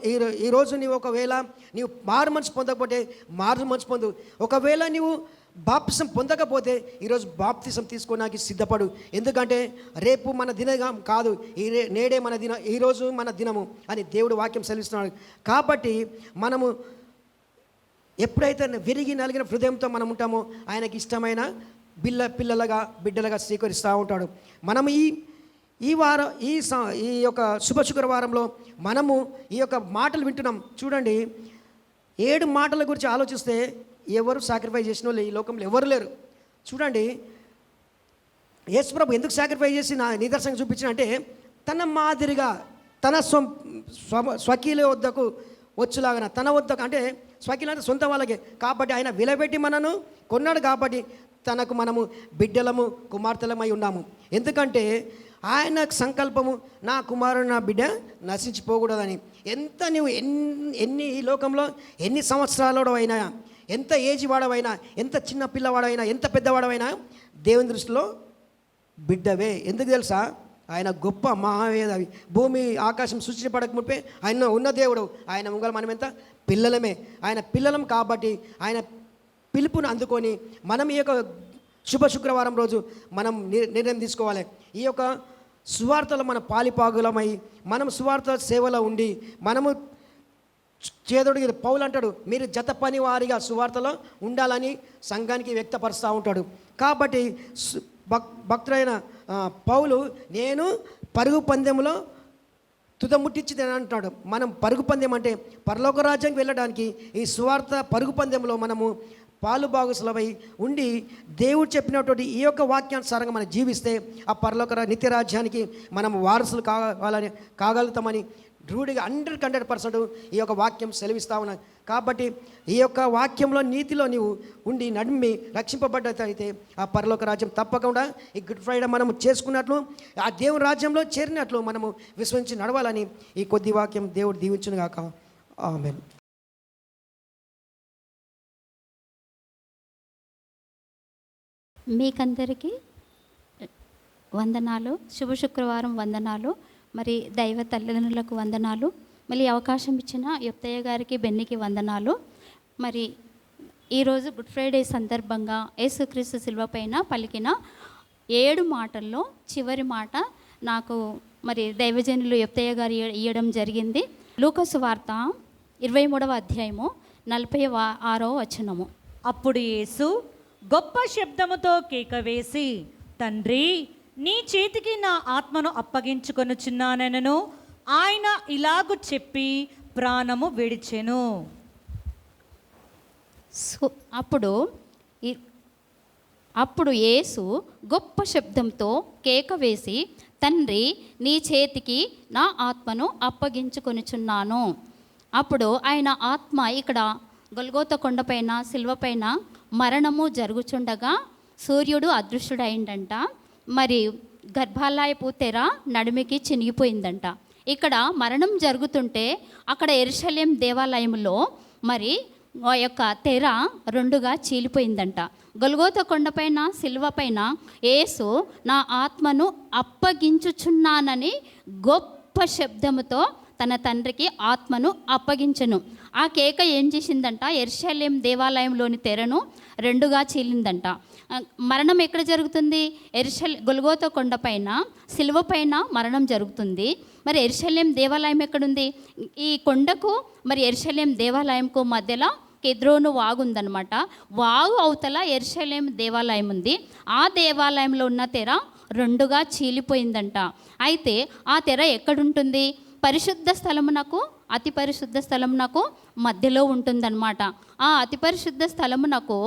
ఈరోజు నీవు ఒకవేళ నీవు మారు మనసు పొందకపోతే మారు మనసు పొందు. ఒకవేళ నీవు బాప్తిసం పొందకపోతే ఈరోజు బాప్తిసం తీసుకోవడానికి సిద్ధపడు. ఎందుకంటే రేపు మన దినం కాదు, నేడే మన దినం, ఈరోజు మన దినము అని దేవుడు వాక్యం సెలవిస్తున్నాడు. కాబట్టి మనము ఎప్పుడైతే విరిగి నలిగిన హృదయంతో మనం ఉంటామో ఆయనకి ఇష్టమైన బిడ్డలుగా స్వీకరిస్తూ ఉంటాడు. మనం ఈ యొక్క శుభ శుక్రవారంలో మనము ఈ యొక్క మాటలు వింటున్నాం. చూడండి, 7 మాటల గురించి ఆలోచిస్తే ఎవరు సాక్రిఫైస్ చేసిన వాళ్ళు ఈ లోకంలో ఎవరు లేరు. చూడండి, యేసుప్రభు ఎందుకు సాక్రిఫైస్ చేసి నా నిదర్శనం చూపించిన అంటే, తన మాదిరిగా తన స్వకీల వద్దకు వచ్చులాగన, తన వద్దకు అంటే స్వకీల అంటే సొంత వాళ్ళకే కాబట్టి ఆయన విలబెట్టి మనను కొన్నాడు. కాబట్టి తనకు మనము బిడ్డలము కుమార్తెలమై ఉన్నాము. ఎందుకంటే ఆయన సంకల్పము, నా కుమారుడు నా బిడ్డ నశించిపోకూడదని. ఎంత నువ్వు ఎన్ని ఈ లోకంలో ఎన్ని సంవత్సరాలు అయినా, ఎంత ఏజ్ వాడవైనా, ఎంత చిన్న పిల్లవాడైనా, ఎంత పెద్దవాడవైనా దేవుని దృష్టిలో బిడ్డవే. ఎందుకు తెలుసా? ఆయన గొప్ప మహావేదవి. భూమి ఆకాశం సృష్టించబడక మునిపే ఆయన ఉన్న దేవుడు. ఆయన ముంగల మనం ఎంత పిల్లలమే. ఆయన పిల్లలం కాబట్టి ఆయన పిలుపును అందుకొని మనం ఈ యొక్క శుభ శుక్రవారం రోజు మనం నిర్ణయం తీసుకోవాలి. ఈ యొక్క సువార్తలో మన పాలిపాగులమై మనం సువార్త సేవలో ఉండి మనము చేదోడికి పౌలు అంటాడు, మీరు జత పని వారిగా సువార్తలో ఉండాలని సంఘానికి వ్యక్తపరుస్తూ ఉంటాడు. కాబట్టి భక్తుడైన పౌలు నేను పరుగు పందెంలో తుదముట్టించిదని అంటాడు. మనం పరుగు పందెం అంటే పరలోక రాజ్యానికి వెళ్ళడానికి ఈ సువార్త పరుగు పందెంలో మనము పాలు భాగస్వామై ఉండి దేవుడు చెప్పినటువంటి ఈ యొక్క వాక్యానుసారంగా మనం జీవిస్తే ఆ పరలోక నిత్యరాజ్యానికి మనం వారసులు కాగలుగుతామని రూఢిగా 100% ఈ యొక్క వాక్యం సెలవిస్తా ఉన్నాను. కాబట్టి ఈ యొక్క వాక్యంలో నీతిలో నీవు ఉండి నడిమి రక్షింపబడ్డైతే ఆ పరలోక రాజ్యం తప్పకుండా ఈ గుడ్ ఫ్రైడే మనము చేసుకున్నట్లు, ఆ దేవుని రాజ్యంలో చేరినట్లు మనము విశ్వసించి నడవాలని ఈ కొద్ది వాక్యం దేవుడు దీవించును గాక. ఆమేన్.
మీకందరికీ వందనాలు. శుభ శుక్రవారం వందనాలు. మరి దైవ తల్లిదండ్రులకు వందనాలు. మళ్ళీ అవకాశం ఇచ్చిన యుక్తయ్య గారికి, బెన్నికి వందనాలు. మరి ఈరోజు గుడ్ ఫ్రైడే సందర్భంగా యేసుక్రీస్తు శిలువ పైన పలికిన 7 మాటల్లో చివరి మాట నాకు మరి దైవజనులు యుక్తయ్య గారు ఇవ్వడం జరిగింది. లూకాసు వార్త 23వ అధ్యాయము 46వ వచనము.
అప్పుడు యేసు గొప్ప శబ్దముతో కేక వేసి, తండ్రి, నీ చేతికి నా ఆత్మను అప్పగించుకొనుచున్నానెనను ఆయన ఇలాగు చెప్పి ప్రాణము విడిచెను.
అప్పుడు యేసు గొప్ప శబ్దంతో కేక వేసి, తండ్రి, నీ చేతికి నా ఆత్మను అప్పగించుకొనుచున్నాను. అప్పుడు ఆయన ఆత్మ ఇక్కడ గొల్గోత కొండపైన శిల్వపైన మరణము జరుగుచుండగా సూర్యుడు అదృశ్యుడైందంట. మరి గర్భాలయపు తెర నడుమికి చినిగిపోయిందంట. ఇక్కడ మరణం జరుగుతుంటే అక్కడ యెరూషలేం దేవాలయంలో మరి ఆ యొక్క తెర 2గా చీలిపోయిందంట. గొల్గోత కొండపైన శిలువపైన యేసు నా ఆత్మను అప్పగించుచున్నానని గొప్ప శబ్దముతో తన తండ్రికి ఆత్మను అప్పగించెను. ఆ కేక ఏం చేసిందంట? యెరూషలేం దేవాలయంలోని తెరను 2గా చీలిందంట. మరణం ఎక్కడ జరుగుతుంది? గొల్గోత కొండపైన శిలువ పైన మరణం జరుగుతుంది. మరి యెరూషలేం దేవాలయం ఎక్కడుంది? ఈ కొండకు మరి యెరూషలేం దేవాలయంకు మధ్యలో కెద్రోను వాగు ఉందన్నమాట. వాగు అవతల యెరూషలేం దేవాలయం ఉంది. ఆ దేవాలయంలో ఉన్న తెర 2గా చీలిపోయిందంట. అయితే ఆ తెర ఎక్కడుంటుంది? పరిశుద్ధ స్థలమునకు అతి పరిశుద్ధ స్థలమునకు మధ్యలో ఉంటుందన్నమాట. ఆ అతి పరిశుద్ధ స్థలమునకు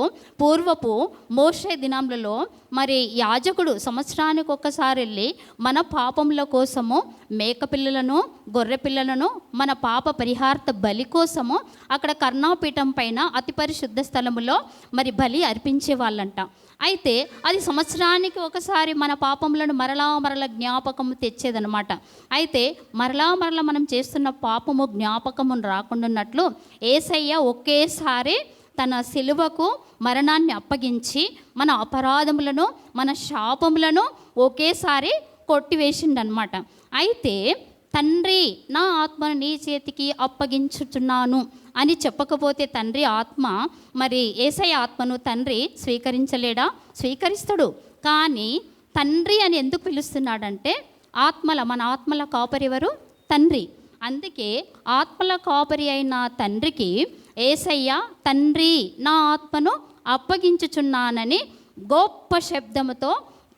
పూర్వపు మోషే దినములలో మరి యాజకుడు సంవత్సరానికి ఒక్కసారి వెళ్ళి మన పాపముల కోసము మేకపిల్లలను, గొర్రె పిల్లలను, మన పాప పరిహార్థ బలి కోసము అక్కడ కర్ణాపీఠం పైన అతి పరిశుద్ధ స్థలములో మరి బలి అర్పించే వాళ్ళంట. అయితే అది సంవత్సరానికి ఒకసారి మన పాపములను మరలా జ్ఞాపకము తెచ్చేదనమాట. అయితే మరలా మనం చేస్తున్న పాపము జ్ఞాపకమును రాకుండాన్నట్లు యేసయ్య ఒకేసారి తన సిలువకు మరణాన్ని అప్పగించి మన అపరాధములను, మన శాపములను ఒకేసారి కొట్టివేసిండనమాట. అయితే తండ్రి, నా ఆత్మను నీ చేతికి అప్పగించుచున్నాను అని చెప్పకపోతే తండ్రి ఆత్మ మరి యేసయ్య ఆత్మను తండ్రి స్వీకరించలేడా? స్వీకరిస్తాడు. కానీ తండ్రి అని ఎందుకు పిలుస్తున్నాడంటే మన ఆత్మల కాపరి ఎవరు? తండ్రి. అందుకే ఆత్మల కాపరి అయిన తండ్రికి యేసయ్య తండ్రి, నా ఆత్మను అప్పగించుచున్నానని గొప్ప శబ్దముతో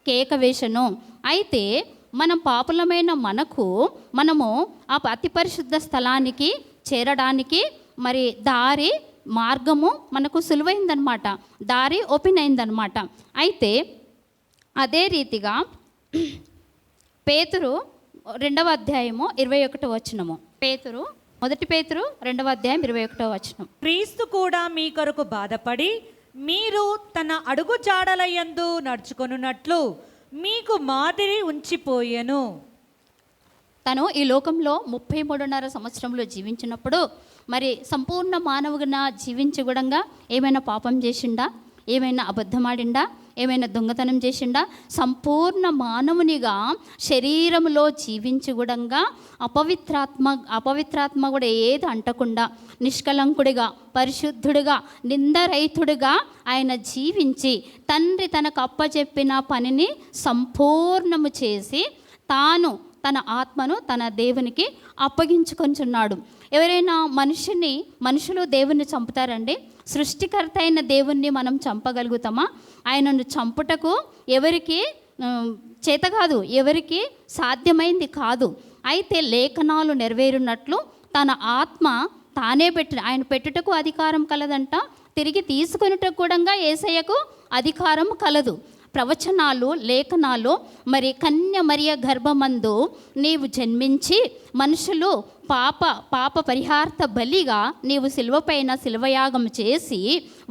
కేక వేసెను. అయితే మనం పాపులమైన మనము ఆ అతి పరిశుద్ధ స్థలానికి చేరడానికి మరి మార్గము మనకు సులువైందనమాట, దారి ఓపెన్ అయిందనమాట. అయితే అదే రీతిగా పేతురు 2వ అధ్యాయము 21వ వచనము, మొదటి పేతురు 2వ అధ్యాయం 21వ వచనం.
క్రీస్తు కూడా మీ కొరకు బాధపడి మీరు తన అడుగు జాడలయందు నడుచుకొనున్నట్లు మీకు మాదిరి ఉంచిపోయెను.
తను ఈ లోకంలో 33.5 సంవత్సరంలో జీవించినప్పుడు మరి సంపూర్ణ మానవుగా జీవించగూడంగా ఏమైనా పాపం చేసిండా, ఏమైనా అబద్ధమాడిండా, ఏమైనా దొంగతనం చేసిండా? సంపూర్ణ మానవునిగా శరీరంలో జీవించగూడంగా అపవిత్రాత్మ కూడా ఏది అంటకుండా నిష్కలంకుడిగా, పరిశుద్ధుడిగా, నిందరహితుడిగా ఆయన జీవించి తండ్రి తనకు అప్పచెప్పిన పనిని సంపూర్ణము చేసి తన ఆత్మను తన దేవునికి అప్పగించుకొంచున్నాడు. ఎవరైనా మనుషులు దేవుణ్ణి చంపుతారండి? సృష్టికర్త అయిన దేవుణ్ణి మనం చంపగలుగుతామా? ఆయనను చంపుటకు ఎవరికి చేత కాదు, ఎవరికి సాధ్యమైంది కాదు. అయితే లేఖనాలు నెరవేరున్నట్లు తన ఆత్మ తానే ఆయన పెట్టుటకు అధికారం కలదంట, తిరిగి తీసుకొనుటకు కూడా యేసయ్యకు అధికారం కలదు. ప్రవచనాలు, లేఖనాలు మరి కన్య మరియ గర్భమందు నీవు జన్మించి మనుషులు పాప పరిహార్థ బలిగా నీవు శిలువపైన శిలువయాగం చేసి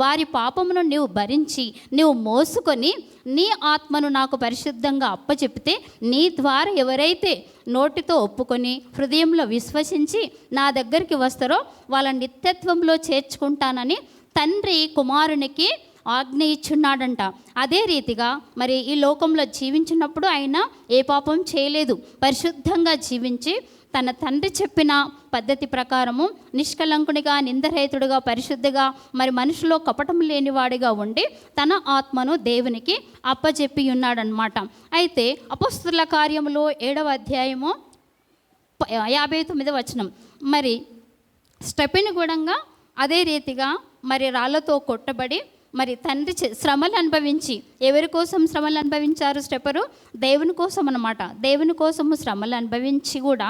వారి పాపమును నీవు భరించి నీవు మోసుకొని నీ ఆత్మను నాకు పరిశుద్ధంగా అప్పచెప్తే నీ ద్వారా ఎవరైతే నోటితో ఒప్పుకొని హృదయంలో విశ్వసించి నా దగ్గరికి వస్తారో వాళ్ళ నిత్యత్వంలో చేర్చుకుంటానని తండ్రి కుమారునికి ఆజ్ఞ ఇచ్చున్నాడంట. అదే రీతిగా మరి ఈ లోకంలో జీవించినప్పుడు ఆయన ఏ పాపం చేయలేదు, పరిశుద్ధంగా జీవించి తన తండ్రి చెప్పిన పద్ధతి ప్రకారము నిష్కలంకునిగా, నిందరహితుడిగా, పరిశుద్ధిగా, మరి మనిషిలో కపటం లేనివాడిగా ఉండి తన ఆత్మను దేవునికి అప్పచెప్పి ఉన్నాడనమాట. అయితే అపోస్తలుల కార్యములు 7వ అధ్యాయము 59వ వచనం, మరి స్టెఫెను కూడా అదే రీతిగా మరి రాళ్లతో కొట్టబడి మరి తండ్రి శ్రమలు అనుభవించి, ఎవరి కోసం శ్రమలు అనుభవించారు స్టెఫెను? దేవుని కోసం అన్నమాట. దేవుని కోసము శ్రమలు అనుభవించి కూడా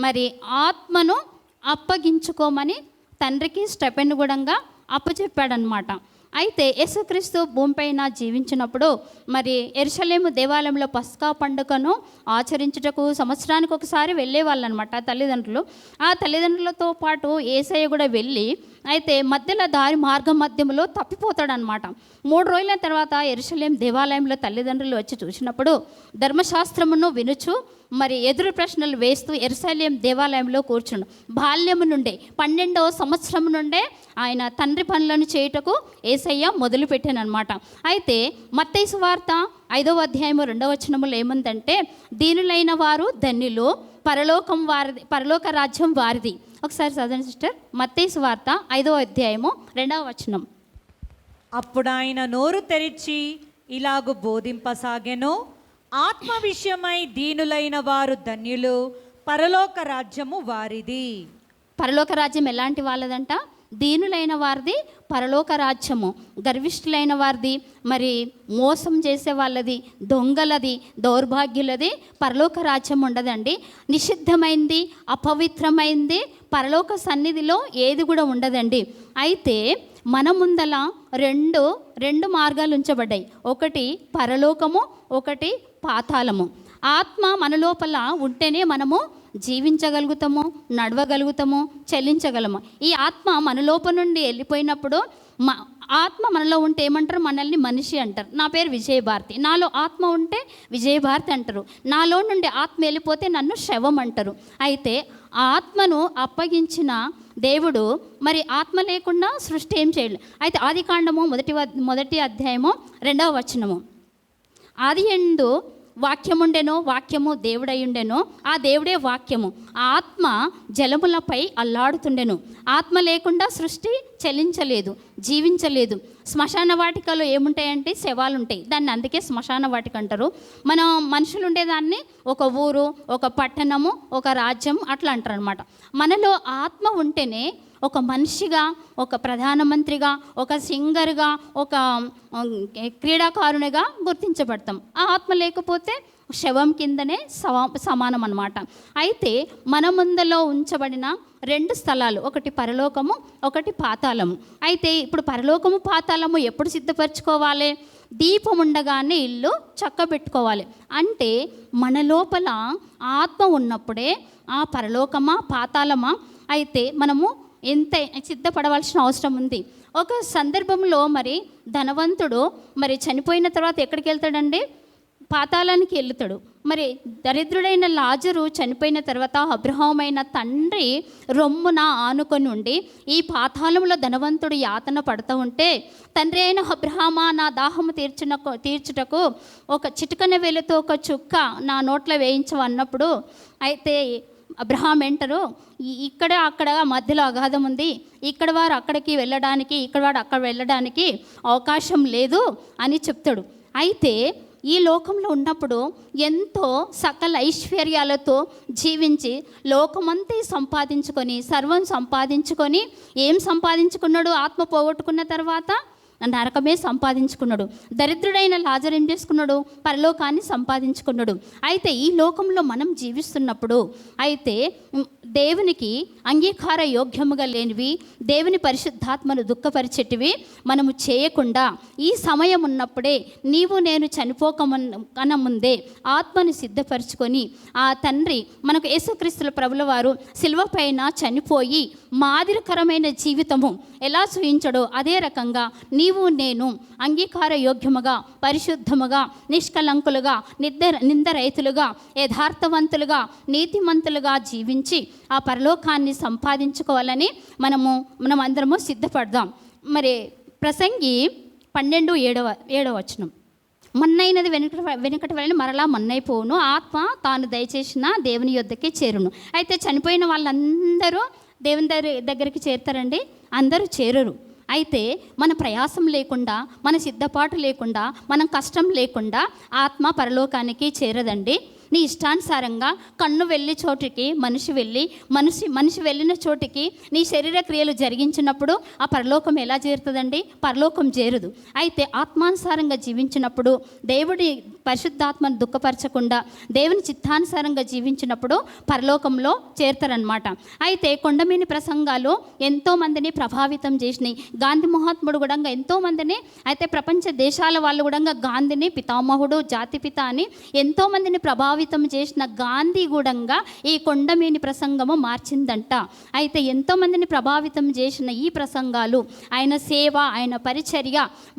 మరి ఆత్మను అప్పగించుకోమని తండ్రికి స్టెఫెను కూడా అప్పచెప్పాడనమాట. అయితే యేసుక్రీస్తు భూమిపైన జీవించినప్పుడు మరి యెరూషలేము దేవాలయంలో పస్కా పండుగను ఆచరించుటకు సంవత్సరానికి ఒకసారి వెళ్ళేవాళ్ళనమాట తల్లిదండ్రులు. ఆ తల్లిదండ్రులతో పాటు యేసయ్య కూడా వెళ్ళి అయితే మార్గం మధ్యలో తప్పిపోతాడనమాట. 3 రోజుల తర్వాత యెరూషలేం దేవాలయంలో తల్లిదండ్రులు వచ్చి చూసినప్పుడు ధర్మశాస్త్రమును వినుచు మరి ఎదురు ప్రశ్నలు వేస్తూ యెరూషలేం దేవాలయంలో కూర్చుండు. బాల్యము నుండే 12వ సంవత్సరం నుండే ఆయన తండ్రి పనులను చేయుటకు యేసయ్య మొదలుపెట్టానమాట. అయితే మత్తయి సువార్త 5వ అధ్యాయము 2వ వచనములో ఏముందంటే, దీనులైన వారు ధన్యులు, పరలోక రాజ్యం వారిది. ఒకసారి చదవండి సిస్టర్. మత్తయి సువార్త 5వ అధ్యాయము 2వ వచనం.
అప్పుడు ఆయన నోరు తెరిచి ఇలాగు బోధింపసాగెను, ఆత్మ విషయమై దీనులైన వారు ధన్యులు, పరలోక రాజ్యము వారిది.
పరలోక రాజ్యం ఎలాంటి వాళ్ళదంట? దీనులైన వారిది పరలోక రాజ్యము. గర్విష్ఠులైన వారిది, మరి మోసం చేసే వాళ్ళది, దొంగలది, దౌర్భాగ్యులది పరలోక రాజ్యం ఉండదండి. నిషిద్ధమైంది, అపవిత్రమైంది పరలోక సన్నిధిలో ఏది కూడా ఉండదండి. అయితే మన ముందల రెండు మార్గాలు ఉంచబడ్డాయి. ఒకటి పరలోకము, ఒకటి పాతాళము. ఆత్మ మన లోపల ఉంటేనే మనము జీవించగలుగుతాము, నడవగలుగుతాము, చెల్లించగలము. ఈ ఆత్మ మన లోపల నుండి వెళ్ళిపోయినప్పుడు ఆత్మ మనలో ఉంటే ఏమంటారు? మనల్ని మనిషి అంటారు. నా పేరు విజయభారతి, నాలో ఆత్మ ఉంటే విజయభారతి అంటారు. నాలో నుండి ఆత్మ వెళ్ళిపోతే నన్ను శవం అంటారు. అయితే ఆ ఆత్మను అప్పగించిన దేవుడు మరి ఆత్మ లేకుండా సృష్టి ఏం చేయలేదు. అయితే ఆదికాండము మొదటి అధ్యాయము 2వ వచనము, ఆది యందు వాక్యముండెను, వాక్యము దేవుడయుండెను, ఆ దేవుడే వాక్యము. ఆ ఆత్మ జలములపై అల్లాడుతుండెను. ఆత్మ లేకుండా సృష్టి చలించలేదు, జీవించలేదు. శ్మశాన వాటికలో ఏముంటాయంటే శవాలు ఉంటాయి, దాన్ని అందుకే శ్మశాన వాటిక అంటారు. మనం మనుషులు ఉండేదాన్ని ఒక ఊరు, ఒక పట్టణము, ఒక రాజ్యం అట్లా అంటారు అనమాట. మనలో ఆత్మ ఉంటేనే ఒక మనిషిగా, ఒక ప్రధానమంత్రిగా, ఒక సింగర్గా, ఒక క్రీడాకారునిగా గుర్తించబడతాం. ఆ ఆత్మ లేకపోతే శవం కిందనే సమానం అన్నమాట. అయితే మన ముందులో ఉంచబడిన 2 స్థలాలు, ఒకటి పరలోకము, ఒకటి పాతాళము. అయితే ఇప్పుడు పరలోకము పాతాళము ఎప్పుడు సిద్ధపరచుకోవాలి? దీపం ఉండగానే ఇల్లు చక్కబెట్టుకోవాలి. అంటే మన లోపల ఆత్మ ఉన్నప్పుడే ఆ పరలోకమా పాతాళమా అయితే మనము ఎంత సిద్ధపడవలసిన అవసరం ఉంది. ఒక సందర్భంలో మరి ధనవంతుడు మరి చనిపోయిన తర్వాత ఎక్కడికి వెళ్తాడండి? పాతాళానికి వెళ్తాడు. మరి దరిద్రుడైన లాజరు చనిపోయిన తర్వాత అబ్రహామైన తండ్రి రొమ్మున ఆనుకొని ఉండి ఈ పాతాళంలో ధనవంతుడు యాతన పడుతూ ఉంటే, తండ్రి అయిన అబ్రహామా, నా దాహము తీర్చుటకు ఒక చిటికన వేలుతో ఒక చుక్క నా నోట్లో వేయించవన్నప్పుడు, అయితే అబ్రహాం అంటారు, ఇక్కడ అక్కడ మధ్యలో అగాధం ఉంది, ఇక్కడ వారు అక్కడికి వెళ్ళడానికి, ఇక్కడ వాడు అక్కడ వెళ్ళడానికి అవకాశం లేదు అని చెప్తాడు. అయితే ఈ లోకంలో ఉన్నప్పుడు ఎంతో సకల ఐశ్వర్యాలతో జీవించి లోకమంతా సంపాదించుకొని, సర్వం సంపాదించుకొని, ఏం సంపాదించుకున్నాడు? ఆత్మ పోగొట్టుకున్న తర్వాత నరకమే సంపాదించుకున్నాడు. దరిద్రుడైన లాజరు ఏం చేసుకున్నాడు? పరలోకాన్ని సంపాదించుకున్నాడు. అయితే ఈ లోకంలో మనం జీవిస్తున్నప్పుడు అయితే దేవునికి అంగీకార యోగ్యముగా లేనివి, దేవుని పరిశుద్ధాత్మను దుఃఖపరిచేటివి మనము చేయకుండా ఈ సమయం ఉన్నప్పుడే నీవు నేను చనిపోకన ముందే ఆత్మను సిద్ధపరచుకొని ఆ తండ్రి మనకు యేసుక్రీస్తుల ప్రభుల వారు శిలువ పైన చనిపోయి మాదిరికరమైన జీవితము ఎలా చూయించడో అదే రకంగా నీవు నేను అంగీకార యోగ్యముగా, పరిశుద్ధముగా, నిష్కలంకులుగా, నిందరహితులుగా, యథార్థవంతులుగా, నీతిమంతులుగా జీవించి ఆ పరలోకాన్ని సంపాదించుకోవాలని మనం అందరము సిద్ధపడదాం. మరి ప్రసంగి 12:7 మన్నైనది వెనుకటి వలన మరలా మన్నైపోవును, ఆత్మ తాను దయచేసిన దేవుని యొద్దకే చేరును. అయితే చనిపోయిన వాళ్ళందరూ దేవుని దగ్గరికి చేరుతారండి? అందరూ చేరరు. అయితే మన ప్రయాసం లేకుండా, మన సిద్ధపాటు లేకుండా, మన కష్టం లేకుండా ఆత్మ పరలోకానికి చేరదండి. నీ ఇష్టానుసారంగా కన్ను వెళ్ళే చోటికి మనిషి వెళ్ళిన చోటికి నీ శరీర క్రియలు జరిగించినప్పుడు ఆ పరలోకం ఎలా చేరుతుందండి? పరలోకం చేరదు. అయితే ఆత్మానుసారంగా జీవించినప్పుడు, దేవుడి పరిశుద్ధాత్మను దుఃఖపరచకుండా దేవుని చిత్తానుసారంగా జీవించినప్పుడు పరలోకంలో చేరుతారనమాట. అయితే కొండమీని ప్రసంగాలు ఎంతోమందిని ప్రభావితం చేసినాయి. గాంధీ మహాత్ముడు కూడా ఎంతోమందిని, అయితే ప్రపంచ దేశాల వాళ్ళు కూడా గాంధీని పితామహుడు, జాతిపిత అని ఎంతోమందిని ప్రభావితం చేసిన గాంధీ గూడంగా ఈ కొండమీని ప్రసంగము మార్చిందంట. అయితే ఎంతోమందిని ప్రభావితం చేసిన ఈ ప్రసంగాలు, ఆయన సేవ, ఆయన పరిచర్య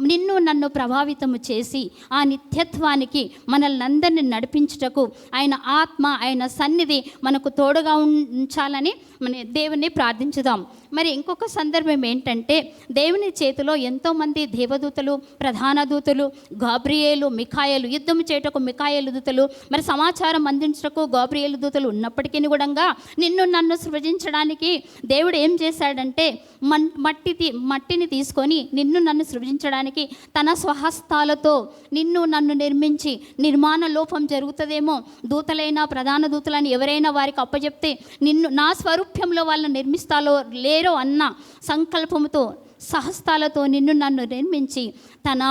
నిన్ను నన్ను ప్రభావితము చేసి ఆ నిత్యత్వానికి మనల్ని అందరినీ నడిపించుటకు ఆయన ఆత్మ, ఆయన సన్నిధి మనకు తోడుగా ఉంచాలని మన దేవుని ప్రార్థించుదాం. మరి ఇంకొక సందర్భం ఏంటంటే, దేవుని చేతిలో ఎంతోమంది దేవదూతలు, ప్రధాన దూతలు, గాబ్రియేలు, మిఖాయేలు, యుద్ధం చేయటకు మిఖాయేలు దూతలు, మరి సమాచారం అందించటకు గాబ్రియేలు దూతలు ఉన్నప్పటికీ కూడా నిన్ను నన్ను సృజించడానికి దేవుడు ఏం చేశాడంటే, మట్టిని తీసుకొని నిన్ను నన్ను సృజించడానికి తన స్వహస్తాలతో నిన్ను నన్ను నిర్మించి, నిర్మాణ లోపం జరుగుతుందేమో, దూతలైనా ప్రధాన దూతలని ఎవరైనా వారికి అప్పచెప్తే నిన్ను నా స్వరూప్యంలో వాళ్ళని నిర్మిస్తాలో లేరో అన్న సంకల్పంతో సహస్తాలతో నిన్ను నన్ను నిర్మించి తన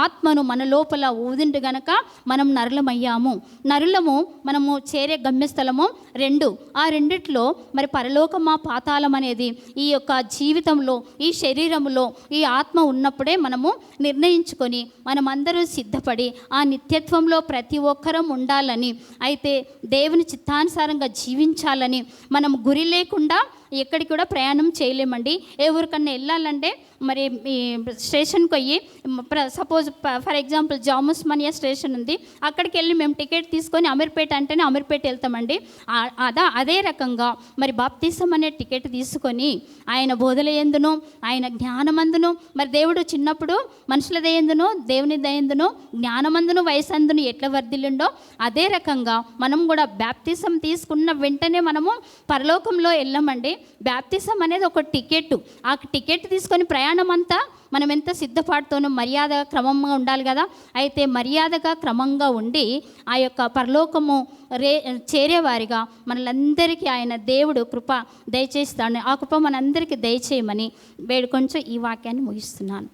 ఆత్మను మన లోపల ఊదిండు గనక మనం నరులమయ్యాము. మనము చేరే గమ్యస్థలము 2. ఆ రెండిట్లో మరి పరలోకమా పాతాళం అనేది ఈ యొక్క జీవితంలో, ఈ శరీరంలో ఈ ఆత్మ ఉన్నప్పుడే మనము నిర్ణయించుకొని మనమందరూ సిద్ధపడి ఆ నిత్యత్వంలో ప్రతి ఒక్కరం ఉండాలని, అయితే దేవుని చిత్తానుసారంగా జీవించాలని, మనం గురి లేకుండా ఎక్కడికి కూడా ప్రయాణం చేయలేమండి. ఏ ఊరికన్నా వెళ్ళాలంటే మరి స్టేషన్కి పోయి సపోజ్ ఫర్ ఎగ్జాంపుల్ జాముస్మనియా స్టేషన్ ఉంది, అక్కడికి వెళ్ళి మేము టికెట్ తీసుకొని అమీర్పేట అంటేనే అమీర్పేట వెళ్తామండి. అదే రకంగా మరి బాప్తిసం అనే టికెట్ తీసుకొని ఆయన బోధల యందును, ఆయన జ్ఞానమందును, మరి దేవుడు చిన్నప్పుడు మనుషుల దయందును, దేవుని దయందును, జ్ఞానమందును, వయసందును ఎట్లా వర్ధిల్లుండో అదే రకంగా మనం కూడా బాప్తిసం తీసుకున్న వెంటనే మనము పరలోకంలో వెళ్ళామండి. బాప్తిసం అనేది ఒక టికెట్. ఆ టికెట్ తీసుకొని ప్రయాణం అంతా మనం ఎంత సిద్ధపాటుతోనూ మర్యాదగా క్రమంగా ఉండాలి కదా. అయితే మర్యాదగా క్రమంగా ఉండి ఆ యొక్క పరలోకము చేరేవారిగా మనలందరికీ ఆయన దేవుడు కృప దయచేస్తాడు. ఆ కృప మనందరికీ దయచేయమని వేడుకొంచు ఈ వాక్యాన్ని ముగిస్తున్నాను.